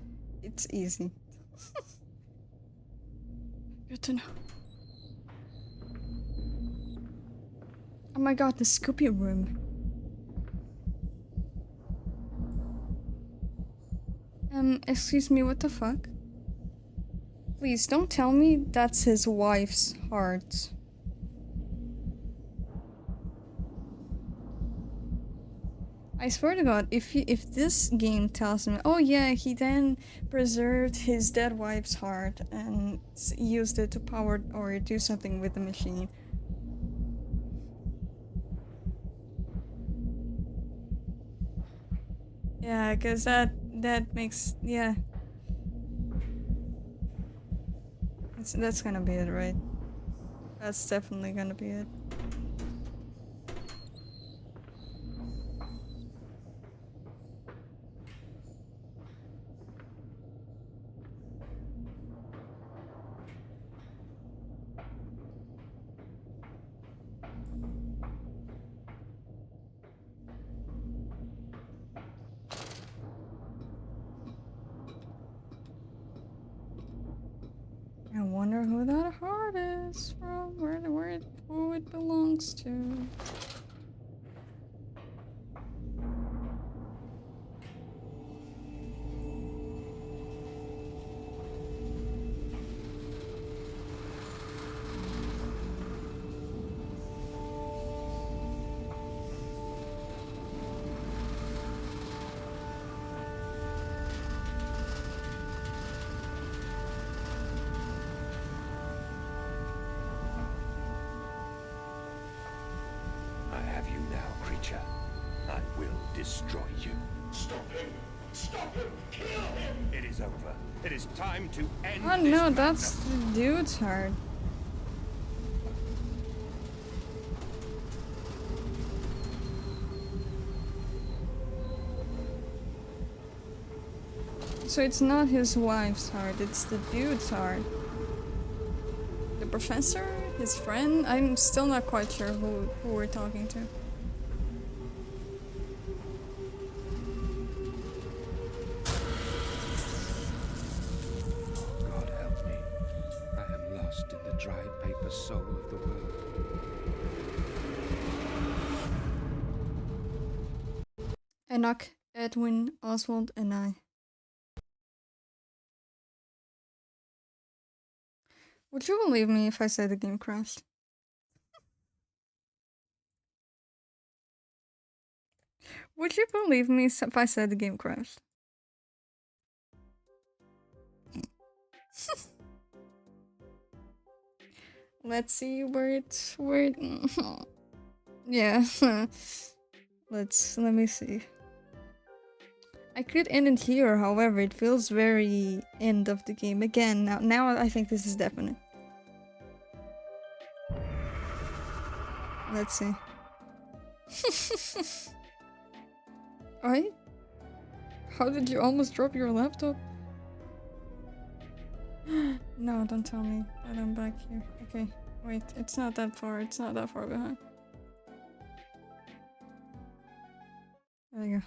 Speaker 2: it's easy. Good to know. Oh my god, the Scoopy room. Excuse me, what the fuck? Please don't tell me that's his wife's heart. I swear to God, if this game tells me, oh yeah, he then preserved his dead wife's heart and used it to power or do something with the machine. Yeah, cause that makes, yeah. That's gonna be it, right? That's definitely gonna be it. I wonder who that heart is from, who it belongs to.
Speaker 5: I will destroy you.
Speaker 6: Stop him! Stop him! Kill him!
Speaker 5: It is over. It is time to end
Speaker 2: Oh
Speaker 5: this
Speaker 2: no,
Speaker 5: madness.
Speaker 2: that's the dude's heart. So it's not his wife's heart, it's the dude's heart. The professor? His friend? I'm still not quite sure who we're talking to.
Speaker 5: God help me. I am lost in the dried paper soul of the world.
Speaker 2: Enoch, Edwin, Oswald, and I. Would you believe me if I said the game crashed? Would you believe me if I said the game crashed? Let's see where yeah. Let me see. I could end it here, however, it feels very end of the game. Again, now I think this is definite. Let's see. How did you almost drop your laptop? No, don't tell me that I'm back here. Okay, wait, it's not that far. It's not that far behind. There you go.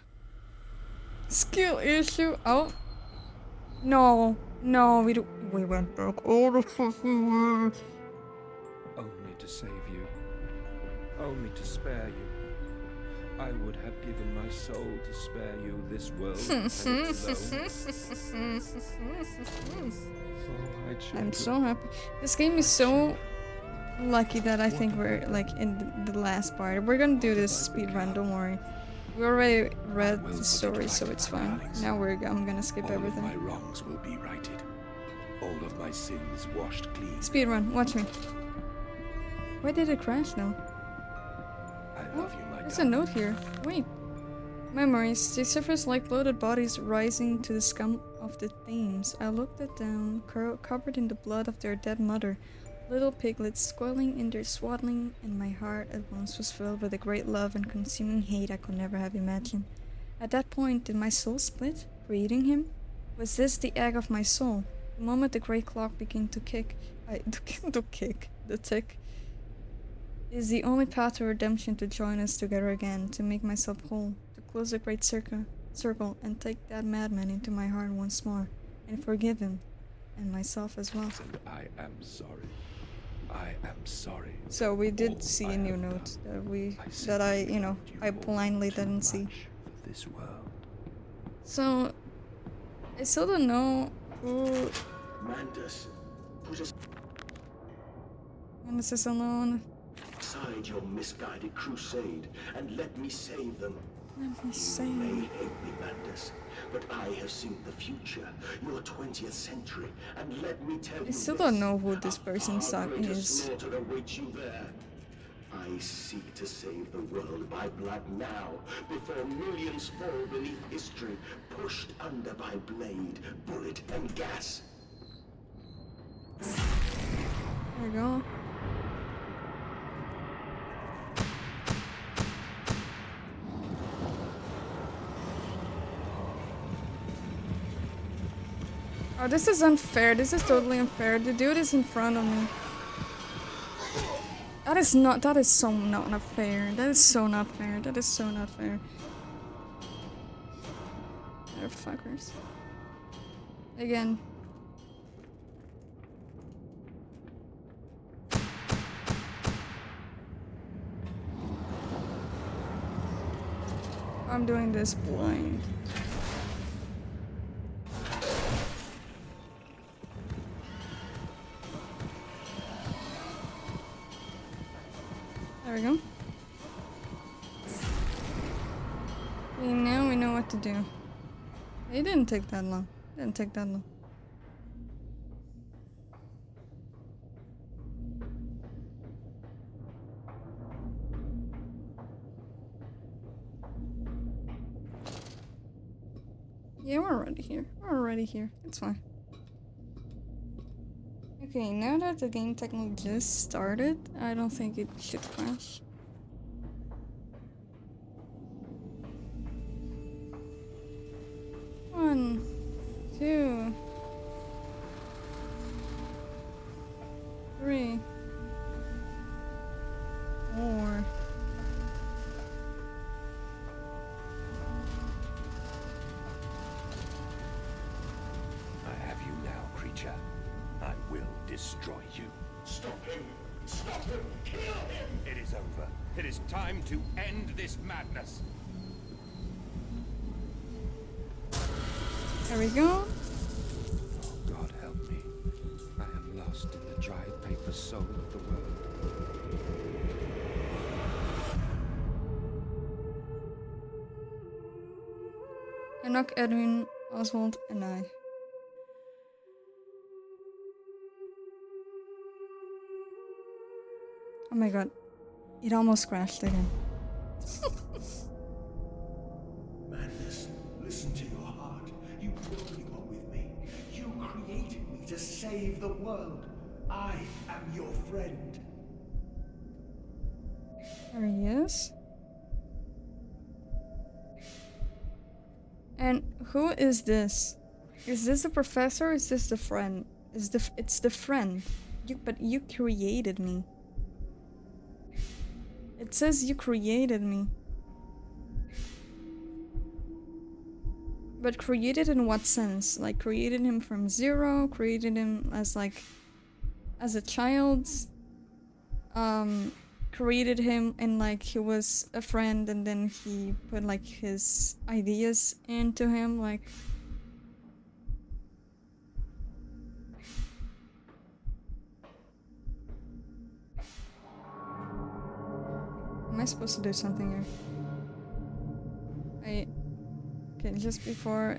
Speaker 2: Skill issue. Oh. No, we went back all the fucking way.
Speaker 3: Only to save you. Only to spare you. I would have given my soul to spare you this world and its alone. Oh, my children.
Speaker 2: I'm so happy. This game is so lucky that I think we're like in the last part. We're gonna do this speedrun, don't worry. We already read the story, so it's fine. Now I'm gonna skip everything.
Speaker 3: All of my wrongs will be righted. All of my sins washed clean.
Speaker 2: Speedrun, watch me. Why did it crash now?
Speaker 3: I love you, my
Speaker 2: There's a note here. Wait. Memories. They surface like bloated bodies rising to the scum of the Thames. I looked at them, covered in the blood of their dead mother. Little piglets squalling in their swaddling, and my heart at once was filled with a great love and consuming hate I could never have imagined. At that point, did my soul split, creating him? Was this the egg of my soul? The moment the great clock began to tick, is the only path to redemption to join us together again, to make myself whole, to close the great circle, and take that madman into my heart once more, and forgive him, and myself as well.
Speaker 3: And I am sorry. I am sorry.
Speaker 2: So we did see a new note that I blindly didn't see.
Speaker 3: This world.
Speaker 2: So I still don't know who
Speaker 6: Mandus, put
Speaker 2: Mandus is alone.
Speaker 6: aside your misguided crusade and let me save them.
Speaker 2: Let me say.
Speaker 6: You may hate me, Mandus, but I have seen the future, your 20th century, and let me tell you
Speaker 2: I still
Speaker 6: this,
Speaker 2: don't know who this person
Speaker 6: greater
Speaker 2: is.
Speaker 6: slaughter awaits you there. I seek to save the world by blood now, before millions fall beneath history, pushed under by blade, bullet, and gas.
Speaker 2: There we go. Oh, this is unfair. This is totally unfair. The dude is in front of me. That is so not fair. That is so not fair. That is so not fair. They're fuckers. Again. I'm doing this blind. There we go. Okay, now we know what to do. It didn't take that long. It didn't take that long. Yeah, we're already here. We're already here. It's fine. Okay, now that the game technically just started, I don't think it should crash. One, two, three, four.
Speaker 3: I have you now, creature. I will destroy you.
Speaker 6: Stop him! Stop him! Kill him!
Speaker 5: It is over. It is time to end this madness.
Speaker 2: There we go.
Speaker 5: Oh, God help me. I am lost in the dried paper soul of the world.
Speaker 2: Enoch, Edwin, Oswald, and I. Oh my god. It almost crashed again.
Speaker 6: Madness, listen to your heart. You told you were with me. You created me to save the world. I am your friend.
Speaker 2: There he is. And who is this? Is this the professor or is this the friend? It's the friend. But you created me. It says you created me. But created in what sense? Like created him from zero? Created him as like as a child? Created him and like he was a friend and then he put like his ideas into him, like am I supposed to do something here? Okay, just before,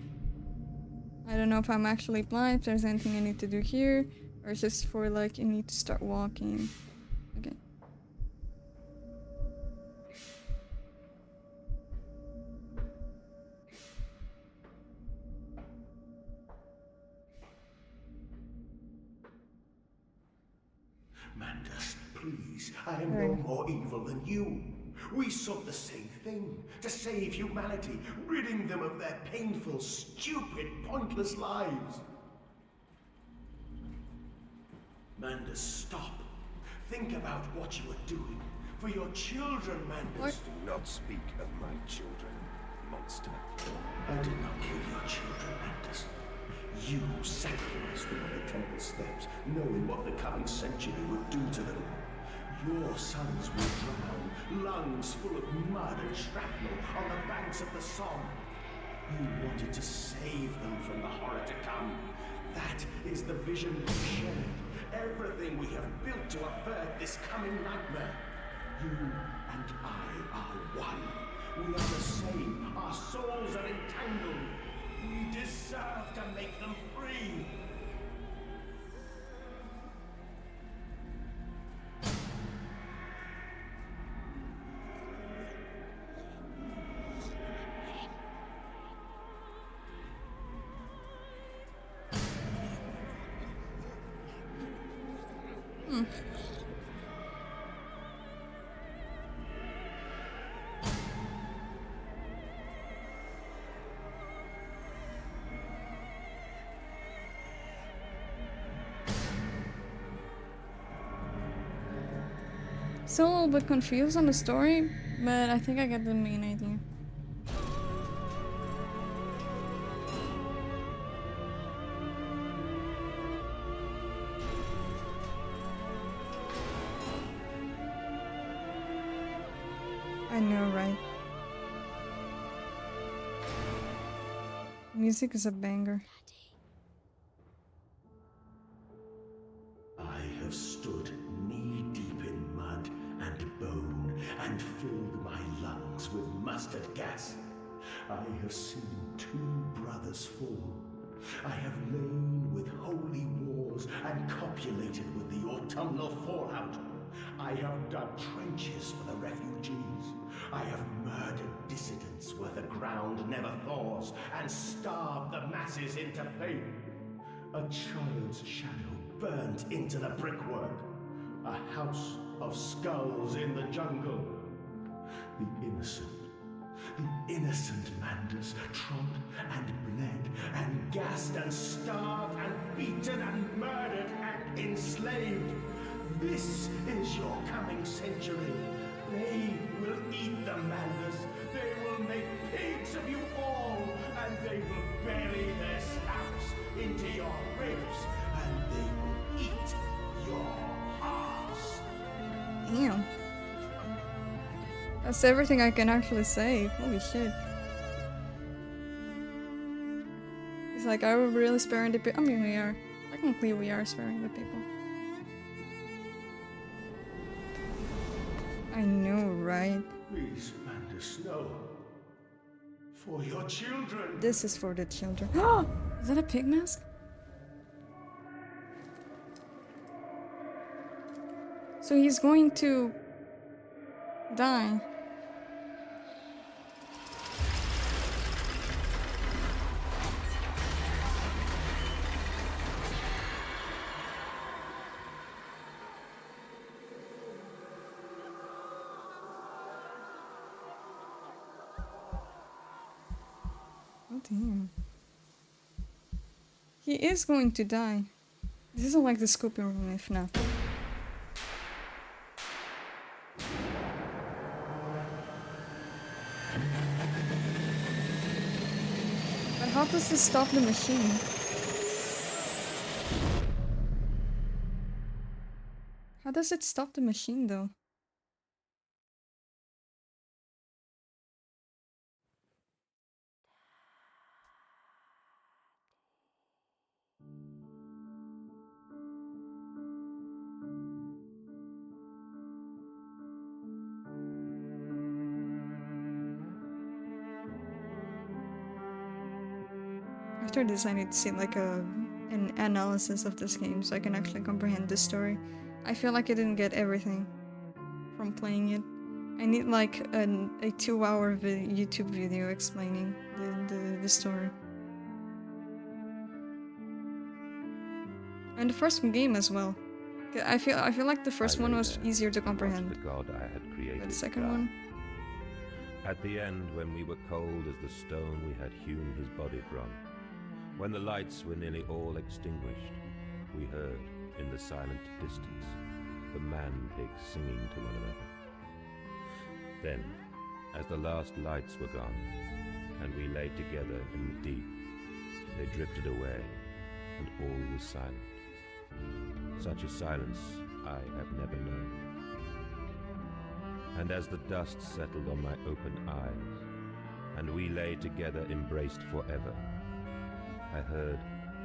Speaker 2: I don't know if I'm actually blind, if there's anything I need to do here, or just for like, you need to start walking. Okay.
Speaker 6: Mandus, please, I am no more evil than you. We sought the same thing, to save humanity, ridding them of their painful, stupid, pointless lives. Mandus, stop. Think about what you are doing. For your children, Mandus.
Speaker 2: What?
Speaker 3: Do not speak of my children, monster.
Speaker 6: I did not kill your children, Mandus. You sacrificed them on the temple steps, knowing what the coming century would do to them. Your sons will drown, lungs full of mud and shrapnel on the banks of the Somme. You wanted to save them from the horror to come. That is the vision we shared. Everything we have built to avert this coming nightmare. You and I are one. We are the same. Our souls are entangled. We deserve to make them free.
Speaker 2: Still a little bit confused on the story, but I think I get the main idea. I know, right? Music is a banger.
Speaker 6: I have stood knee-deep in mud and bone and filled my lungs with mustard gas. I have seen 2 brothers fall. I have lain with holy wars and copulated with the autumnal fallout. I have dug trenches for the refugees. I have murdered dissidents where the ground never thaws and starved the masses into pain. A child's shadow burnt into the brickwork. A house of skulls in the jungle. The innocent Mandus trod and bled and gassed and starved and beaten and murdered and enslaved. This is your coming century. They will eat the Mandus. They will make pigs of you all, and they will bury their snouts into your ribs, and they will eat your hearts.
Speaker 2: Damn. That's everything I can actually say. Holy shit. He's like, are we really sparing the people? I mean, we are. Technically, we are sparing the people. I know, right?
Speaker 6: Please, Amanda Snow. For your children.
Speaker 2: This is for the children. Is that a pig mask? So he's going to die. Oh damn. He is going to die. This isn't like the scooping room if not. But how does this stop the machine? How does it stop the machine though? After this, I need to see like an analysis of this game so I can actually comprehend the story. I feel like I didn't get everything from playing it. I need like a 2-hour YouTube video explaining the story. And the first game as well. I feel like the first one was easier to comprehend.
Speaker 3: The god I had created.
Speaker 2: But the second one.
Speaker 3: At the end, when we were cold as the stone we had hewn his body from, when the lights were nearly all extinguished, we heard, in the silent distance, the man-pigs singing to one another. Then, as the last lights were gone, and we lay together in the deep, they drifted away, and all was silent. Such a silence I have never known. And as the dust settled on my open eyes, and we lay together embraced forever, I heard,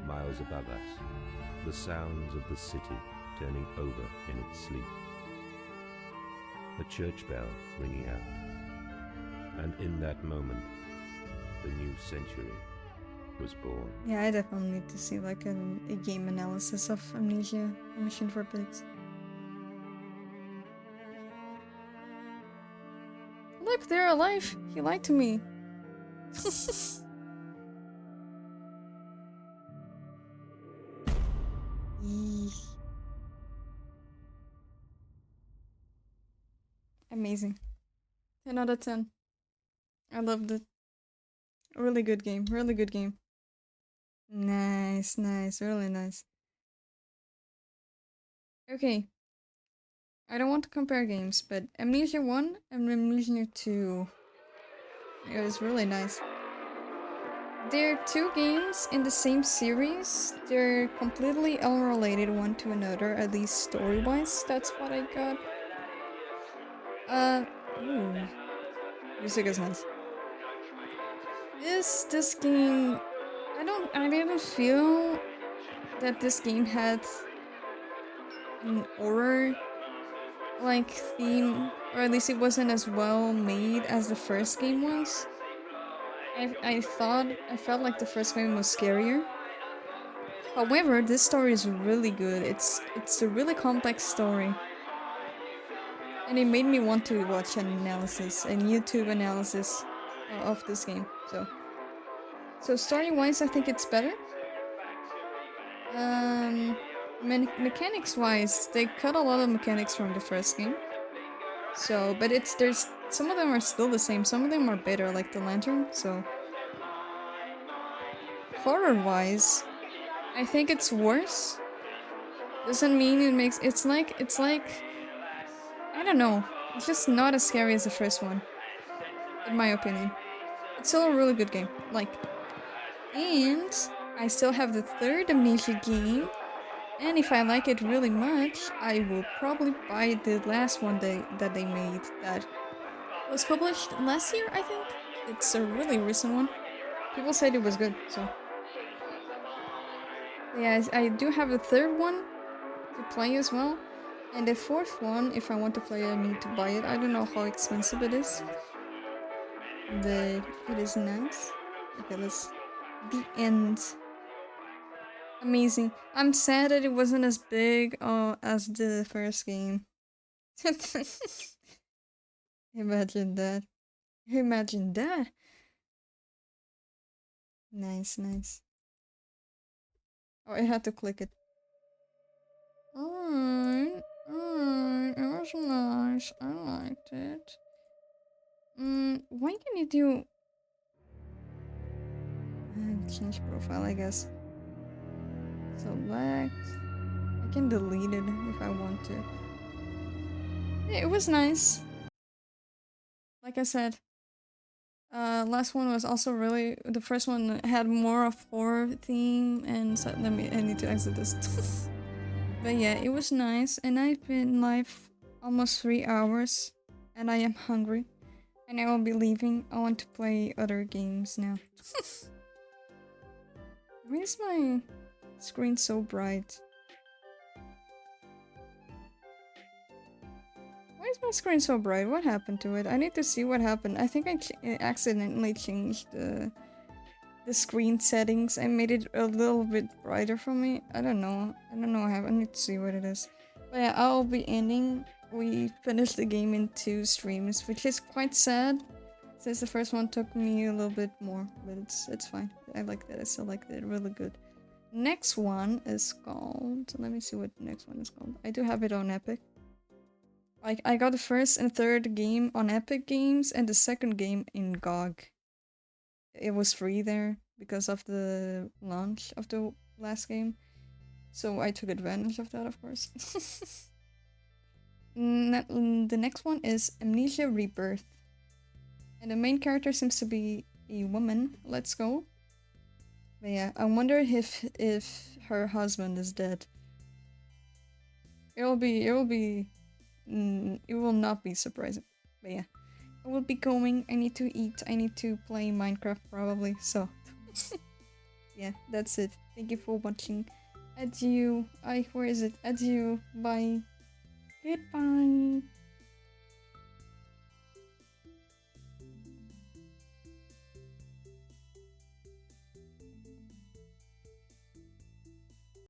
Speaker 3: miles above us, the sounds of the city turning over in its sleep. A church bell ringing out. And in that moment, the new century was born.
Speaker 2: Yeah, I definitely need to see like a game analysis of Amnesia, A Mission for Pigs. Look, they're alive! He lied to me! Yeesh. Amazing. 10 out of 10. I loved it. Really good game. Really good game. Nice, nice. Really nice. Okay. I don't want to compare games, but Amnesia 1 and Amnesia 2. It was really nice. They're two games in the same series. They're completely unrelated one to another, at least story-wise. That's what I got. Ooh. Music is nice. This game, I didn't feel that this game had an horror like theme, or at least it wasn't as well made as the first game was. I felt like the first game was scarier. However, this story is really good. It's a really complex story. And it made me want to watch an analysis, a YouTube analysis of this game. So story-wise, I think it's better. Mechanics-wise, they cut a lot of mechanics from the first game. So, but there's some of them are still the same. Some of them are better, like the lantern. So, horror-wise, I think it's worse. Doesn't mean it makes it's like I don't know. It's just not as scary as the first one, in my opinion. It's still a really good game. And I still have the third Amnesia game. And if I like it really much, I will probably buy the last one that they made that was published last year, I think. It's a really recent one. People said it was good, so Yeah, I do have a third one to play as well. And the fourth one, if I want to play, I need to buy it. I don't know how expensive it is. But it is nice. Okay, let's... The end. Amazing. I'm sad that it wasn't as big as the first game. Imagine that. Imagine that. Nice, nice. Oh, I had to click it. Alright, alright, it was nice. I liked it. Why can you do... change profile, I guess. Select. I can delete it if I want to. Yeah, it was nice. Like I said, last one was also really... The first one had more of horror theme, and so I need to exit this. But yeah, it was nice, and I've been live almost 3 hours, and I am hungry, and I will be leaving. I want to play other games now. Why is my screen so bright? Why is my screen so bright? What happened to it? I need to see what happened. I think I accidentally changed the screen settings. I made it a little bit brighter for me. I don't know. I don't know what happened. I need to see what it is. But yeah, I'll be ending. We finished the game in 2 streams, which is quite sad, since the first one took me a little bit more. But it's fine. I like that. I still like that. Really good. Next one is called... Let me see what the next one is called. I do have it on Epic. Like, I got the first and third game on Epic Games, and the second game in GOG. It was free there because of the launch of the last game. So I took advantage of that, of course. The next one is Amnesia Rebirth. And the main character seems to be a woman. Let's go. But yeah, I wonder if her husband is dead. It will not be surprising. But yeah. I will be going. I need to eat. I need to play Minecraft probably. So yeah, that's it. Thank you for watching. Adieu. Where is it? Adieu. Bye. Goodbye.